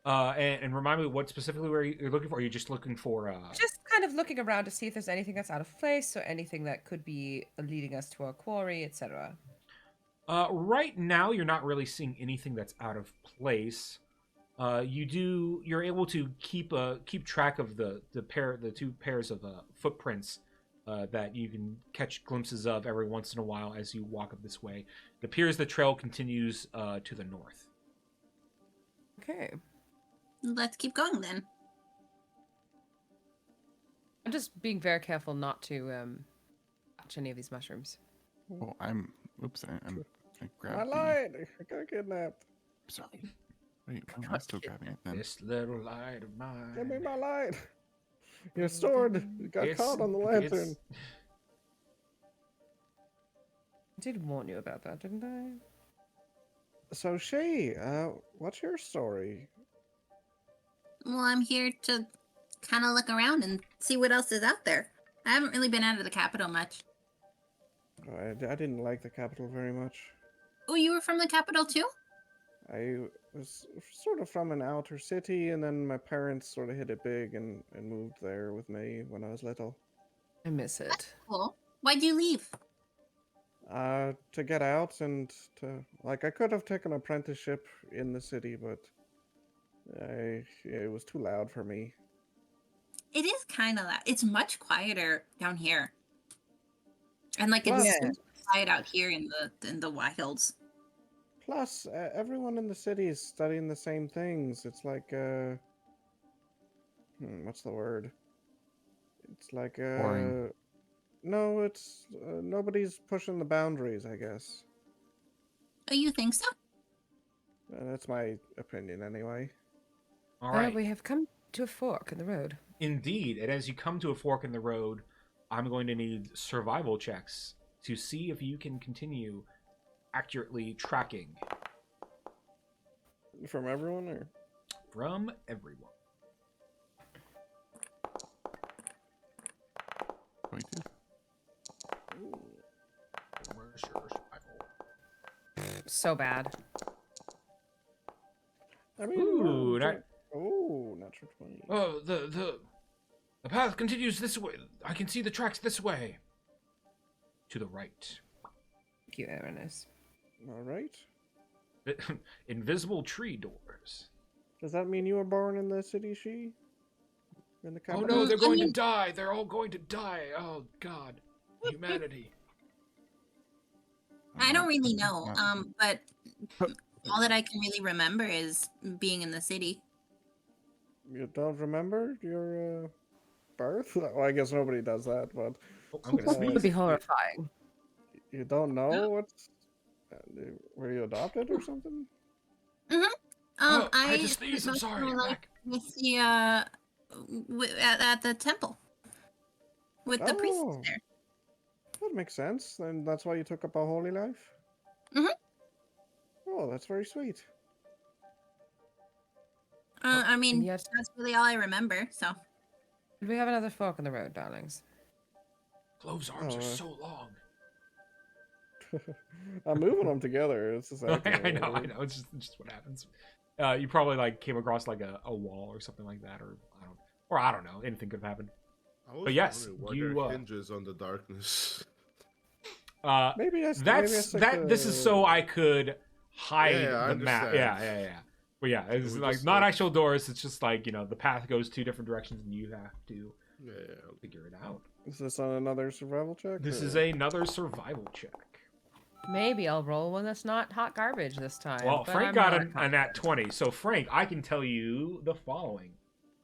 And remind me what specifically were you're looking for? Are you just looking for? Just kind of looking around to see if there's anything that's out of place or anything that could be leading us to our quarry, etc. Right now, you're not really seeing anything that's out of place. You're able to keep track of the two pairs of footprints that you can catch glimpses of every once in a while as you walk up this way. It appears the trail continues to the north. Okay. Let's keep going then. I'm just being very careful not to touch any of these mushrooms. Oh, oops, I grabbed My the... light! I got kidnapped. Sorry. Wait, why am I still grabbing it then? This little light of mine. Give me my light! Your sword got caught on the lantern. I did warn you about that, didn't I? So Shay, what's your story? Well, I'm here to kind of look around and see what else is out there. I haven't really been out of the capital much. I didn't like the capital very much. Oh, you were from the capital too? I was sort of from an outer city, and then my parents sort of hit it big and moved there with me when I was little. I miss it. Cool. Why'd you leave? To get out and to I could have taken an apprenticeship in the city, but it was too loud for me. It is kind of loud. It's much quieter down here. And like Plus, it's super quiet out here in the wilds. plus everyone in the city is studying the same things. It's like, what's the word? It's like, Boring. no, it's nobody's pushing the boundaries, I guess. Oh, you think so? That's my opinion, anyway. All right. We have come to a fork in the road. Indeed, and as you come to a fork in the road, I'm going to need survival checks to see if you can continue accurately tracking From everyone, or? from everyone. 22. Where's your survival? So bad. I mean, Ooh, natural 20. Oh, the path continues this way. I can see the tracks this way. To the right. Thank you, Aranis. All right. Invisible tree doors. Does that mean you were born in the city, she? In the Oh capital? no, they're going to die. They're all going to die. Oh God, humanity. I don't really know. But all that I can really remember is being in the city. You don't remember your birth? Well, I guess nobody does that, but Oh, I'm gonna It would sneeze. be horrifying. you don't know what's... were you adopted or something? I I had to sneeze. I'm most of sorry. my I'm life back. with the at the temple with the priests Oh. there. That makes sense. And that's why you took up a holy life? Mhm. Oh, that's very sweet. I mean, And yet, that's really all I remember. So we have another fork in the road, darlings. Clove's arms Oh, are so long. I'm moving them together. It's just acting I know. weird. It's just what happens. You probably like came across like a wall or something like that, or I don't know. Anything could have happened. I was But yes, wondering you, why there hinges on the darkness. Maybe I This is so I could hide Yeah, I the map. understand. Yeah. But yeah, it's we like just, not like- actual doors. It's just like the path goes two different directions, and you have to Yeah. figure it out. Is this on another survival check? This or- is another survival check. Maybe I'll roll one that's not hot garbage this time. Well, but Frank I'm got not a nat 20. So Frank, I can tell you the following.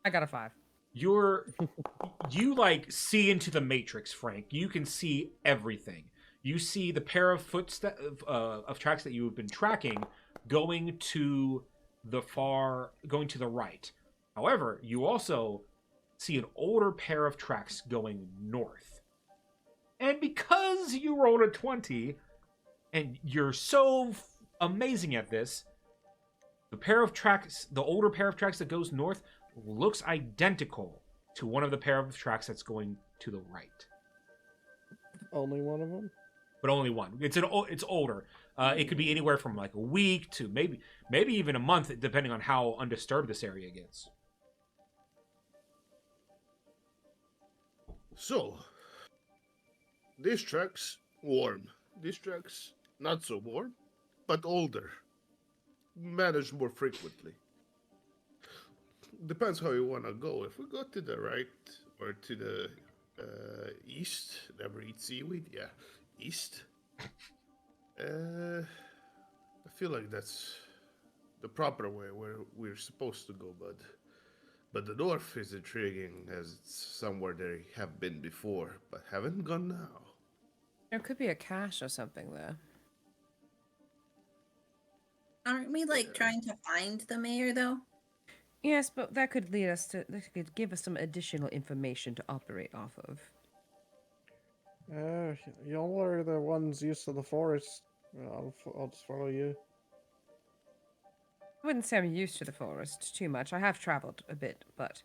I got a 5. You like see into the matrix, Frank. You can see everything. You see the pair of footsteps of tracks that you have been tracking going to the right. However, you also see an older pair of tracks going north. And because you rolled a 20 and you're so amazing at this, the older pair of tracks that goes north looks identical to one of the pair of tracks that's going to the right. Only one of them? But only one. It's older. It could be anywhere from like a week to maybe even a month, depending on how undisturbed this area gets. So, these tracks warm. These tracks not so warm, but older. Managed more frequently. Depends how you want to go. If we go to the right or to the east, never eat seaweed. Yeah, east. I feel like that's the proper way where we're supposed to go, bud. But the north is intriguing, as it's somewhere they have been before, but haven't gone now. There could be a cache or something there. aren't we like trying to find the mayor though? Yes, but that could give us some additional information to operate off of. Y'all are the ones used to the forest. I'll just follow you. I wouldn't say I'm used to the forest too much. I have traveled a bit, but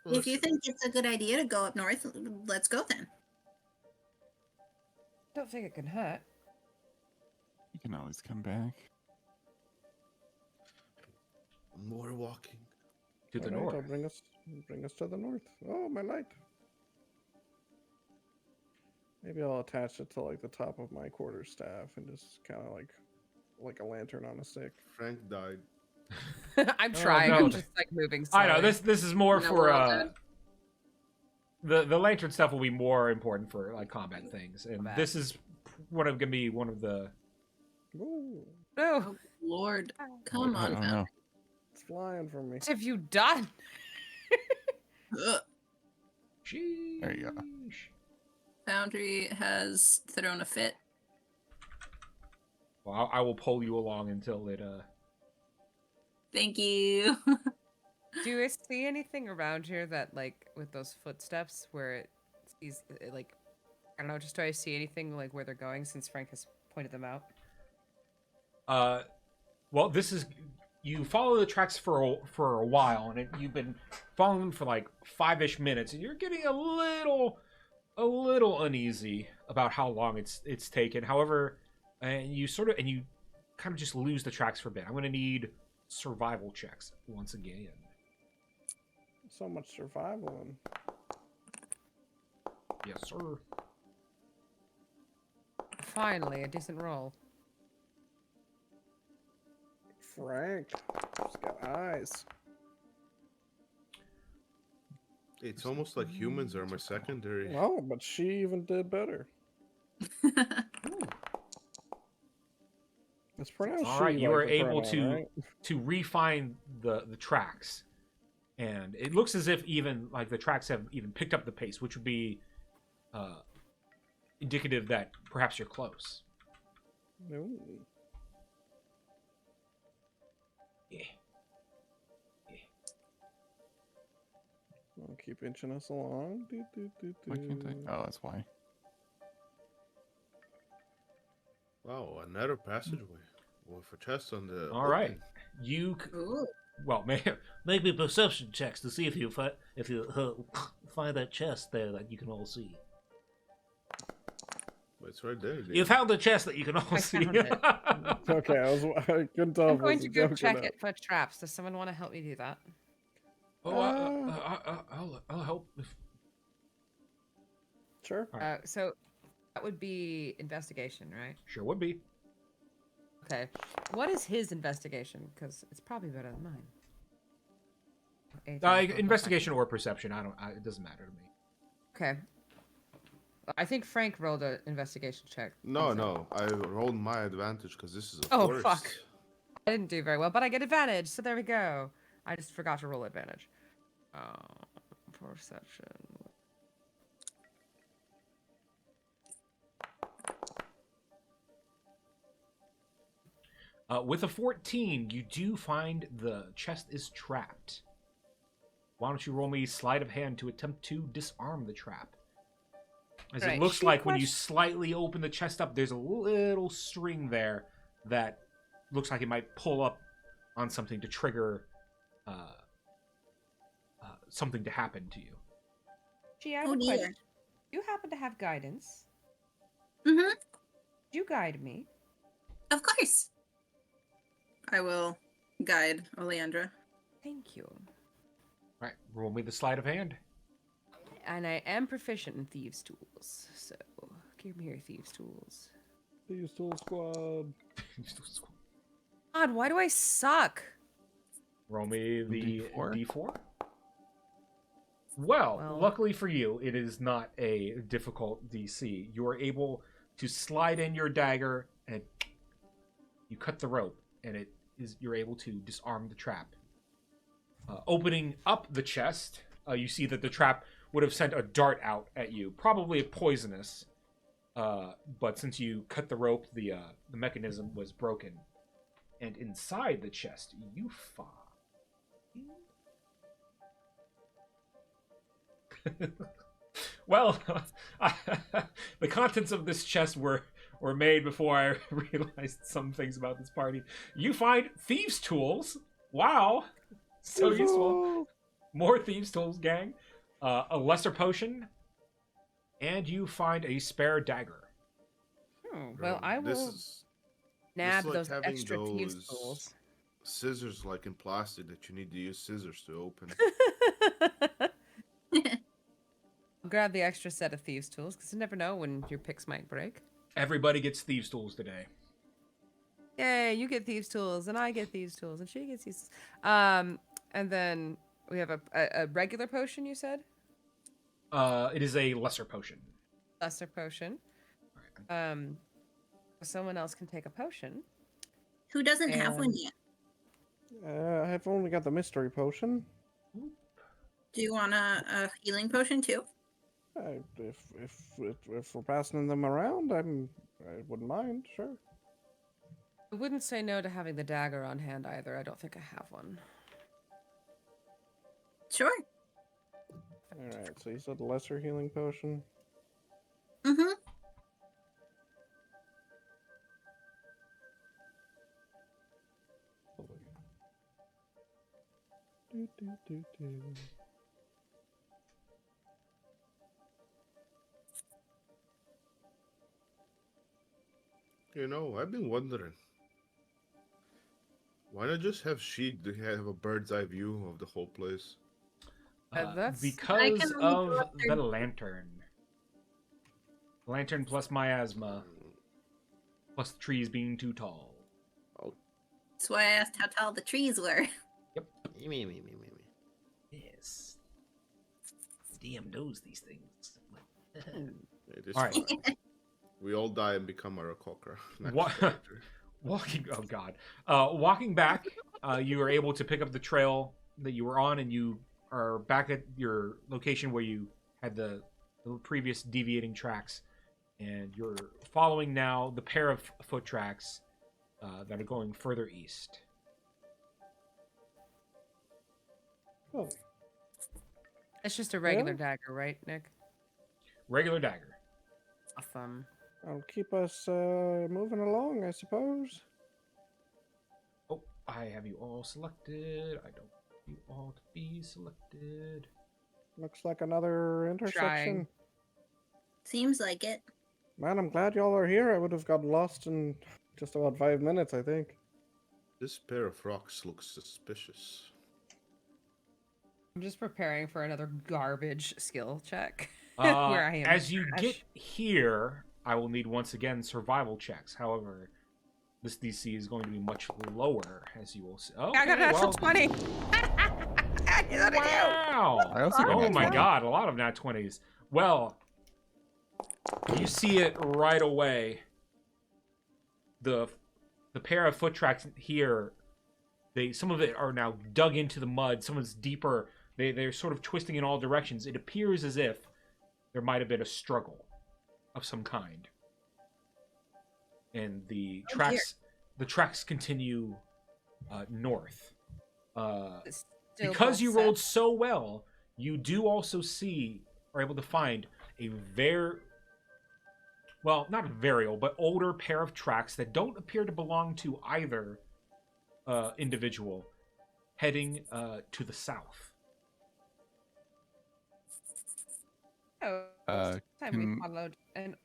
If you think it's a good idea to go up north, let's go then. I don't think it can hurt. You can always come back. More walking. To the All right, north. I'll bring us to the north. Oh, my light. Maybe I'll attach it to like the top of my quarterstaff and just kind of like a lantern on a stick. Frank died. I'm trying. no. I'm just like moving slowly. I know this is more No, for we're all dead. the lantern stuff will be more important for like combat things, and Combat. this is gonna be one of the. Ooh, No. Oh, Lord. Come I on, don't know. it's flying from me. What have you done? Ugh. There you go. Foundry has thrown a fit. Well, I will pull you along until it. Thank you. Do I see anything around here that, like, with those footsteps where it sees, like, I don't know, just do I see anything, like, where they're going since Frank has pointed them out? Well, this is you follow the tracks for a while, and you've been following them for like 5-ish minutes, and you're getting a little uneasy about how long it's taken. However, and you kind of just lose the tracks for a bit. I'm going to need survival checks once again. So much survival. Yes, sir. Finally, a decent roll. Frank, she's got eyes. It's almost like humans are my secondary. Oh, but she even did better. It's pronounced All right, she, you like are the able pronoun, right? to refine the tracks, and it looks as if even like the tracks have even picked up the pace, which would be indicative that perhaps you're close. Ooh. Yeah. I'll keep inching us along. Why can't I? Oh, that's why. Wow, another passageway with a chest on the. All right, you. Ooh. Well, make me perception checks to see if you find that chest there that you can all see. It's right there. You found the chest that you can all I see. found it. Okay, I couldn't tell I'm if it going was to a go joke or check not. it for traps. Does someone want to help me do that? Oh, I'll help. Sure. So that would be investigation, right? Sure would be. Okay. What is his investigation? Because it's probably better than mine. 18, Investigation or perception. It doesn't matter to me. Okay. I think Frank rolled an investigation check. No, I rolled my advantage because this is a Oh, forest. fuck. I didn't do very well, but I get advantage, so there we go. I just forgot to roll advantage. Perception. With a 14, you do find the chest is trapped. Why don't you roll me sleight of hand to attempt to disarm the trap? As it looks like when you slightly open the chest up, there's a little string there that looks like it might pull up on something to trigger something to happen to you. Gee, I have a question. You happen to have guidance. Mm-hmm. Could you guide me? Of course. I will guide Oleandra. Thank you. All right, roll me the sleight of hand. And I am proficient in thieves' tools, so give me your thieves' tools. Thieves' Tool Squad. God, why do I suck? Roll me the D4? D4. Well, luckily for you, it is not a difficult DC. You are able to slide in your dagger and you cut the rope, and you're able to disarm the trap. Opening up the chest, you see that the trap would have sent a dart out at you, probably poisonous. But since you cut the rope, the mechanism was broken. And inside the chest, you find... Well, the contents of this chest were made before I realized some things about this party. You find thieves' tools. Wow. So useful. More thieves' tools, gang. A lesser potion. And you find a spare dagger. Well, I will nab like those having extra thieves' those tools. Scissors like in plastic that you need to use scissors to open. I'll grab the extra set of thieves' tools, because you never know when your picks might break. Everybody gets thieves' tools today. Yay, you get thieves' tools, and I get thieves' tools, and she gets thieves' tools. And then we have a regular potion, you said? It is a lesser potion. Lesser potion. Someone else can take a potion. Who doesn't have one And- yet? I've only got the mystery potion. Do you want a healing potion too? If we're passing them around, I wouldn't mind. Sure. I wouldn't say no to having the dagger on hand either. I don't think I have one. Sure. All right. So you said lesser healing potion. Mm-hmm. Do. You know, I've been wondering. Why not just have Sheik to have a bird's eye view of the whole place? That's- Because only go of up there. the lantern. Lantern plus miasma, plus the trees being too tall. That's why I asked how tall the trees were. Me. Yes. DM knows these things. It is All right. fine. We all die and become a Rokokra. What? Walking, oh god. Walking back, you are able to pick up the trail that you were on, and you are back at your location where you had the previous deviating tracks, and you're following now the pair of foot tracks that are going further east. Oh, It's just a regular Yeah. dagger, right, Nick? Regular dagger. Awesome. that'll keep us moving along, I suppose. Oh, I have you all selected. I don't want you all to be selected. Looks like another intersection. Trying. Seems like it. Man, I'm glad y'all are here. I would have gotten lost in just about 5 minutes, I think. This pair of rocks looks suspicious. I'm just preparing for another garbage skill check. Where I am As you trash. get here, I will need once again survival checks. However, this DC is going to be much lower, as you will see. Okay, I got a natural well, 20. wow! I also got Oh a my 20. god, a lot of nat 20s. Well, you see it right away. The pair of foot tracks here, some of it are now dug into the mud. Some of it's deeper. They're sort of twisting in all directions. It appears as if there might have been a struggle of some kind. And the tracks continue north. It's still Because both you set. rolled so well, you do also are able to find a not very old, but older pair of tracks that don't appear to belong to either individual, heading to the south. Oh, Uh, time we can- followed. And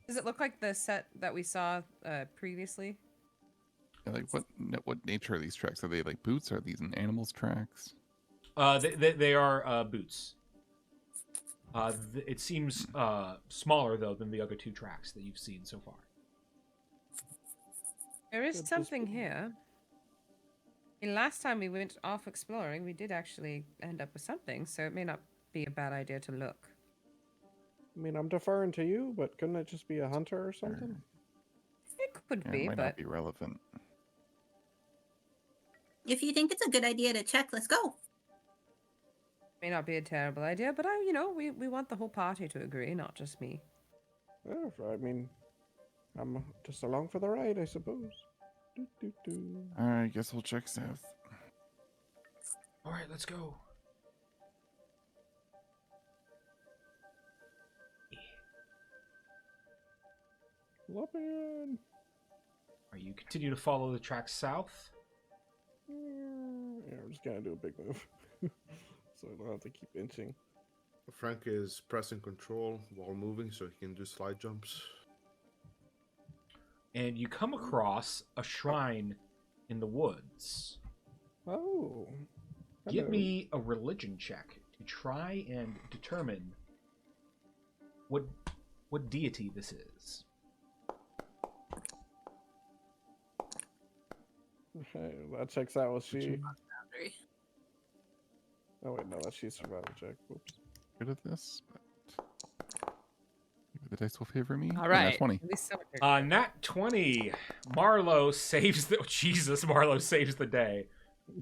does it look like the set that we saw previously? Yeah, like what nature are these tracks? Are they like boots? Are these an animal's tracks? They are boots. It seems smaller though than the other two tracks that you've seen so far. There is Could just something be- here. And last time we went off exploring, we did actually end up with something, so it may not be a bad idea to look. I mean, I'm deferring to you, but couldn't it just be a hunter or something? It could Yeah, be, it might but not be relevant. If you think it's a good idea to check, let's go. may not be a terrible idea. But we want the whole party to agree, not just me. Yeah, I mean, I'm just along for the ride, I suppose. Do. All right, guess we'll check south. All right, let's go. Lopin! Are you continue to follow the tracks south? Yeah, I'm just gonna do a big move. So I don't have to keep inching. Frank is pressing control while moving so he can do slide jumps. And you come across a shrine in the woods. Oh. Give hello. me a religion check to try and determine what deity this is. Hey, that checks out with she. Boundary. Oh wait, no, that's she's survival check. Whoops. Good at this, but dice will favor me. All And right. that's 20. At least some Nat 20. Marlowe saves the Jesus. Marlowe saves the day.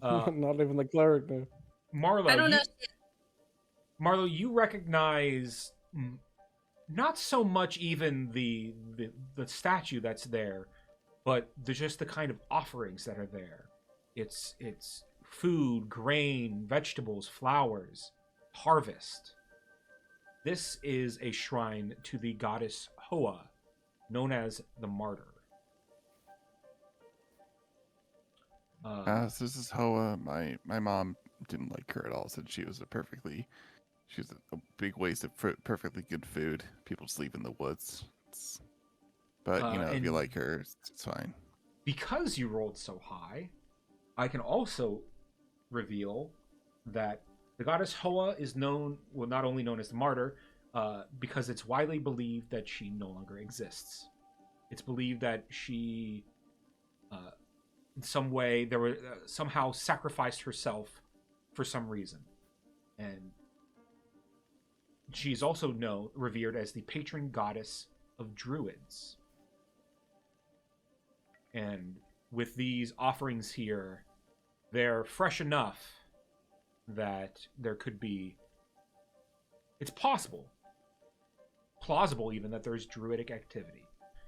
Not even the cleric now. Marlowe, I don't know. Marlowe, you recognize not so much even the statue that's there, but just the kind of offerings that are there. It's food, grain, vegetables, flowers, harvest. This is a shrine to the goddess Hoa, known as the Martyr. So this is Hoa. My mom didn't like her at all. Said she was a big waste of perfectly good food. People sleep in the woods. But if you like her, it's fine. Because you rolled so high, I can also reveal that the goddess Hoa is not only known as the Martyr, because it's widely believed that she no longer exists. It's believed that she, in some way, somehow sacrificed herself for some reason, and she's also revered as the patron goddess of druids. And with these offerings here, they're fresh enough that there could be... It's plausible even, that there's druidic activity.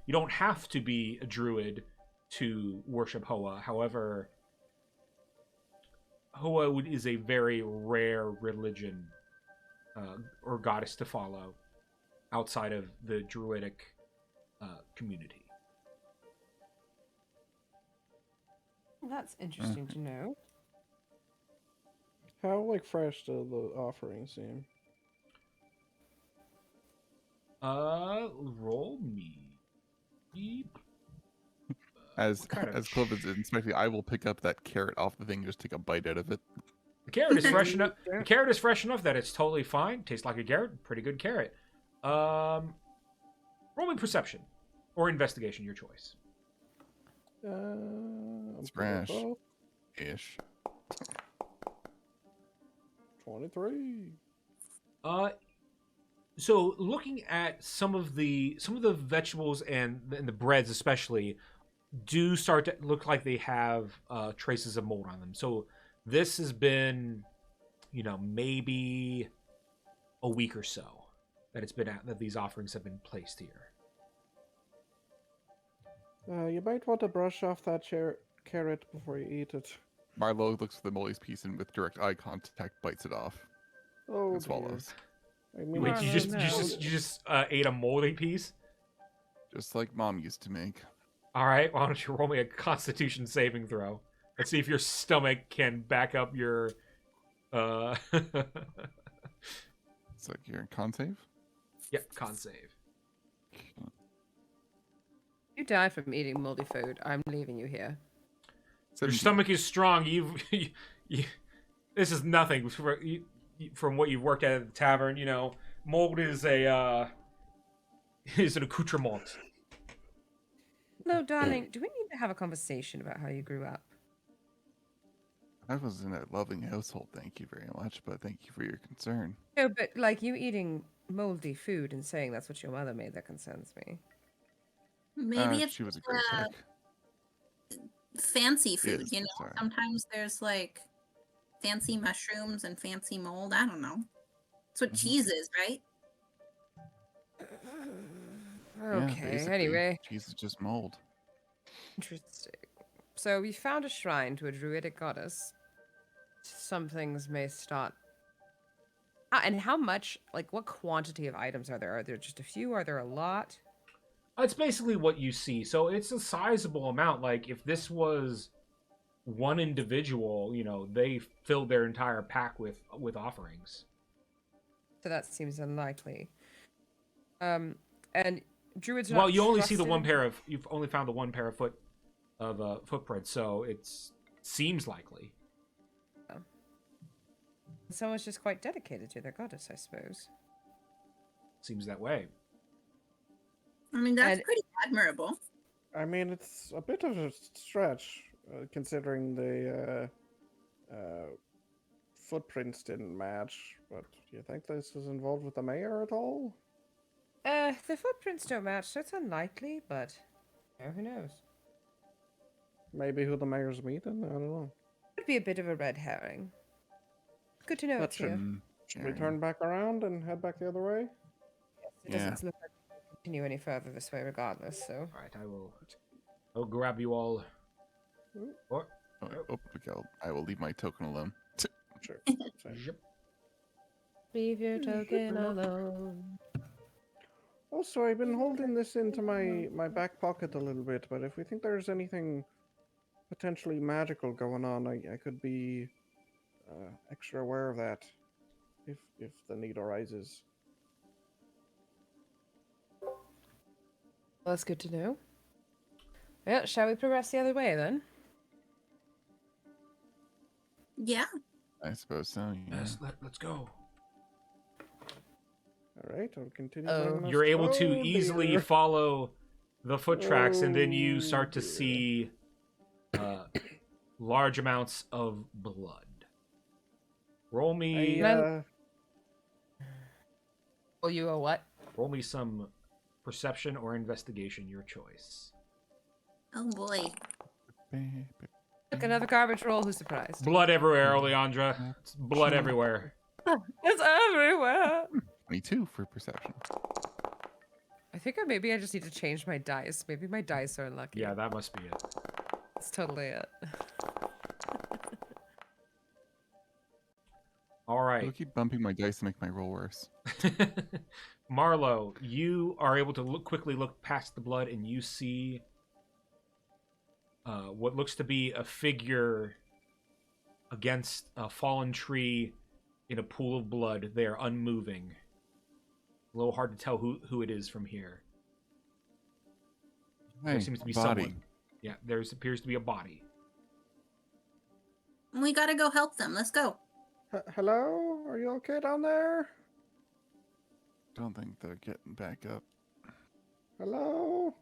You don't have to be a druid to worship Hoa. However, Hoa is a very rare religion or goddess to follow outside of the druidic community. That's interesting to know. How fresh do the offerings seem? Roll me. As Cliff is inspecting, I will pick up that carrot off the thing and just take a bite out of it. The carrot is fresh enough. The carrot is fresh enough that it's totally fine. Tastes like a carrot. Pretty good carrot. Roll me perception or investigation, your choice. It's fresh-ish. 23. So looking at some of the vegetables and the breads especially do start to look like they have traces of mold on them. So this has been, maybe a week or so that these offerings have been placed here. You might want to brush off that carrot before you eat it. Marlowe looks for the moldy's piece and with direct eye contact bites it off. Oh, and swallows. I mean, Wait, you just ate a moldy piece? Just like Mom used to make. All right, why don't you roll me a Constitution saving throw? Let's see if your stomach can back up your. It's like your con save. Yep, con save. You die from eating moldy food. I'm leaving you here. Your stomach is strong. This is nothing from what you've worked at the tavern. Mold is an accoutrement. No, darling. Do we need to have a conversation about how you grew up? I was in a loving household, thank you very much, but thank you for your concern. No, but you eating moldy food and saying that's what your mother made, that concerns me. Maybe it's she was a great cook. Fancy food, Yes, Sometimes there's fancy mushrooms and fancy mold. I don't know. That's what cheese is, right? Okay, Yeah, anyway. Cheese is just mold. Interesting. So we found a shrine to a druidic goddess. Some things may start... and how much, what quantity of items are there? Are there just a few? Are there a lot? It's basically what you see. So it's a sizable amount. If this was one individual, they filled their entire pack with offerings. So that seems unlikely. And druids are Well, not you only see the trusted? you've only found the one pair of footprints, so it seems likely. Oh. Someone's just quite dedicated to their goddess, I suppose. Seems that way. I mean, that's pretty admirable. I mean, it's a bit of a stretch, considering the footprints didn't match. But do you think this is involved with the mayor at all? The footprints don't match, so it's unlikely, but who knows? Maybe who the mayor's meeting? I don't know. Could be a bit of a red herring. Good to know That it's here. Should we turn back around and head back the other way? It doesn't look like we can continue any further this way regardless, so... Alright, I'll grab you all. What? Okay, I will leave my token alone. Sure. Yep. Leave your token alone. Also, I've been holding this into my back pocket a little bit, but if we think there's anything potentially magical going on, I could be extra aware of that if the need arises. Well, that's good to know. Well, shall we progress the other way then? Yeah. I suppose so. Yeah. Yes, let's go. All right, I'll continue. You're able to easily follow the foot tracks, and then you start to see large amounts of blood. Roll me. Will you a what? Roll me some perception or investigation, your choice. Oh boy. Look, another garbage roll. Who's surprised? Blood everywhere, Oleandra. It's blood everywhere. It's everywhere. 22 for perception. I think maybe I just need to change my dice. Maybe my dice are unlucky. Yeah, that must be it. That's totally it. All right. I'll keep bumping my dice to make my roll worse. Marlo, you are able to quickly look past the blood, and you see what looks to be a figure against a fallen tree in a pool of blood. They are unmoving. A little hard to tell who it is from here. Hey, there seems to be body. someone. Yeah, there appears to be a body. We gotta go help them. Let's go. Hello? Are you okay down there? Don't think they're getting back up. Hello?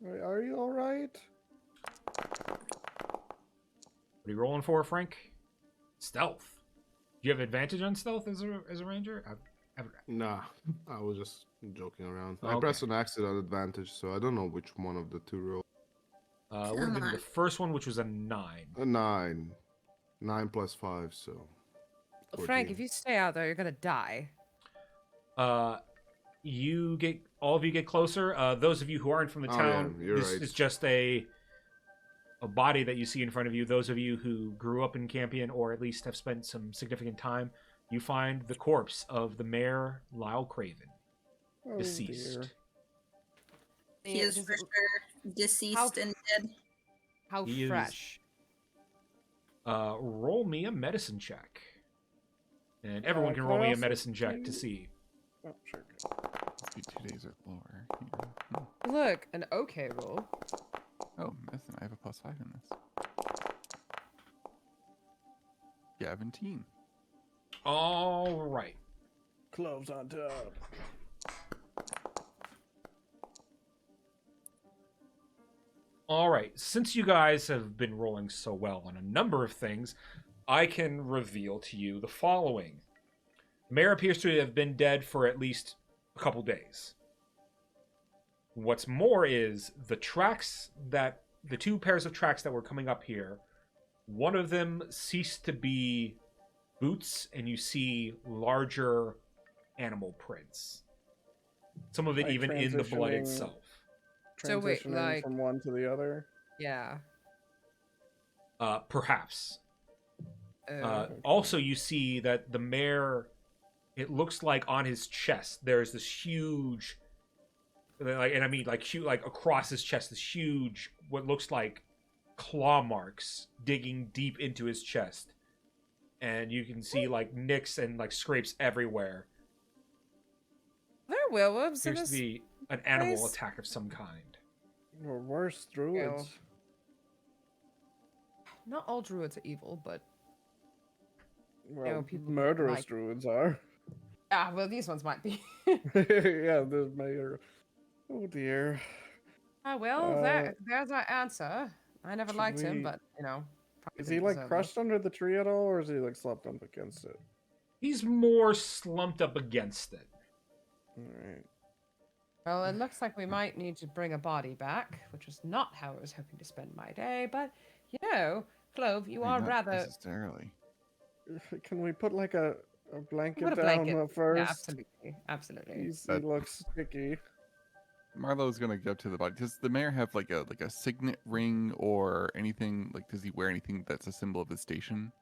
Are you all right? What are you rolling for, Frank? Stealth. Do you have advantage on stealth as a ranger? Nah, I was just joking around. I Okay. pressed an accident advantage, so I don't know which one of the two rolled. Would have been the first one, which was a 9. A 9. 9 plus 5, so. Well, Frank, 14. if you stay out there, you're gonna die. All of you get closer. Those of you who aren't from the town, yeah, you're this right. is just a body that you see in front of you. Those of you who grew up in Campion, or at least have spent some significant time, you find the corpse of the mayor, Lyle Craven, Oh, deceased. dear. He is for sure deceased and dead. How He is- fresh. Roll me a medicine check, and everyone can roll me a medicine check to see. Oh, sure. Let's be 2 days or lower. Here. Look, an okay roll. Oh, listen, I have a +5 in this. 17. All right. Cloves on top. All right. Since you guys have been rolling so well on a number of things, I can reveal to you the following. The mayor appears to have been dead for at least a couple days. What's more is the two pairs of tracks that were coming up here, one of them ceased to be boots, and you see larger animal prints. Some of it Like even in the blood transitioning- itself. So wait, Transitioning like- from one to the other. Yeah. Perhaps. Okay. Also, you see that the mayor, it looks like on his chest, there's this huge, huge, across his chest, this huge, what looks like claw marks digging deep into his chest. And you can see, nicks and, scrapes everywhere. There are werewolves in Appears to this. be an animal place? attack of some kind. Or worse, druids. Not all druids are evil, but Well, people murderous like- druids are. well, these ones might be. Yeah, the mayor. Oh dear. There's our answer. I never should liked him, we- but probably Is he didn't like deserve crushed under the tree at all, or is he like slumped up against it? He's more slumped up against it. All right. Well, it looks like we might need to bring a body back, which was not how I was hoping to spend my day. But, Clove, you are Not rather... necessarily. Can we put like a blanket Put a down blanket. first? Yeah, absolutely. Absolutely. He looks sticky. Marlo's gonna go to the body. Does the mayor have like a signet ring or anything? Like, does he wear anything that's a symbol of his station?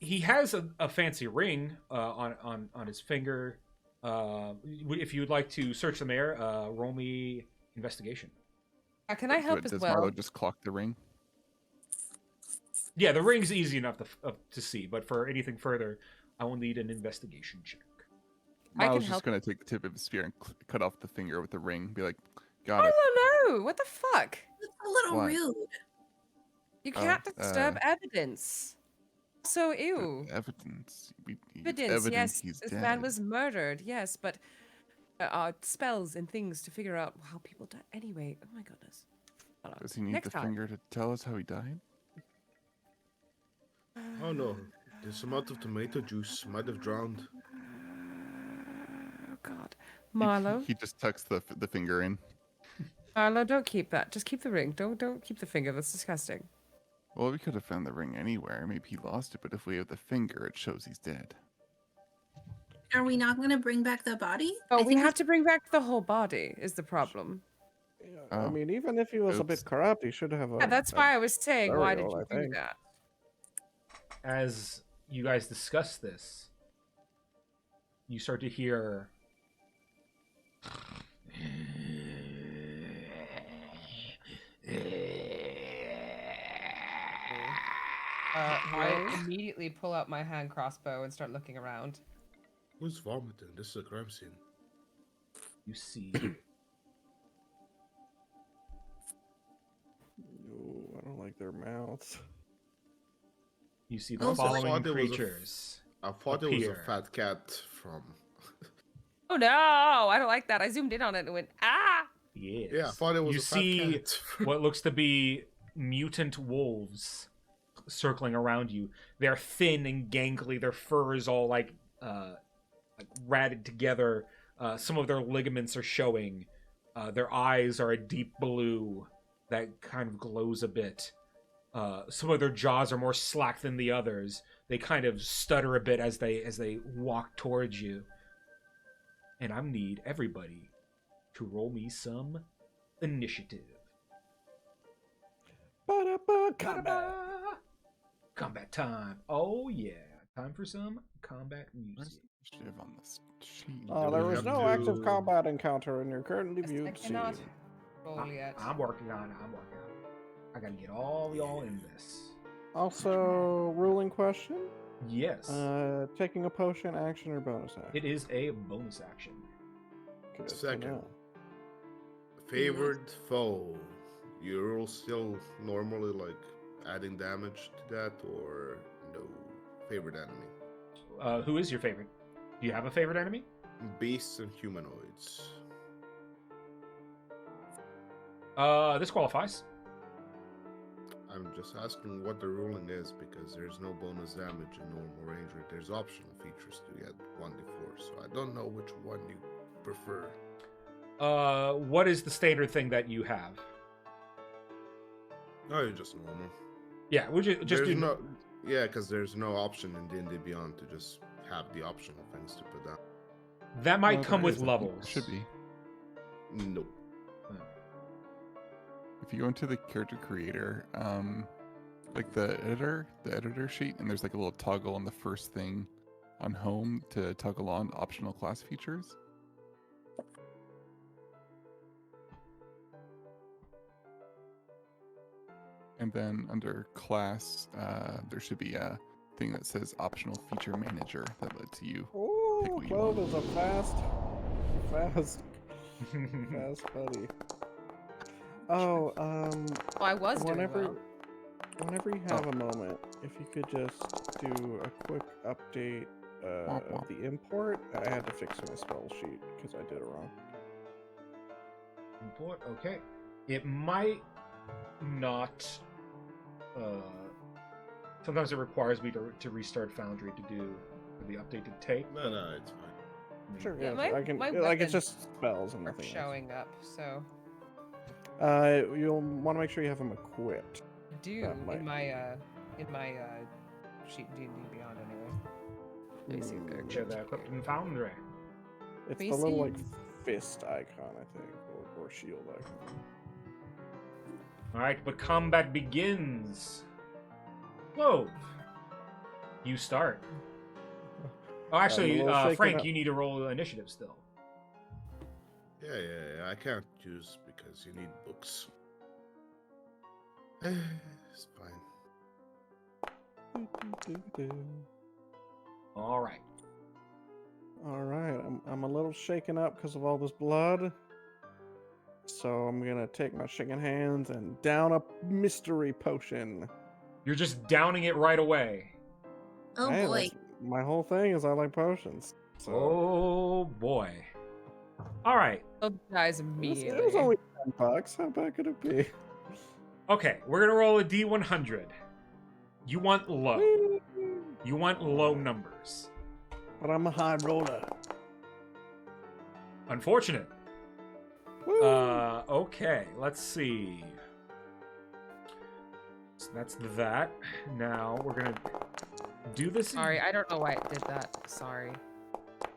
He has a fancy ring on his finger. If you would like to search the mayor, roll me investigation. Can I help as Does well? Marlo just clock the ring? Yeah, the ring's easy enough to see, but for anything further, I will need an investigation check. I can Marlo's just help. gonna take the tip of his spear and cut off the finger with the ring. Be like, got I it. don't know. What the fuck? It's a little Why? rude. You can't disturb evidence. So, ew. Evidence. Evidence, yes. He's This dead. man was murdered, yes, but spells and things to figure out how people die. Anyway, oh my goodness. Hold on. Does he need Next the time. finger to tell us how he died? Oh no, this amount of tomato juice might have drowned. Oh God, Marlo. He just tucks the finger in. Marlo, don't keep that. Just keep the ring. Don't keep the finger. That's disgusting. Well, we could have found the ring anywhere. Maybe he lost it, but if we have the finger, it shows he's dead. Are we not going to bring back the body? Oh, I we think have to bring back the whole body. Is the problem? Yeah, Oh. I mean, even if he was a Oops. bit corrupt, he should have a. Yeah, that's why I was saying. Why did burial, you I do think. that? As you guys discuss this, you start to hear I immediately pull out my hand crossbow and start looking around. Who's vomiting? This is a crime scene. you see Ooh, I don't like their mouths. you see the Oh, so following I thought it was a creatures. I thought it was a Appear. fat cat from. Oh no! I don't like that. I zoomed in on it and went, ah! Yes. Yeah, I thought it was you a fat see cat. what looks to be mutant wolves circling around you. They're thin and gangly. Their fur is all like ratted together. Some of their ligaments are showing. Their eyes are a deep blue that kind of glows a bit. Some of their jaws are more slack than the others. They kind of stutter a bit as they walk towards you. And I need everybody to roll me some initiative. Combat. Combat time. Oh yeah. Time for some combat music. Initiative on this sheet. Oh, Do there we was have no to- active combat encounter in your currently I viewed scene. cannot roll yet. I'm working on it. I gotta get all y'all in this. Also, ruling question: Yes. taking a potion, action or bonus action? It is a bonus action. Good to Second. know. Favored foe. You're still normally like adding damage to that, or no? Favorite enemy. Who is your favorite? Do you have a favorite enemy? Beasts and humanoids. This qualifies. I'm just asking what the ruling is because there's no bonus damage in normal range rate. There's optional features to get 1d4, so I don't know which one you prefer. What is the standard thing that you have? No, you're just normal. Yeah, would you just There's do no, yeah, because there's no option in D&D Beyond to just have the optional things to put down. that might No, come there with isn't. levels. Should be. Nope. If you go into the character creator, like the editor sheet, and there's like a little toggle on the first thing on home to toggle on optional class features. And then under class, there should be a thing that says optional feature manager that lets you. Oh, what you Clove want. is a fast buddy. Oh, I was doing well. whenever you have a moment, if you could just do a quick update of the import. I had to fix my spell sheet because I did it wrong. Import. Okay. It might not. Sometimes it requires me to restart Foundry to do the update to take. No, it's fine. Sure, Yeah, yeah. I can. my Like it's weapons just spells and are nothing else. showing up, so You'll want to make sure you have them equipped. I do That might in my sheet D&D Beyond anyway. Let me see if they're Share equipped that equipped here. in Foundry. It's We the little like see- fist icon, I think, or shield icon. Alright, but combat begins. Whoa. You start. Oh, I'm actually, a little shaken Frank, up. you need to roll initiative still. Yeah. I can't choose because you need books. It's fine. Alright. All right, I'm a little shaken up because of all this blood. So I'm gonna take my shaking hands and down a mystery potion. You're just downing it right away. Oh Hey, boy. that's- my whole thing is I like potions. So Oh boy. Alright. Oh, dies it was immediately. only $10. How bad could it be? Okay, we're gonna roll a D100. You want low. You want low numbers. But I'm a high roller. Unfortunate. Woo! Okay, let's see. So that's that. Now we're gonna do this. Sorry, I don't know why it did that. Sorry.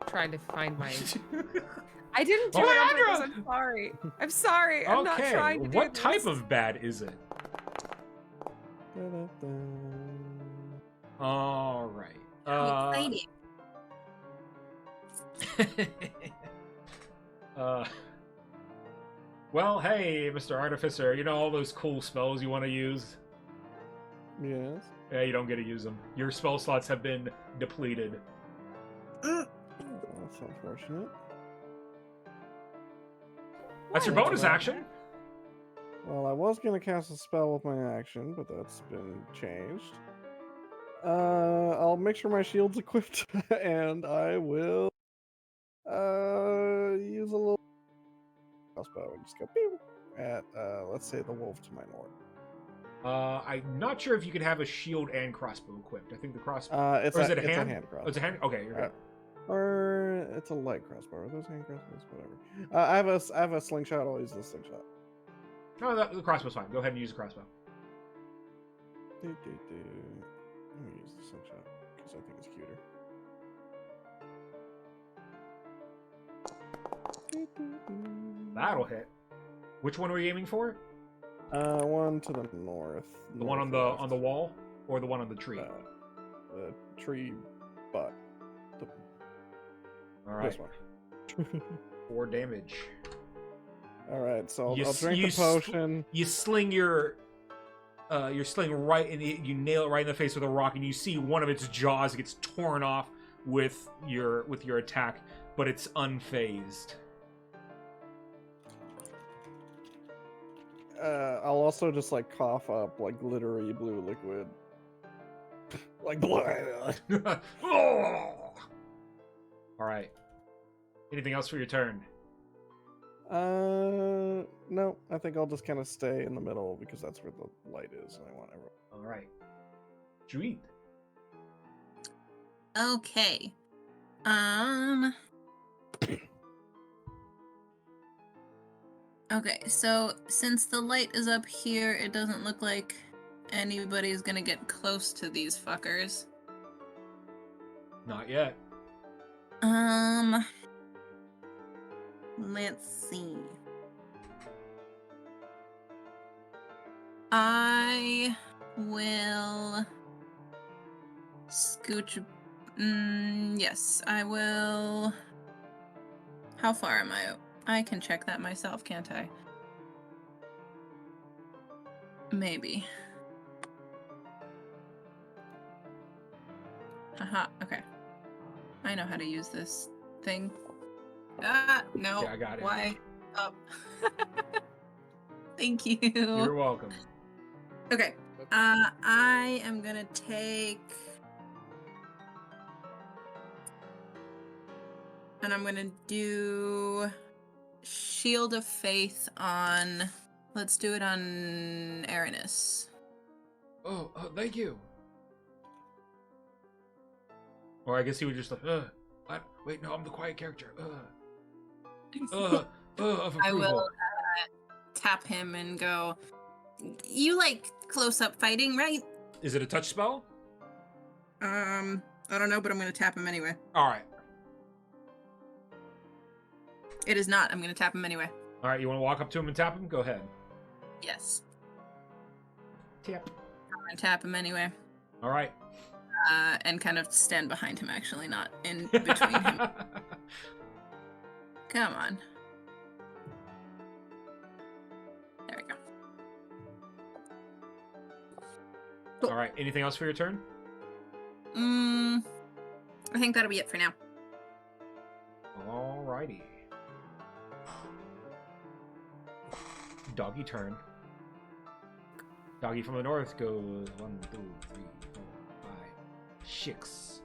Trying to find my. I didn't do it on purpose. I'm sorry. I'm sorry. I'm not trying to do what this. type of bad is it? Da-da-da. All right. How exciting. Well, hey, Mr. Artificer, you know all those cool spells you want to use? Yes. Yeah, you don't get to use them. Your spell slots have been depleted. That's unfortunate. That's your What? bonus action. Well, I was gonna cast a spell with my action, but that's been changed. I'll make sure my shield's equipped, and I will use a little crossbow and just go pew at let's say the wolf to my north. I'm not sure if you can have a shield and crossbow equipped. I think the crossbow. It's Or is it a it's hand? a hand crossbow. Oh, it's a hand. Okay, you're good. Or it's a light crossbow. Are those hand crossbows? Whatever. I have a slingshot. I'll use the slingshot. No, the crossbow's fine. Go ahead and use the crossbow. Let me use the slingshot because I think it's cuter. That'll hit. Which one were you aiming for? One to the north. The one on the wall, or the one on the tree? The tree butt. All right. This one. 4 damage. All right, so You I'll s- drink you the potion. You sling your sling right in you nail it right in the face with a rock, and you see one of its jaws gets torn off with your attack, but it's unfazed. I'll also just like cough up like glittery blue liquid. Like blood. All right. Anything else for your turn? No, I think I'll just kind of stay in the middle because that's where the light is, and I want everyone. All right. Juit. Okay. Okay, so since the light is up here, it doesn't look like anybody's gonna get close to these fuckers. Not yet. Let's see. I will scooch. Yes, I will. How far am I? I can check that myself, can't I? Maybe. Haha, okay. I know how to use this thing. Ah, no. Yeah, I got it. Why? Up. Thank you. You're welcome. Okay. I am gonna take. And I'm gonna do Shield of Faith on. Let's do it on Aranis. Oh, thank you. Or I guess he would just like, Wait, no, I'm the quiet character. Of approval. I will tap him and go, you like close-up fighting, right? Is it a touch spell? I don't know, but I'm going to tap him anyway. All right. It is not. I'm going to tap him anyway. All right, you want to walk up to him and tap him? Go ahead. Yes. Tap. I'm going to tap him anyway. All right. And kind of stand behind him, actually, not in between him. Come on. There we go. Cool. All right. Anything else for your turn? I think that'll be it for now. All righty. Doggy turn. Doggy from the north goes 1, 2, 3, 4, 5, 6,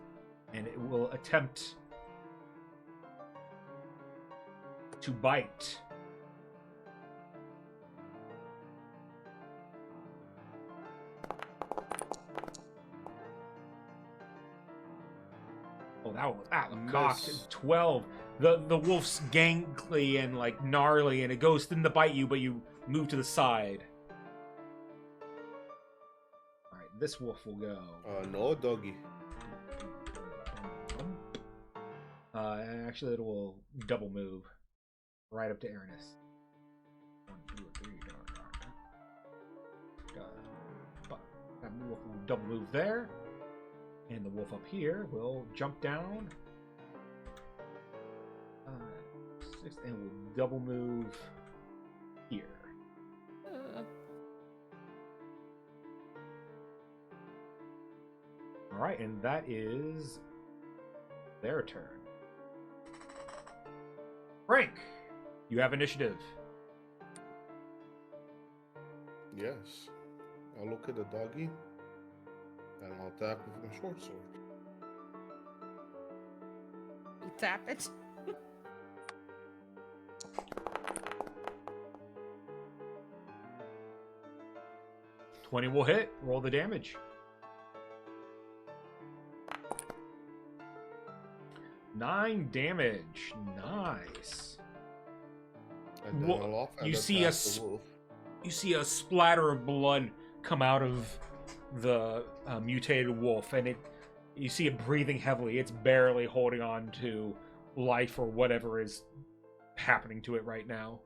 and it will attempt to bite. Oh, that was cocked. 12. The wolf's gangly and like gnarly, and it goes in to bite you, but you move to the side. All right, this wolf will go. No, doggy. Actually, it will double move right up to Aranis. 1, 2, 3. That wolf will double move there, and the wolf up here will jump down. 6, and will double move here. All right, and that is their turn. Frank, you have initiative. Yes. I'll look at the doggy, and I'll attack with my short sword. You tap it. 20 will hit. Roll the damage. 9 damage. Nice. And then Wo- I'll off and you see attack a the wolf. You see a splatter of blood come out of the mutated wolf, and you see it breathing heavily. It's barely holding on to life or whatever is happening to it right now.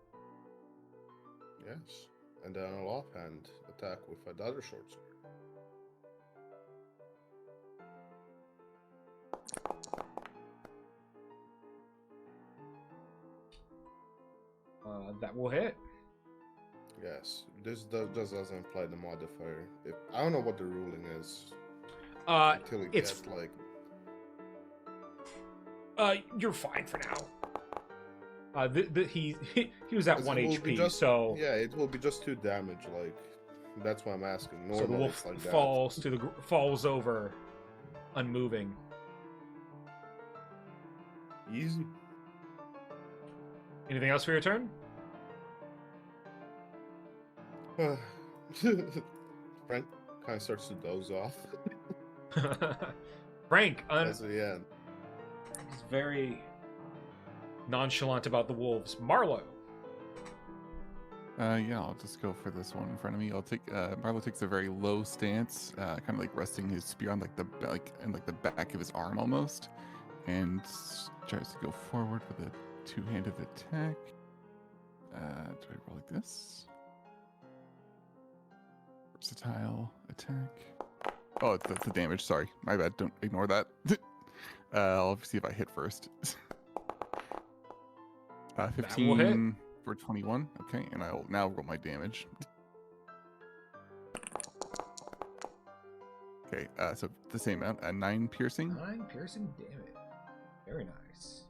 Yes. And then I'll offhand attack with another short sword. That will hit. Yes. This just doesn't apply the modifier. I don't know what the ruling is. Until it it's- gets like... You're fine for now. He was at It 1 will be HP, just- so Yeah, it will be just 2 damage, like... That's why I'm asking. so Normally the wolf it's like that. falls over, unmoving. Easy. Anything else for your turn? Frank kind of starts to doze off. Frank, That's the end. he's very nonchalant about the wolves. Marlowe. Yeah, I'll just go for this one in front of me. I'll take Marlo takes a very low stance, kind of like resting his spear on the back of his arm almost, and tries to go forward with a two-handed attack. Do I roll like this? Versatile attack. Oh, that's the damage. Sorry, my bad. Don't ignore that. I'll see if I hit first. 15 for 21. Okay, and I'll now roll my damage. Okay, so the same amount. 9 piercing. 9 piercing damage. Very nice.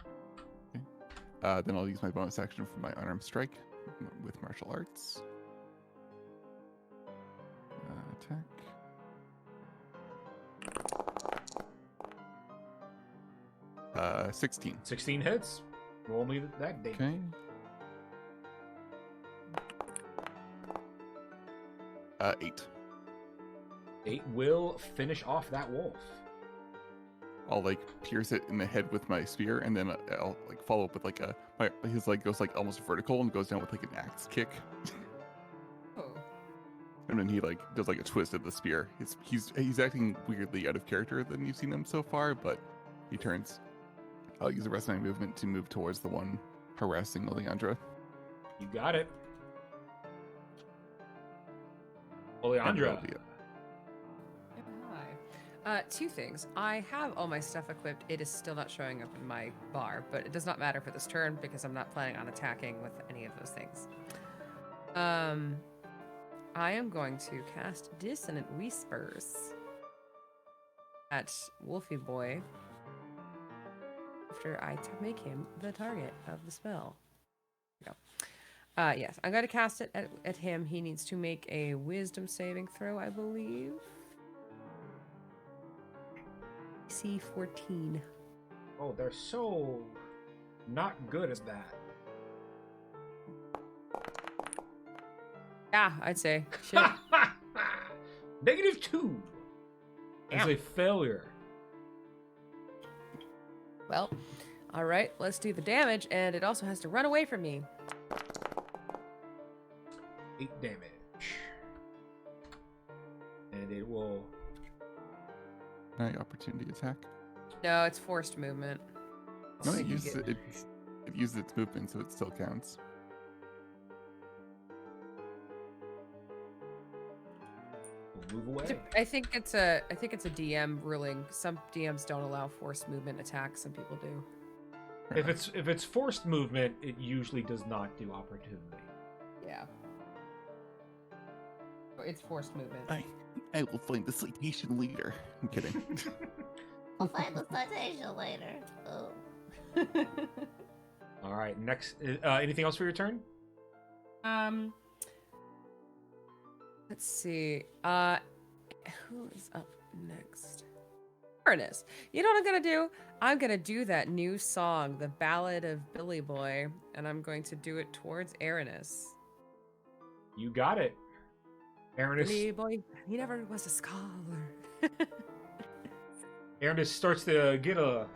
Then I'll use my bonus action for my unarmed strike with martial arts. Attack. Uh, 16. 16 hits. Roll me that damage. Okay. 8. 8 will finish off that wolf. I'll like pierce it in the head with my spear, and then I'll like follow up with like his leg goes like almost vertical and goes down with like an axe kick. Oh. And then he like does like a twist of the spear. He's acting weirdly out of character than you've seen him so far, but he turns. I'll use the rest of my movement to move towards the one harassing Oleandra. You got it. And Oleandra. that'll be it. Hi. Two things. I have all my stuff equipped. It is still not showing up in my bar, but it does not matter for this turn because I'm not planning on attacking with any of those things. I am going to cast Dissonant Whispers at Wolfie Boy after I make him the target of the spell. There we go. Yes, I'm going to cast it at him. He needs to make a Wisdom saving throw, I believe. DC 14. Oh, they're so not good at that. Yeah, I'd say. Shit. -2. It's Damn. a failure. Well, all right, let's do the damage, and it also has to run away from me. 8 damage. And it will... Can I opportunity attack? No, it's forced movement. No, So it you uses get- it uses its movement, so it still counts. will move away. I think it's a DM ruling. Some DMs don't allow forced movement attacks. Some people do. If it's forced movement, it usually does not do opportunity. Yeah. It's forced movement. I will find the citation leader. I'm kidding. I'll find the citation later. Oh. All right. Next, anything else for your turn? Let's see. Who is up next? Ernest. You know what I'm gonna do? I'm gonna do that new song, The Ballad of Billy Boy, and I'm going to do it towards Aranis. You got it. Aranis. Billy Boy, he never was a scholar. Aranis starts to get a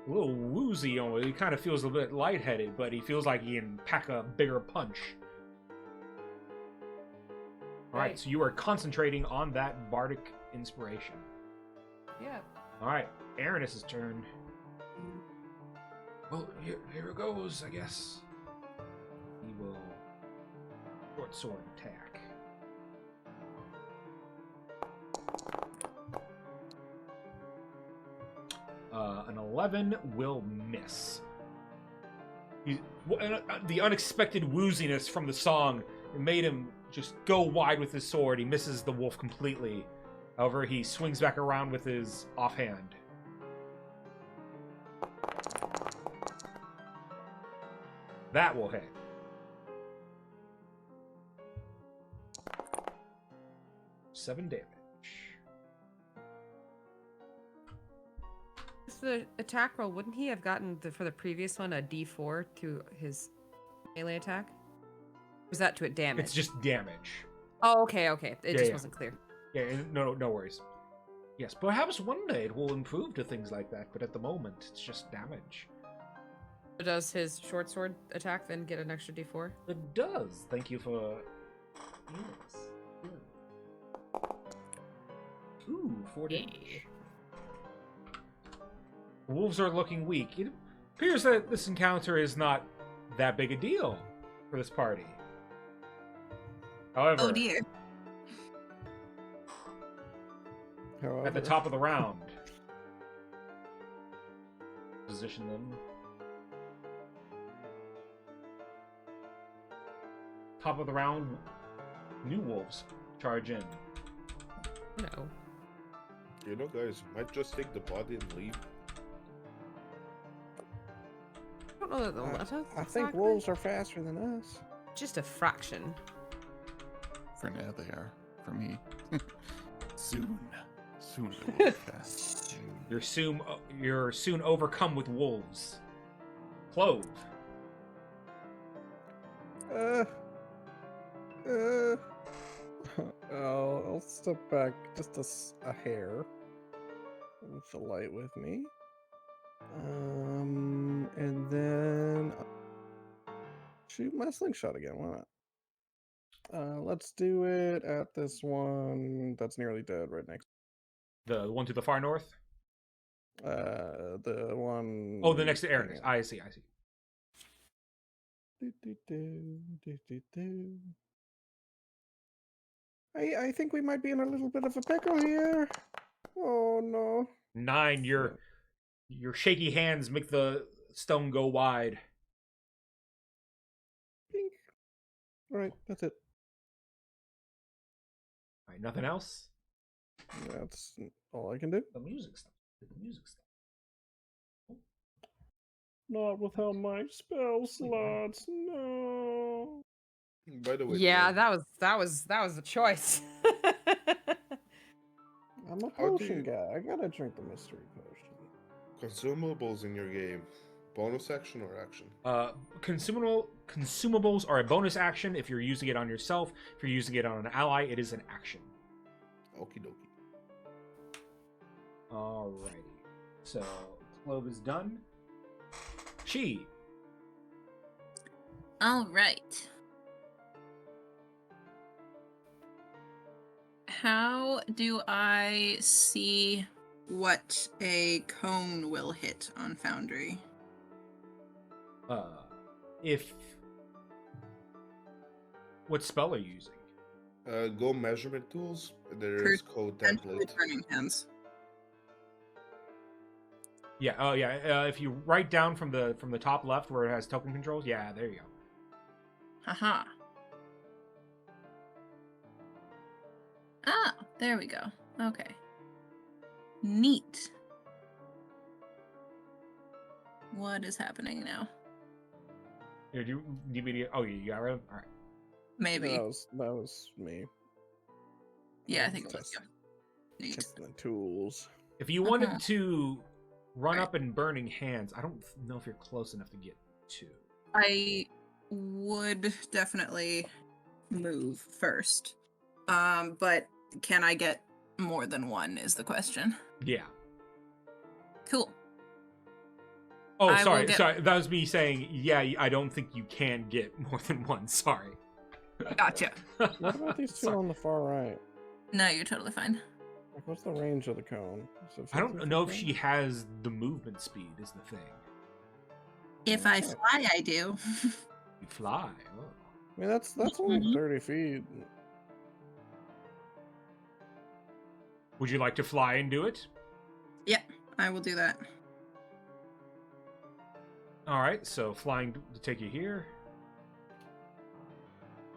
little woozy on it. He kind of feels a bit lightheaded, but he feels like he can pack a bigger punch. All right, so you are concentrating on that bardic inspiration. Yeah. All right, Aranis' turn. Well, here it goes, I guess. He will short sword attack. An 11 will miss. The unexpected wooziness from the song made him just go wide with his sword. He misses the wolf completely. However, he swings back around with his offhand. That will hit. Seven damage. The attack roll, wouldn't he have gotten for the previous one a D4 to his melee attack? Or was that to it damage? It's just damage. Oh, okay. It just Yeah. wasn't clear. Yeah, no worries. Yes, perhaps one day it will improve to things like that, but at the moment, it's just damage. So does his short sword attack then get an extra D4? It does. Thank you for... Yes. Ooh, 4 damage. Wolves are looking weak. It appears that this encounter is not that big a deal for this party. However, Oh dear. at the top of the round, position them. Top of the round, new wolves charge in. No. You know, guys, might just take the body and leave. I don't know that they'll let us. I think wolves are faster than us. Just a fraction. For now, they are. For me. Soon they will be fast. You're soon overcome with wolves. Clove. I'll step back just a hair. with the light with me. And then shoot my slingshot again. Why not? Let's do it at this one that's nearly dead right next. The one to the far north? The one. Oh, the next to Aaron. I see. I think we might be in a little bit of a pickle here. Oh no. 9, your shaky hands make the stone go wide. Pink. All right, that's it. All right, nothing else? That's all I can do. The music stuff. Not without my spell slots. No. By the way, Yeah, that was the choice. I'm a How do potion you- guy. I gotta drink the mystery potion. consumables in your game, bonus action or action? Consumables are a bonus action if you're using it on yourself. If you're using it on an ally, it is an action. Okie dokie. Alrighty. So, Clove is done. She. All right. How do I see what a cone will hit on Foundry? If... What spell are you using? Go measurement tools. There is code template. Burning Hands. Yeah, oh yeah, if you write down from the top left where it has token controls, yeah, there you go. Haha. Ah, there we go. Okay. Neat. What is happening now? Here, do you need me to... Oh, you got rid of... Alright. Maybe. That was me. Yeah, I think it was Test- you. Neat. Testing the tools. If you wanted to run up in Burning Hands, I don't know if you're close enough to get to. I would definitely move first. But can I get more than one is the question. Yeah. Cool. Oh, I will sorry. get- Sorry. That was me saying, yeah, I don't think you can get more than one. Sorry. Gotcha. What about these two Sorry. on the far right? No, you're totally fine. Like, what's the range of the cone? Is it I don't 50 know if feet? she has the movement speed, is the thing. If I fly, I do. You fly. Oh. I mean, that's only Mhm. 30 feet. Would you like to fly and do it? I will do that. Alright, so flying to take you here.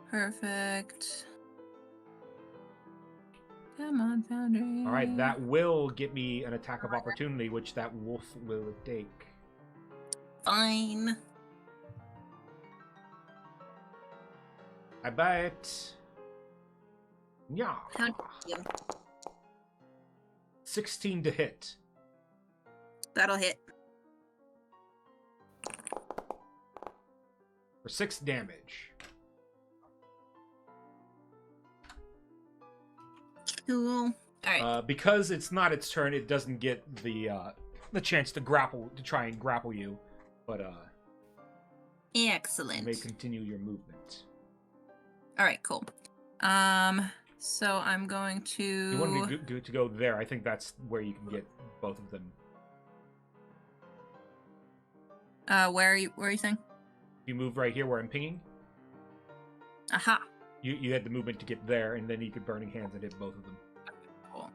Perfect. Come on, Foundry. Alright, that will get me an attack of opportunity, which that wolf will take. Fine. I bet. Yeah. How do you? 16 to hit. That'll hit. For 6 damage. Cool. Alright. Because it's not its turn, it doesn't get the chance to try and grapple you. But you Excellent. may continue your movement. Alright, cool. So I'm going to... You want me to go there? I think that's where you can get both of them. Where are you saying? You move right here where I'm pinging. Aha. You had the movement to get there, and then you could Burning Hands and hit both of them. Cool.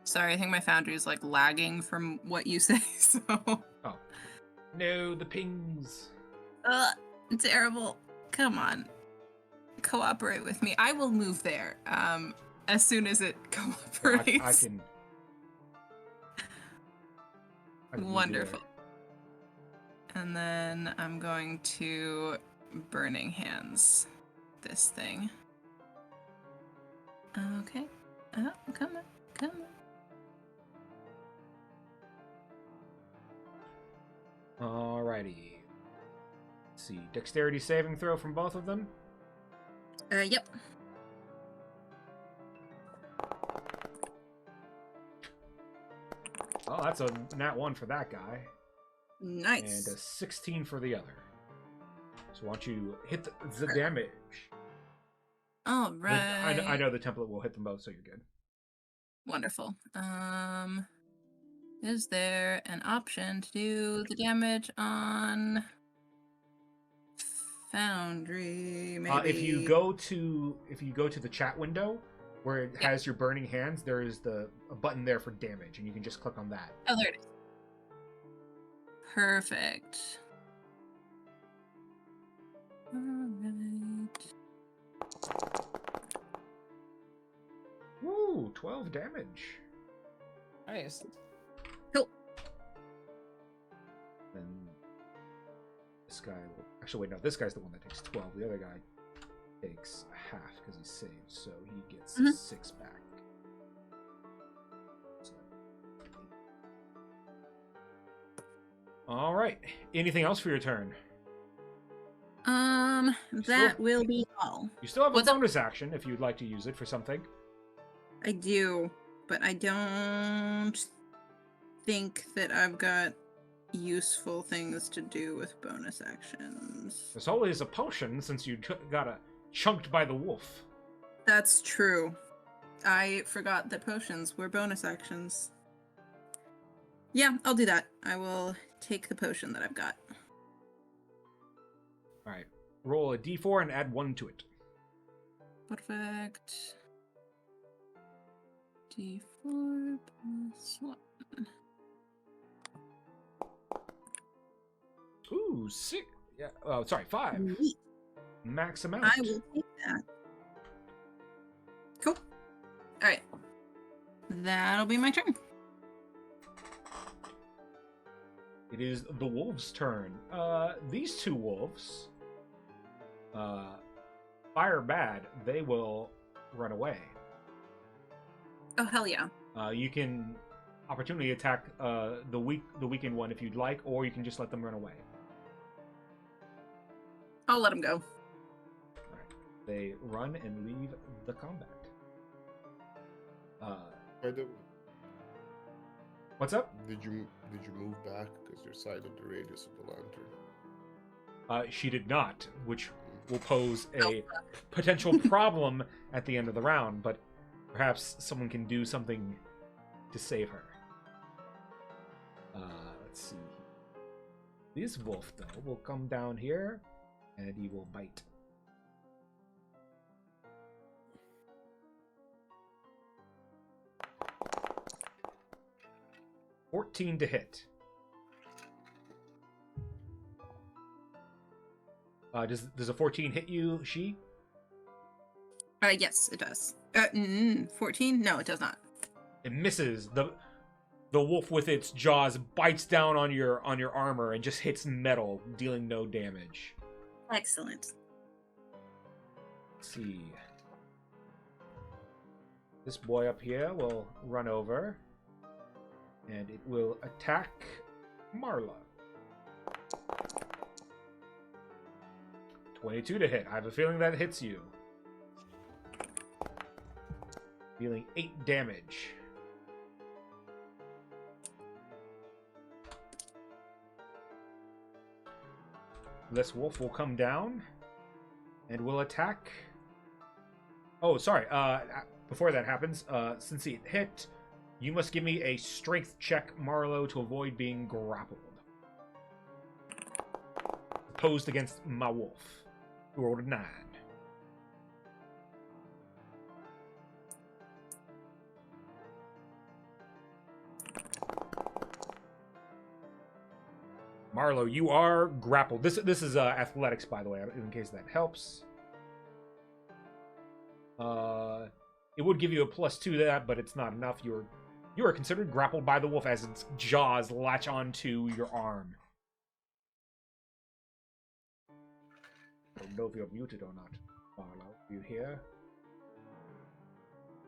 Sorry, I think my Foundry is like lagging from what you say, so... Oh. No, the pings. Terrible. Come on. Cooperate with me. I will move there, as soon as it cooperates. I can move you Wonderful. there. And then I'm going to Burning Hands this thing. Okay. Oh, come on. Alrighty. Let's see. Dexterity saving throw from both of them. Yep. Oh, that's a nat 1 for that guy. Nice. And a 16 for the other. So why don't you hit the damage? All right. I know the template will hit them both, so you're good. Wonderful. Is there an option to do the damage on Foundry? Maybe. If you go to the chat window where it has your burning hands, there is a button there for damage, and you can just click on that. Oh, there it is. Perfect. All right. Woo! 12 damage. Nice. Cool. Then this guy will... Actually, wait, no. This guy's the one that takes 12. The other guy takes half because he saved, so he gets 6 back. So, all right. Anything else for your turn? That will be all. You still have a What's up? bonus action if you'd like to use it for something. I do, but I don't think that I've got useful things to do with bonus actions. There's always a potion since you got chunked by the wolf. That's true. I forgot that potions were bonus actions. Yeah, I'll do that. I will take the potion that I've got. All right. Roll a d4 and add 1 to it. Perfect. D4 plus 1. Ooh, 6. Yeah. Oh, sorry, 5. Neat. Max amount. I will take that. Cool. Alright. That'll be my turn. It is the wolves' turn. These two wolves, fire bad. They will run away. Oh, hell yeah. You can opportunity attack the weakened one if you'd like, or you can just let them run away. I'll let him go. All right. They run and leave the combat. By the way, What's up? did you move back because you're side of the radius of the lantern? She did not, which will pose a potential problem at the end of the round, but perhaps someone can do something to save her. Let's see. This wolf, though, will come down here, and he will bite. $14 to hit. Does a 14 hit you, she? Yes, it does. 14? No, it does not. It misses. The wolf with its jaws bites down on your armor and just hits metal, dealing no damage. Excellent. Let's see. This boy up here will run over, and it will attack Marla. 22 to hit. I have a feeling that hits you. Dealing 8 damage. This wolf will come down and will attack. Oh, sorry. Before that happens, since it hit, you must give me a strength check, Marlo, to avoid being grappled. Opposed against my wolf, who rolled a 9. Marlo, you are grappled. This is athletics, by the way, in case that helps. It would give you a +2 to that, but it's not enough. You are considered grappled by the wolf as its jaws latch onto your arm. I don't know if you're muted or not, Marlo. You hear?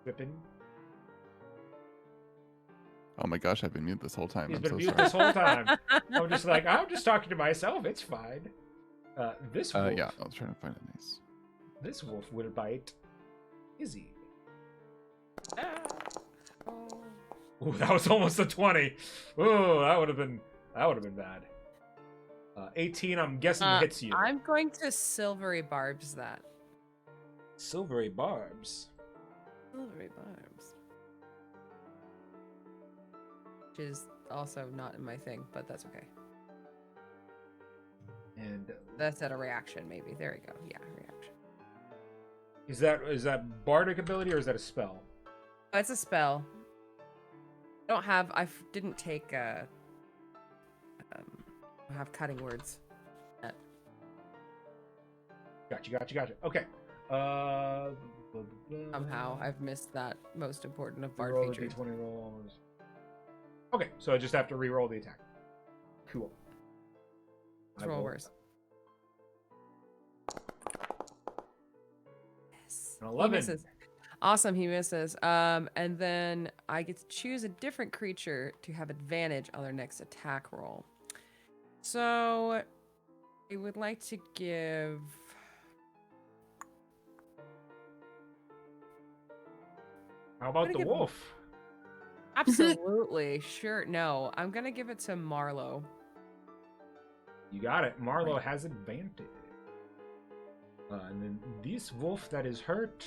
Swippin? Oh my gosh, I've been mute this whole time. He's I'm been so mute sorry. this whole time. I'm just like, I'm just talking to myself. It's fine. This wolf. Yeah, I was trying to find a nice. This wolf will bite Izzy. Ooh, that was almost a 20. Ooh, that would have been bad. 18, I'm guessing hits you. I'm going to silvery barbs that. Silvery barbs. Silvery barbs. Which is also not in my thing, but that's okay. And That's at a reaction, maybe. There we go. Yeah, reaction. is that bardic ability or is that a spell? Oh, it's a spell. I didn't take I have cutting words. Gotcha. Okay. Somehow I've missed that most important of bard Roll features. D20 roll. Okay, so I just have to re-roll the attack. Cool. Let's roll worse. Yes. An 11. He misses. Awesome, he misses. And then I get to choose a different creature to have advantage on their next attack roll. So I would like to give. How about the wolf? Absolutely. Sure. No, I'm going to give it to Marlowe. You got it. Marlowe has advantage. And then this wolf that is hurt.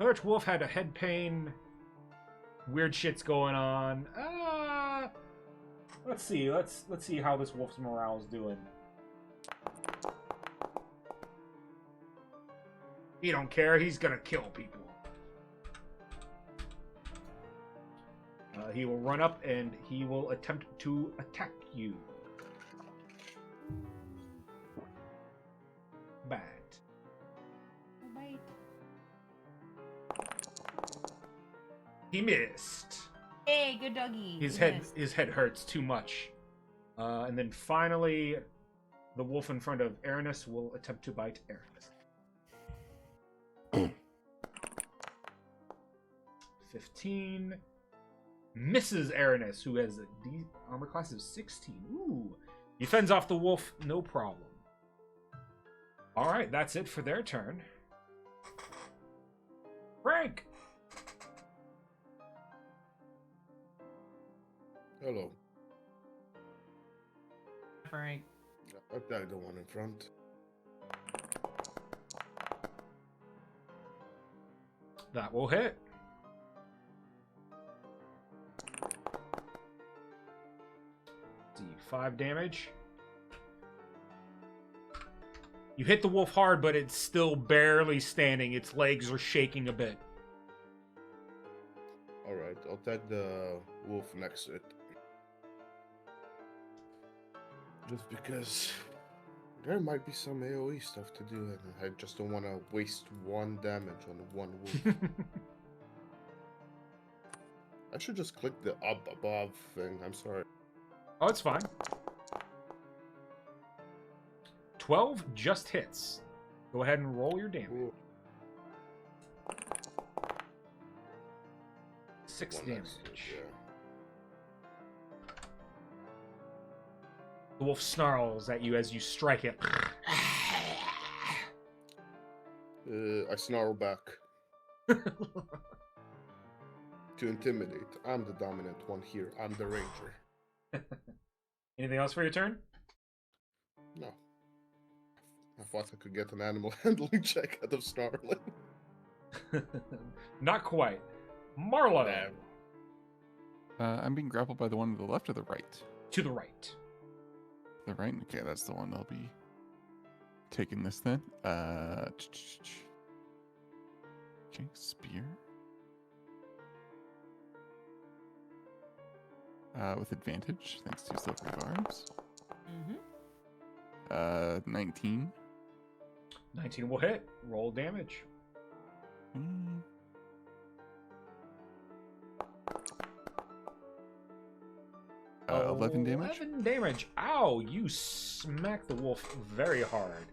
Hurt wolf had a head pain. Weird shit's going on. Let's see. Let's see how this wolf's morale is doing. He don't care. He's gonna kill people. He will run up and he will attempt to attack you. Bad. He missed. Hey, good doggy. His head hurts too much. And then finally, the wolf in front of Aranis will attempt to bite Aranis. 15. Misses Aranis, who has a armor class of 16. Ooh. He fends off the wolf, no problem. Alright, that's it for their turn. Frank! Hello. Frank. Attack the one in front. That will hit. See, 5 damage. You hit the wolf hard, but it's still barely standing. Its legs are shaking a bit. Alright, I'll attack the wolf next to it. Just because there might be some AoE stuff to do, and I just don't want to waste 1 damage on one wolf. I should just click the up above thing, I'm sorry. Oh, it's fine. 12 just hits. Go ahead and roll your damage. Cool. 6 One damage. next to it, yeah. The wolf snarls at you as you strike it. I snarl back. To intimidate. I'm the dominant one here. I'm the ranger. Anything else for your turn? No. I thought I could get an animal handling check out of snarling. Not quite. Marlowe. Damn. I'm being grappled by the one to the left or the right? To the right. The right? Okay, that's the one that'll be taking this then. Okay, spear. With advantage, thanks to silvery barbs. 19. 19 will hit. Roll damage. Mm. 11 damage. 11 damage. Ow, you smack the wolf very hard.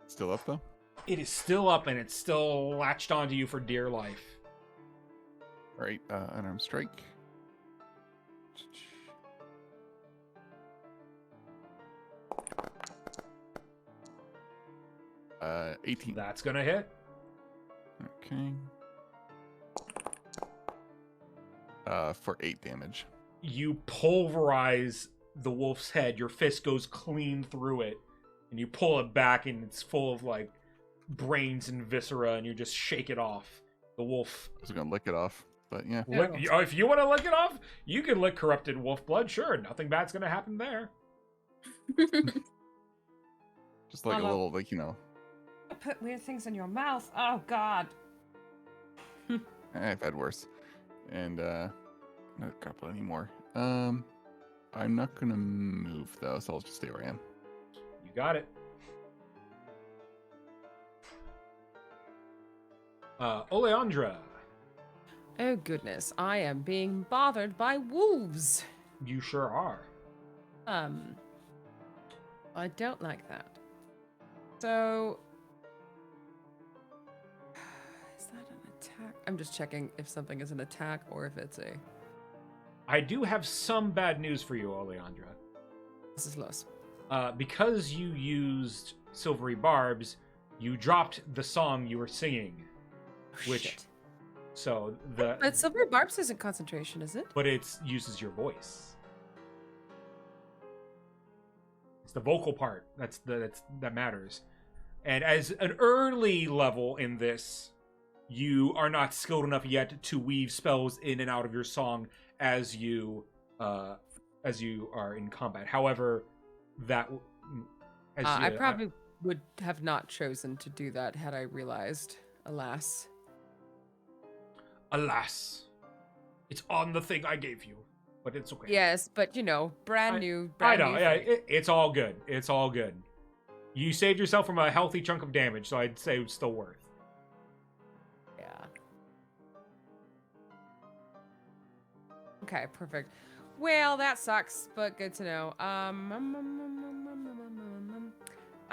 Still up though? It is still up and it's still latched onto you for dear life. Alright, unarmed strike. 18. That's gonna hit. Okay. For 8 damage. You pulverize the wolf's head. Your fist goes clean through it, and you pull it back, and it's full of like brains and viscera, and you just shake it off. The wolf. I was gonna lick it off, but yeah. If you want to lick it off, you can lick corrupted wolf blood. Sure, nothing bad's gonna happen there. Just like a little, like, Put weird things in your mouth. Oh God. I've had worse. And not a couple anymore. I'm not gonna move though, so I'll just stay where I am. You got it. Oleandra. Oh goodness, I am being bothered by wolves. You sure are. I don't like that. So, is that an attack? I'm just checking if something is an attack or if it's a... I do have some bad news for you, Oleandra. This is loss. Because you used silvery barbs, you dropped the song you were singing. Which, Shit. so But silvery barbs isn't concentration, is it? but it uses your voice. It's the vocal part that matters. And as an early level in this, you are not skilled enough yet to weave spells in and out of your song as you are in combat. However, I probably would have not chosen to do that had I realized. Alas. Alas, it's on the thing I gave you, but it's okay. Yes, but brand new. I know. Yeah, it's all good. It's all good. You saved yourself from a healthy chunk of damage, so I'd say it's still worth. Yeah. Okay, perfect. Well, that sucks, but good to know. I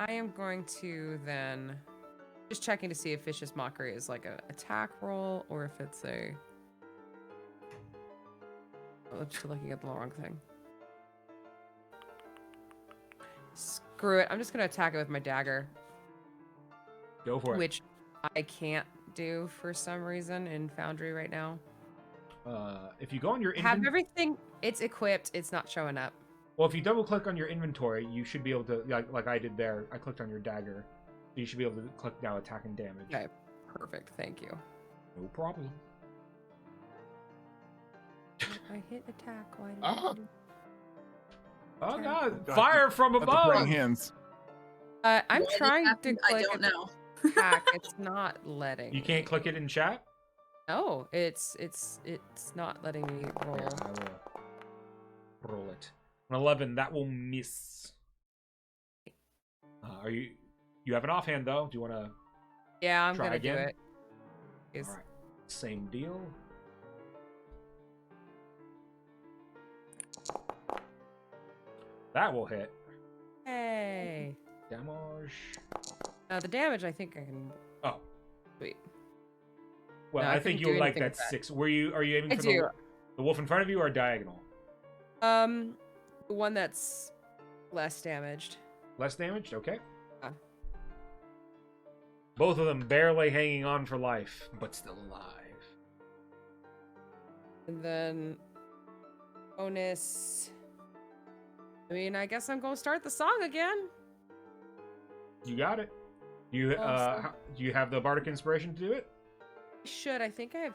am going to then just checking to see if Vicious Mockery is like an attack roll or if it's a... Oh, I'm just looking at the wrong thing. Screw it. I'm just going to attack it with my dagger. Go for it. Which I can't do for some reason in Foundry right now. If you go on your Have everything... It's equipped. It's not showing up. Well, if you double click on your inventory, you should be able to, like I did there, I clicked on your dagger. You should be able to click now attack and damage. Okay, perfect. Thank you. No problem. I hit attack. Why did Ah. I do... Oh Okay. god, fire from Not the above! praying hands. I'm Why did trying that to happen? click I don't know. attack. It's not letting. You can't click it in chat? No, it's not letting me roll. Here, I will roll it. An 11, that will miss. You have an offhand though? Do you want to Yeah, I'm try gonna again? do it. Is- Alright, same deal. That will hit. Hey. Damage. Now the damage, I think I can. Oh. Wait. Well, No, I I think couldn't you do would like anything that with that. 6. Are you aiming I for do. the wolf in front of you or diagonal? The one that's less damaged. Less damaged? Okay. Yeah. Both of them barely hanging on for life, but still alive. And then bonus. I mean, I guess I'm gonna start the song again. You got it. You Awesome. do you have the bardic inspiration to do it? Should I think I have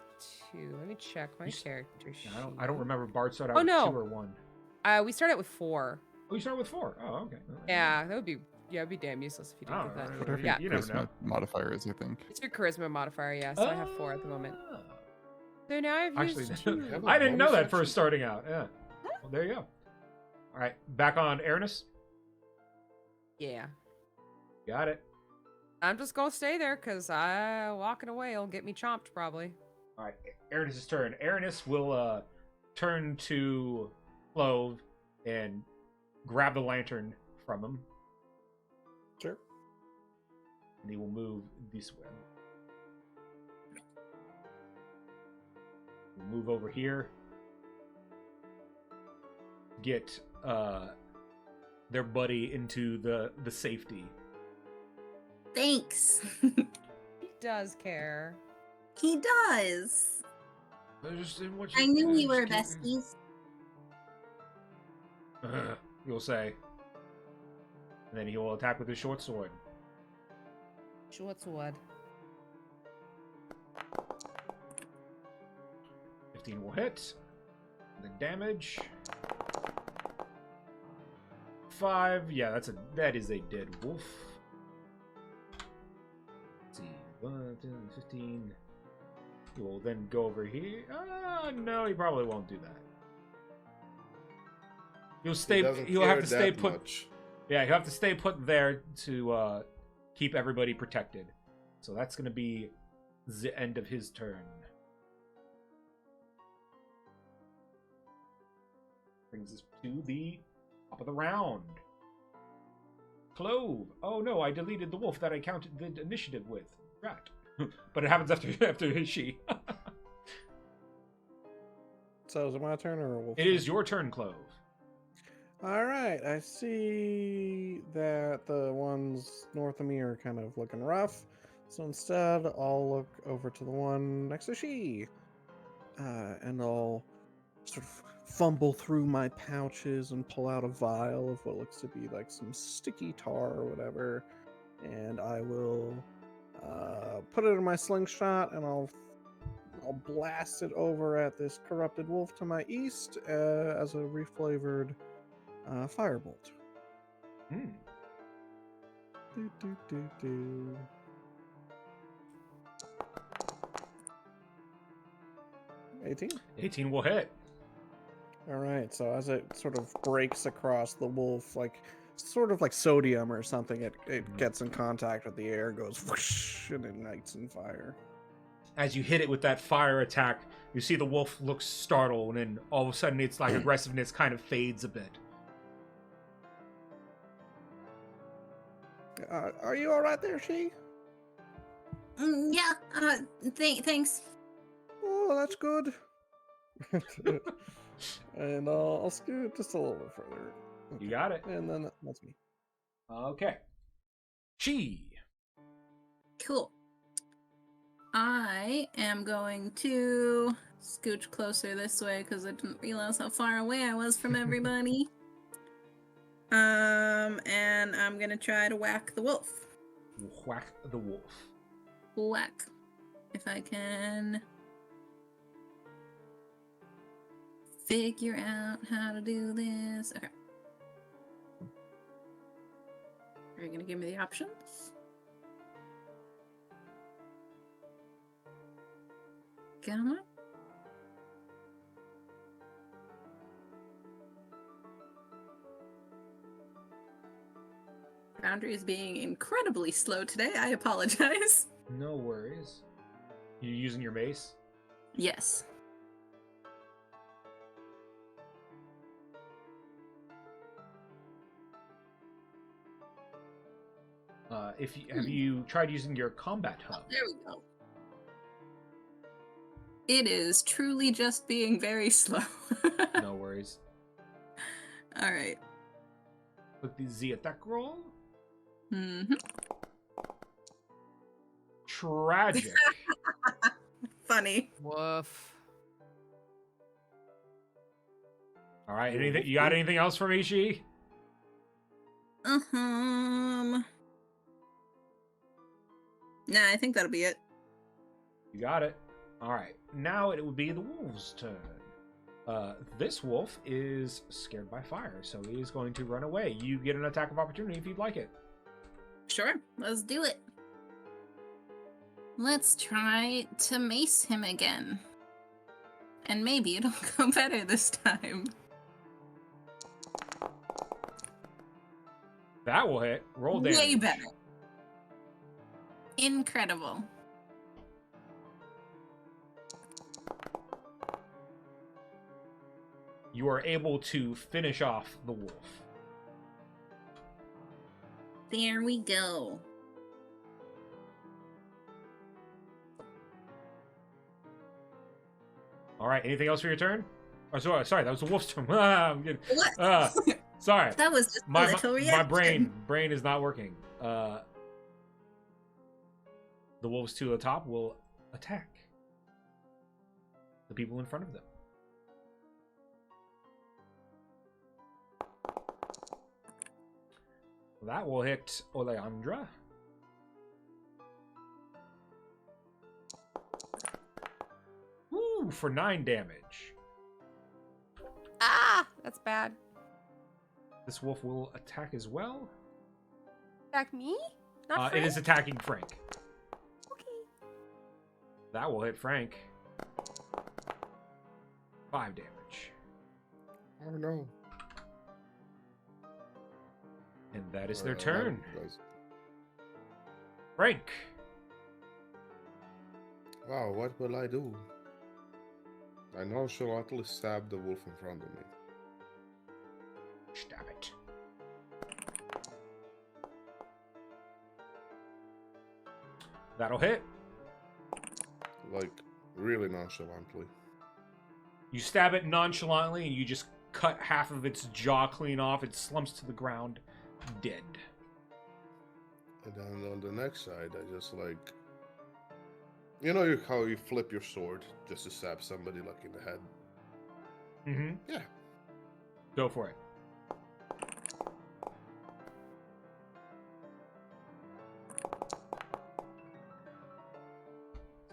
2? Let me check my You s- character sheet. I don't remember. Bard started out Oh, with no. 2 or 1. We started with 4. Oh, you started with 4. Oh, okay. Yeah, that would be it'd be damn useless if you didn't get that. Whatever Yeah. your You never know. charisma modifier is, I think. It's your charisma modifier, yeah. So I have 4 at the moment. Ah. So now I've Actually, used 2. Have a I didn't know bonus that action? first starting out. Yeah. Well, there you go. All right, back on Aranis. Yeah. Got it. I'm just gonna stay there because walking away will get me chomped probably. All right, Aranis' turn. Aranis will turn to Clove and grab the lantern from him, Sure. and he will move this way. We'll move over here. Get their buddy into the safety. Thanks. He does care. He does. What I knew we just were keep- besties. You'll say. And then he will attack with his short sword. Short sword. 15 will hit. The damage. 5. Yeah, that is a dead wolf. Let's see. 1, 10, 15. He will then go over here. No, he probably won't do that. He'll have to stay put. Much. Yeah, he'll have to stay put there to keep everybody protected. So that's going to be the end of his turn. Brings us to the top of the round. Clove. Oh no, I deleted the wolf that I counted the initiative with. Right. But it happens after she. So is it my turn or a wolf? It is your turn, Clove. All right, I see that the ones north of me are kind of looking rough. So instead, I'll look over to the one next to she. And I'll sort of fumble through my pouches and pull out a vial of what looks to be like some sticky tar or whatever. And I will put it in my slingshot and I'll blast it over at this corrupted wolf to my east as a reflavored firebolt. Hmm. Do, do, do, do. 18? 18 will hit. All right, so as it sort of breaks across the wolf, like sort of like sodium or something, it gets in contact with the air, goes whoosh, and ignites in fire. As you hit it with that fire attack, you see the wolf looks startled, and all of a sudden its like aggressiveness kind of fades a bit. Are you all right there, she? Yeah. Thanks. Oh, that's good. And I'll scoot just a little bit further. You got it. And then that's me. Okay. She. Cool. I am going to scooch closer this way because I didn't realize how far away I was from everybody. And I'm gonna try to whack the wolf. Whack the wolf. Whack. If I can figure out how to do this. Okay. Are you gonna give me the options? Come on. Boundary is being incredibly slow today. I apologize. No worries. You using your mace? Yes. Have you tried using your combat hub? There we go. It is truly just being very slow. No worries. All right. With the Z attack roll. Mm-hmm. Tragic. Funny. Woof. All right. Anything? You got anything else for me, She? Nah, I think that'll be it. You got it. All right. Now it would be the wolf's turn. This wolf is scared by fire, so he is going to run away. You get an attack of opportunity if you'd like it. Sure, let's do it. Let's try to mace him again. And maybe it'll go better this time. That will hit. Roll damage. Way better. Incredible. You are able to finish off the wolf. There we go. All right. Anything else for your turn? Oh, sorry. That was the wolf's turn. I'm getting, What? sorry. That was just a little reaction. My brain is not working. The wolves to the top will attack the people in front of them. That will hit Oleandra. Ooh, for 9 damage. Ah, that's bad. This wolf will attack as well. Attack me? Not It is Frank? attacking Frank. Okay. That will hit Frank. 5 damage. Oh no. And that is their That turn. was- Frank. Wow, what will I do? I nonchalantly stab the wolf in front of me. Stab it. That'll hit. Like, really nonchalantly. You stab it nonchalantly and you just cut half of its jaw clean off. It slumps to the ground, dead. And then on the next side, I just like... You know how you flip your sword just to stab somebody like in the head? Mm-hmm. Yeah. Go for it.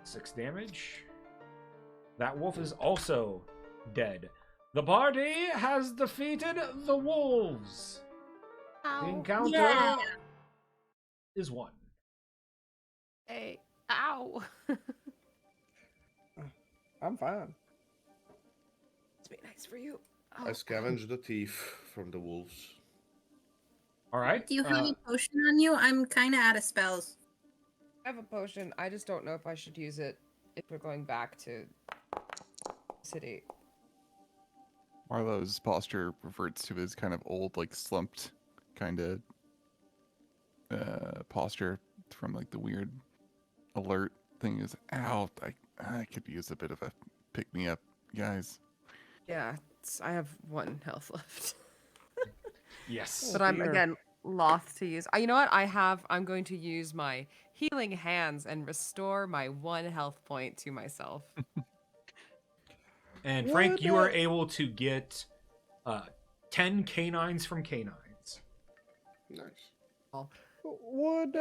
Six damage. That wolf is also dead. The party has defeated the wolves. The encounter Yeah. is won. Hey, ow. I'm fine. It's been nice for you. I scavenged the teeth from the wolves. All right. Do you have a potion on you? I'm kind of out of spells. I have a potion. I just don't know if I should use it if we're going back to the city. Marlowe's posture reverts to his kind of old, like slumped kind of posture from like the weird alert thing. Is ow! I could use a bit of a pick me up, guys. Yeah, I have 1 health left. Yes. But I'm dear. again loth to use. You know what? I'm going to use my healing hands and restore my 1 health point to myself. And Frank, you are What? able to get 10 canines from canines. Nice. Would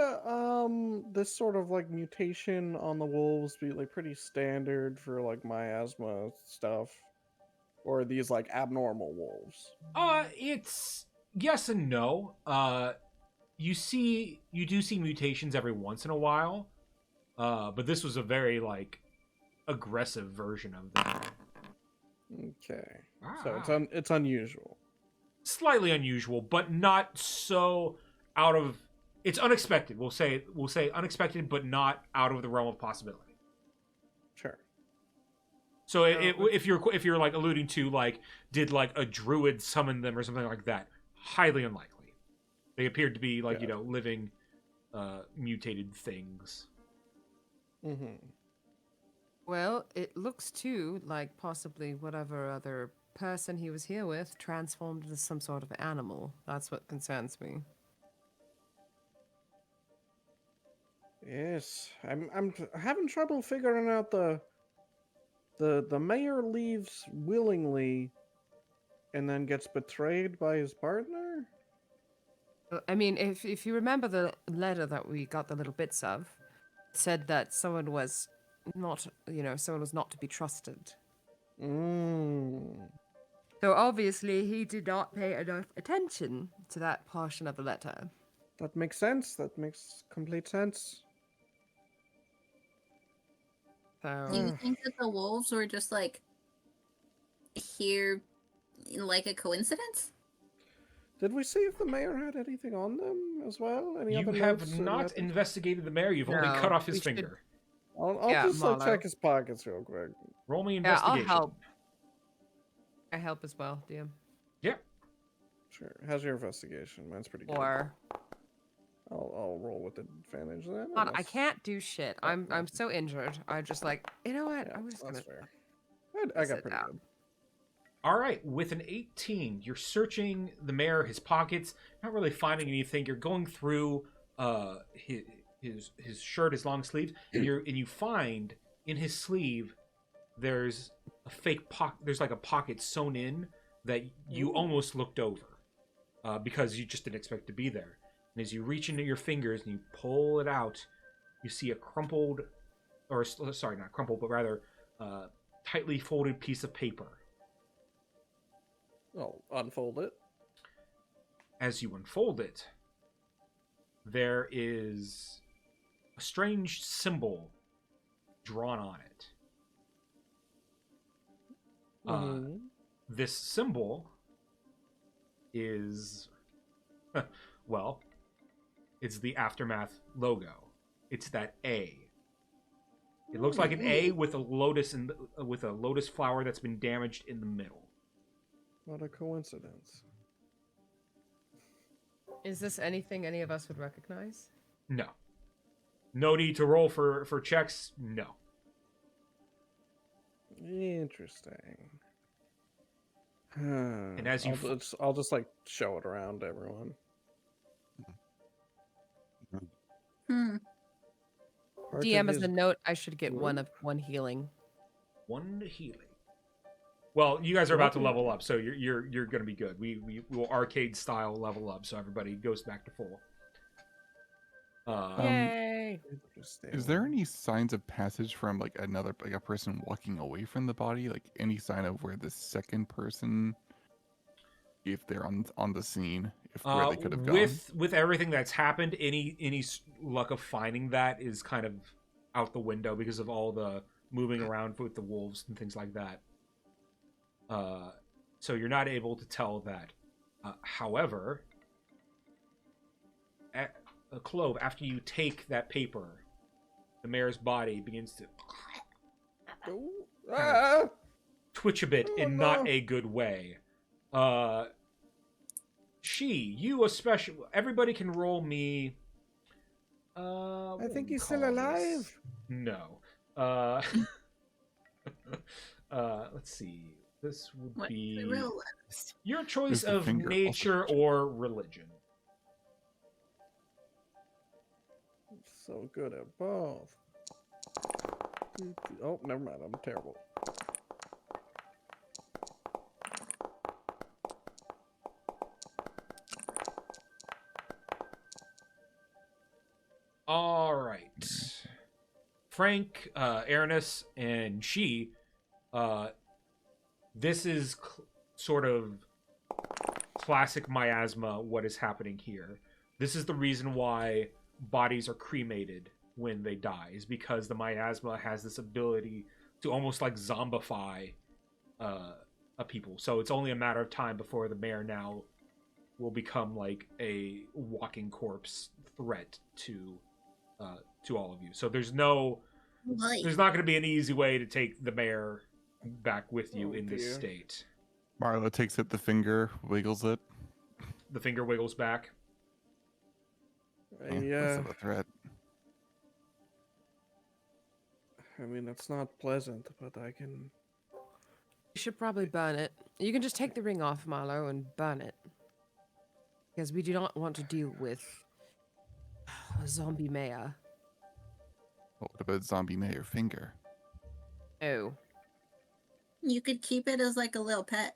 this sort of like mutation on the wolves be like pretty standard for like miasma stuff, or are these like abnormal wolves? It's yes and no. You do see mutations every once in a while, but this was a very like aggressive version of them. Okay, so it's unusual. Slightly unusual, but not so out of. It's unexpected. We'll say unexpected, but not out of the realm of possibility. Sure. So if you're like alluding to like did like a druid summon them or something like that, highly unlikely. They appeared to be like living, mutated things. Mm-hmm. Well, it looks too like possibly whatever other person he was here with transformed into some sort of animal. That's what concerns me. Yes, I'm having trouble figuring out the mayor leaves willingly, and then gets betrayed by his partner. I mean, if you remember the letter that we got the little bits of, it said that someone was not to be trusted. Mm. So obviously he did not pay enough attention to that portion of the letter. That makes sense. That makes complete sense. So Do you think that the wolves were just like here, like a coincidence? Did we see if the mayor had anything on them as well? Any You other have notes or not nothing? investigated the mayor. You've only No, cut off his we should- finger. I'll Yeah, just like Marlo. check his pockets real quick. Roll me Yeah, investigation. I'll help. I help as well, DM. Yeah. Sure. How's your investigation? Mine's pretty good. Or I'll roll with advantage then. God, I unless- can't do shit. I'm so injured. I'm just like, you know what? Yeah, I'm just that's gonna fair. I got sit pretty down. good. All right, with an 18, you're searching the mayor, his pockets, not really finding anything. You're going through his shirt, his long sleeves, and you find in his sleeve, there's a fake pocket. There's like a pocket sewn in that you almost looked over because you just didn't expect to be there. And as you reach into your fingers and you pull it out, you see a crumpled, or sorry, not crumpled, but rather tightly folded piece of paper. I'll unfold it. As you unfold it, there is a strange symbol drawn on it. This symbol is, well, it's the Aftermath logo. It's that A. It looks like an A with a lotus with a lotus flower that's been damaged in the middle. What a coincidence. Is this anything any of us would recognize? No. No need to roll for checks. No. Interesting. And as you I'll just like show it around to everyone. Hard to DM as a vis- note, I should get one healing. one healing. Well, you guys are about to level up, so you're gonna be good. We will arcade style level up, so everybody goes back to full. Yay! Interesting. Is there any signs of passage from like a person walking away from the body? Like any sign of where the second person, if they're on the scene, if where they could have gone? With everything that's happened, any luck of finding that is kind of out the window because of all the moving around with the wolves and things like that. So you're not able to tell that. However, Clove, after you take that paper, the mayor's body begins to twitch a bit in not a good way. You especially, everybody can roll me. I think he's still alive. No. Let's see. This would be your choice the of finger nature also- or religion. So good at both. Oh, never mind. I'm terrible. All right. Frank, Aranis, and she, this is sort of classic miasma, what is happening here. This is the reason why bodies are cremated when they die, is because the miasma has this ability to almost like zombify a people. So it's only a matter of time before the mayor now will become like a walking corpse threat to all of you. So there's not going to be an easy way to take the mayor back with you in this state. Marla takes it, the finger, wiggles it. The finger wiggles back. Less of a threat. I mean, it's not pleasant, but I can. You should probably burn it. You can just take the ring off, Marlo, and burn it. Because we do not want to deal with a zombie mayor. What about zombie mayor finger? Oh. You could keep it as like a little pet.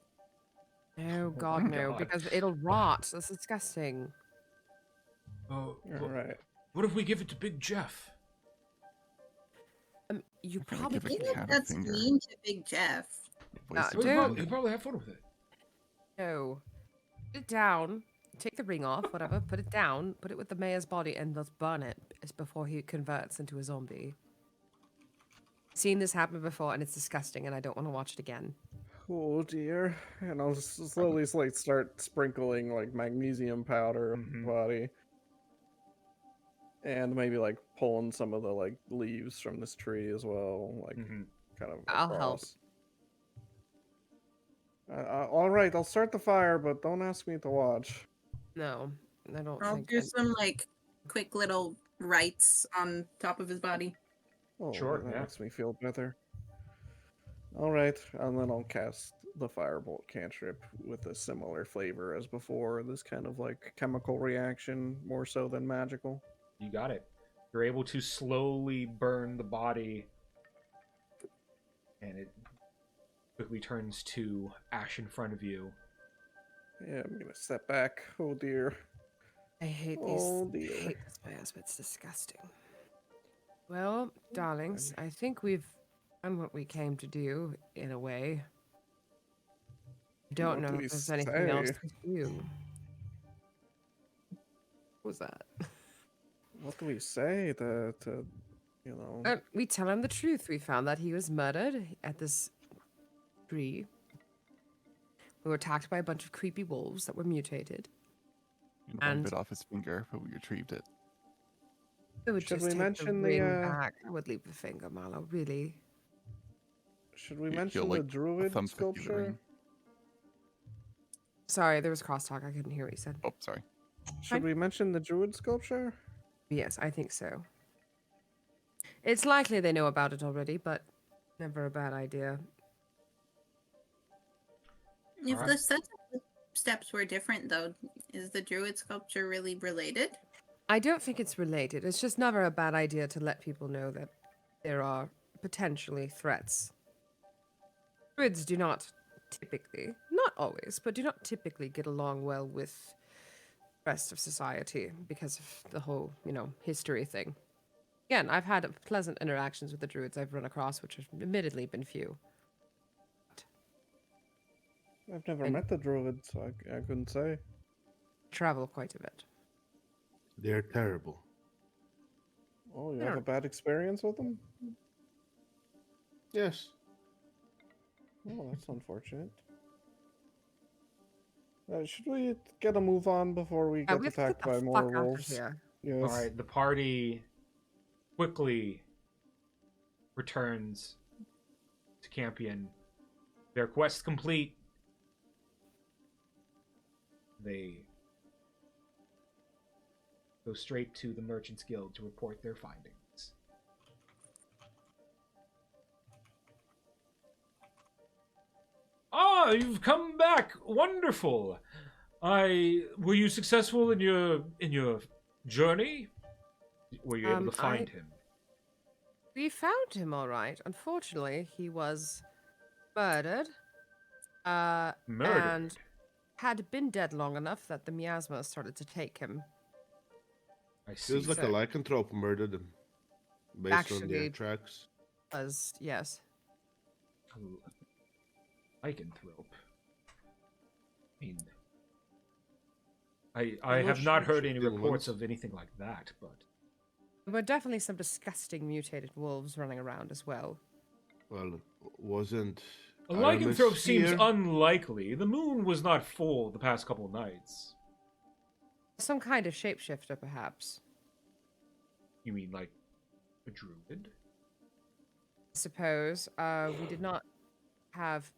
Oh, God, no. God. Because it'll rot. That's disgusting. Oh, All right. what if we give it to Big Jeff? You I feel like probably if I a feel cat like a that's finger. mean to Big Jeff. Wasted dude. finger. He'll probably have fun with it. No. Put it down. Take the ring off, whatever. Put it down. Put it with the mayor's body, and let's burn it before he converts into a zombie. Seen this happen before, and it's disgusting, and I don't want to watch it again. Oh dear. And I'll slowly like start sprinkling like magnesium powder on the body. And maybe like pulling some of the like leaves from this tree as well, like kind of. I'll help. All right, I'll start the fire, but don't ask me to watch. No, I don't I'll think. do some like quick little rites on top of his body. Oh, Sure, that yeah. makes me feel better. All right, and then I'll cast the firebolt cantrip with a similar flavor as before. This kind of like chemical reaction, more so than magical. You got it. You're able to slowly burn the body and it quickly turns to ash in front of you. Yeah, I'm gonna step back. Oh dear. I hate Oh these. dear. Hate this miasma. It's disgusting. Well, darlings, I think we've done what we came to do in a way. I don't What know do we if there's anything else say? to do. What was that? What do we say to you know? We tell him the truth. We found that he was murdered at this tree. We were attacked by a bunch of creepy wolves that were mutated. And one And bit off his finger, but we retrieved it. it would Should just we take mention the the, ring back. I would leave the finger, Marlo, really. Should we He'll mention like the druid thumb flick you the sculpture? ring. Sorry, there was crosstalk. I couldn't hear what you said. Oh, sorry. Should Fine. we mention the druid sculpture? Yes, I think so. It's likely they know about it already, but never a bad idea. If Alright. the steps were different, though, is the druid sculpture really related? I don't think it's related. It's just never a bad idea to let people know that there are potentially threats. Druids do not typically, not always, but do not typically get along well with the rest of society because of the whole, history thing. Again, I've had pleasant interactions with the druids I've run across, which have admittedly been few. I've never And- met the druid, so I couldn't say. Travel quite a bit. They're terrible. Oh, you I have a don't- bad experience with them? Yes. Oh, that's unfortunate. Should we get a move on before we Yeah, get we have to attacked get the by fuck more out of wolves? here. Yes. Alright, the party quickly returns to Campion. Their quest complete. They go straight to the Merchants Guild to report their findings. Ah, you've come back! Wonderful! Were you successful in your journey? Were you able to find him? We found him all right. Unfortunately, he was murdered. Murdered. And had been dead long enough that the miasma started to take him. I see. Feels like a lycanthrope murdered him. Based on their Actually- tracks. Yes. Lycanthrope. I mean, I Well, have not heard should any do reports once. of anything like that, but There were definitely some disgusting mutated wolves running around as well. Well, wasn't a Aramis lycanthrope seems here? unlikely. The moon was not full the past couple nights. Some kind of shapeshifter, perhaps. You mean like a druid? I suppose. We did not have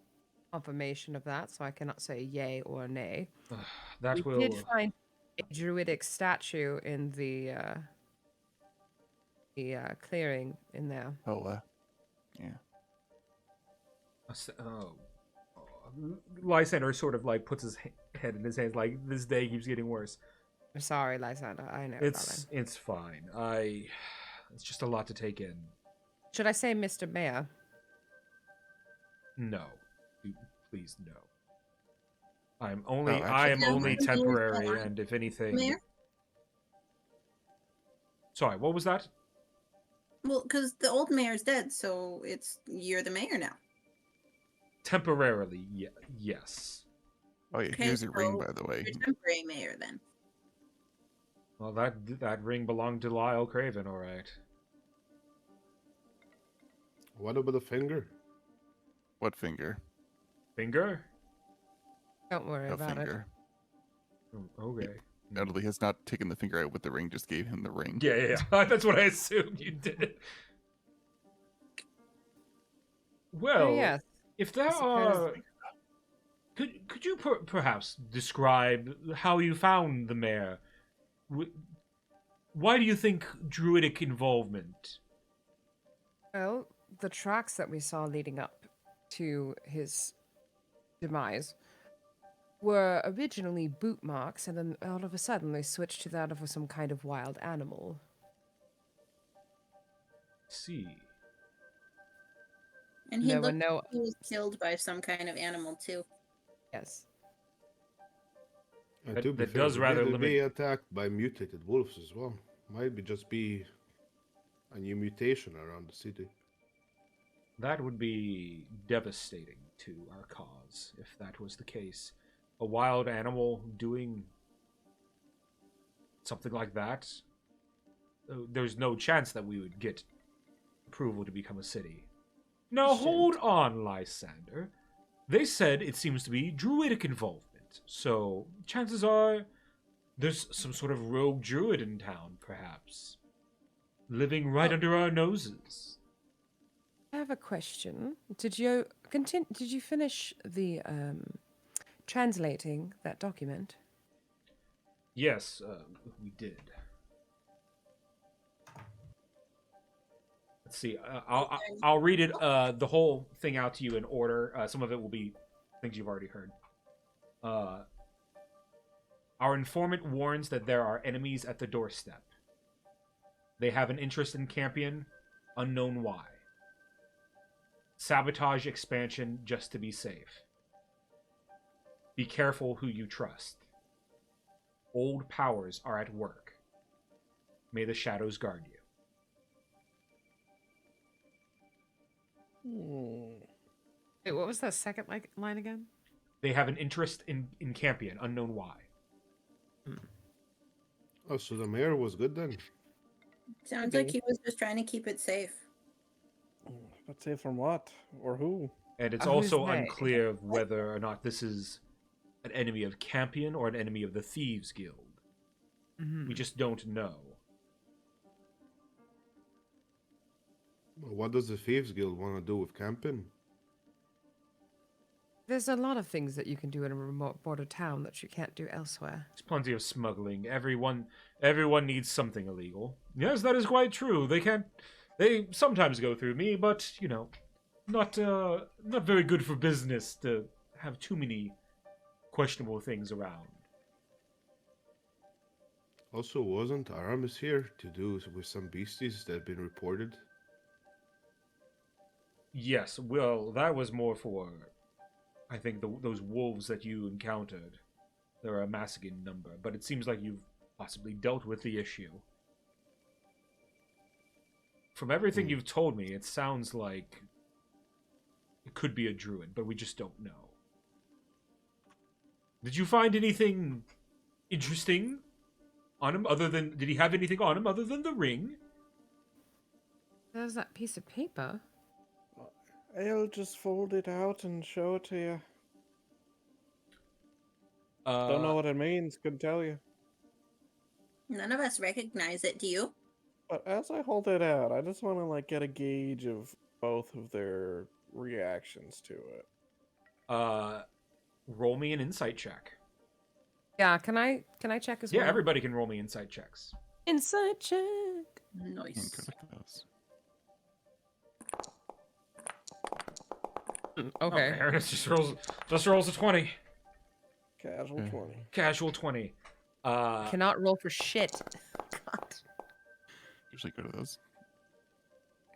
confirmation of that, so I cannot say yay or nay. That we will. did find a druidic statue in the clearing in there. Oh, yeah. Lysander sort of like puts his head in his hands, like this day keeps getting worse. I'm sorry, Lysander. I know. It's fine. It's just a lot to take in. Should I say Mr. Mayor? No, please no. I am only actually- temporary, and if anything. Mayor? Sorry, what was that? Well, because the old mayor's dead, so you're the mayor now. Temporarily, yes. Oh, yeah. Okay, Here's your ring, so by the way. You're temporary mayor then. Well, that ring belonged to Lyle Craven, all right. What about the finger? What finger? Finger? Don't worry No about finger. Oh, okay. Natalie has not taken the finger out with the ring, just gave him the ring. Yeah. That's what I assumed you did. Well, yes. if there suppose- are, could you perhaps describe how you found the mayor? Why do you think druidic involvement? Well, the tracks that we saw leading up to his demise were originally boot marks, and then all of a sudden they switched to that of some kind of wild animal. See. And he No looked one know. like he was killed by some kind of animal too. Yes. And That- to be that fair, does he rather did be limit- attacked by mutated wolves as well. Might be just be a new mutation around the city. That would be devastating to our cause if that was the case. A wild animal doing something like that, there's no chance that we would get approval to become a city. Now hold on, Lysander. They said it seems to be druidic involvement, so chances are there's some sort of rogue druid in town, perhaps, living right under our noses. I have a question. Did you continue? Did you finish the translating that document? Yes, we did. Let's see. I'll read it the whole thing out to you in order. Some of it will be things you've already heard. Our informant warns that there are enemies at the doorstep. They have an interest in Campion, unknown why. Sabotage expansion just to be safe. Be careful who you trust. Old powers are at work. May the shadows guard you. Wait, what was that second line again? They have an interest in Campion, unknown why. Oh, so the mayor was good then? Sounds like he was just trying to keep it safe. But say from what or who? And it's Who's also they? unclear whether or not this is an enemy of Campion or an enemy of the Thieves Guild. Mm-hmm. We just don't know. Well, what does the Thieves Guild want to do with camping? There's a lot of things that you can do in a remote border town that you can't do elsewhere. There's plenty of smuggling. Everyone needs something illegal. Yes, that is quite true. They sometimes go through me, but not very good for business to have too many questionable things around. Also, wasn't Aramis here to do with some beasties that had been reported? Yes, well, that was more for, I think, those wolves that you encountered. They're a massive number, but it seems like you've possibly dealt with the issue. From everything you've told me, it sounds like it could be a druid, but we just don't know. Did you find anything interesting on him did he have anything on him other than the ring? There's that piece of paper. I'll just fold it out and show it to you. Don't know what it means, couldn't tell you. None of us recognize it, do you? But as I hold it out, I just want to get a gauge of both of their reactions to it. Roll me an insight check. Yeah, can I check as well? Yeah, everybody can roll me insight checks. Insight check. Nice. Good at those. Okay. Ernest just rolls a 20. Casual 20. Casual 20. Cannot roll for shit. God. Usually good at those.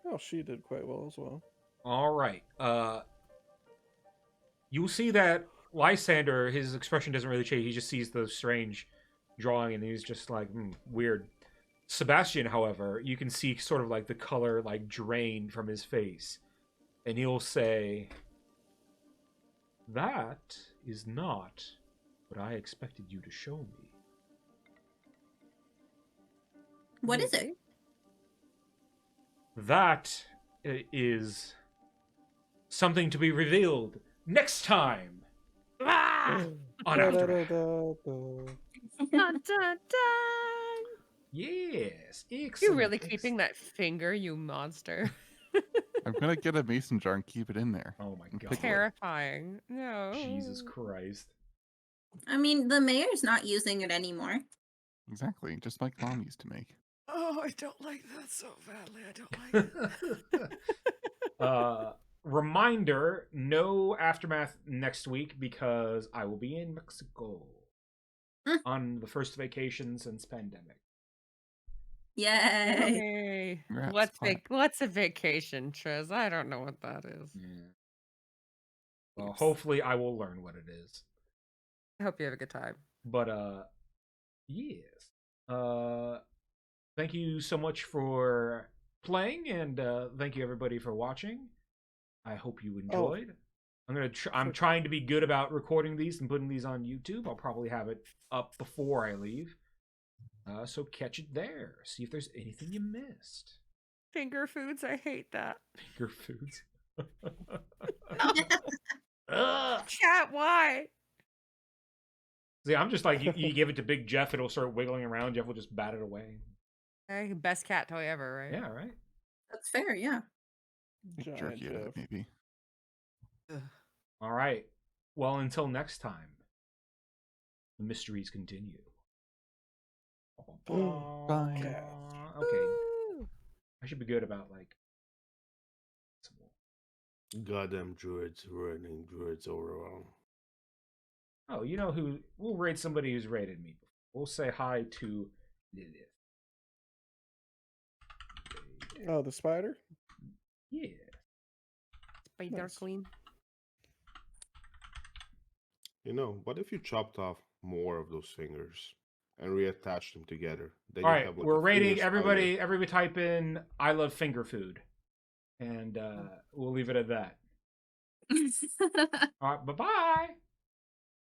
Oh, she did quite well as well. All right. You'll see that Lysander, his expression doesn't really change. He just sees the strange drawing, and he's just like, weird. Sebastian, however, you can see sort of the color drain from his face, and he'll say, "That is not what I expected you to show me." What is it? That is something to be revealed next time on Aftermath. Dun, dun, dun. Yes, excellent. You really keeping that finger, you monster? I'm gonna get a mason jar and keep it in there. Oh my And god. pick it. Terrifying. No. Jesus Christ. I mean, the mayor's not using it anymore. Exactly, just like Mom used to make. Oh, I don't like that so badly. I don't like it. Reminder, no Aftermath next week because I will be in Mexico on the first vacation since pandemic. Yay! Hey, Congrats, clap. what's a vacation, Trez? I don't know what that is. Yeah. Well, hopefully I will learn what it is. I hope you have a good time. But yes. Thank you so much for playing, and thank you everybody for watching. I hope you enjoyed. I'm trying to be good about recording these and putting these on YouTube. I'll probably have it up before I leave. So catch it there. See if there's anything you missed. Finger foods, I hate that. Finger foods. Chat, why? See, I'm just like, you give it to Big Jeff, it'll start wiggling around. Jeff will just bat it away. Hey, best cat toy ever, right? Yeah, right? That's fair, yeah. Giant Jerky at it, Jeff. maybe. All right. Well, until next time, the mysteries continue. Bye. Okay. I should be good about, like... Goddamn druids ruining druids all around. Oh, you know who... We'll raid somebody who's raided me. We'll say hi to Lilith. Oh, the spider? Yeah. Spider Nice. Queen. You know, what if you chopped off more of those fingers and reattached them together? Then All you right, have, like, we're a finger rating spider. everybody type in I love finger food. And we'll leave it at that. All right, bye-bye.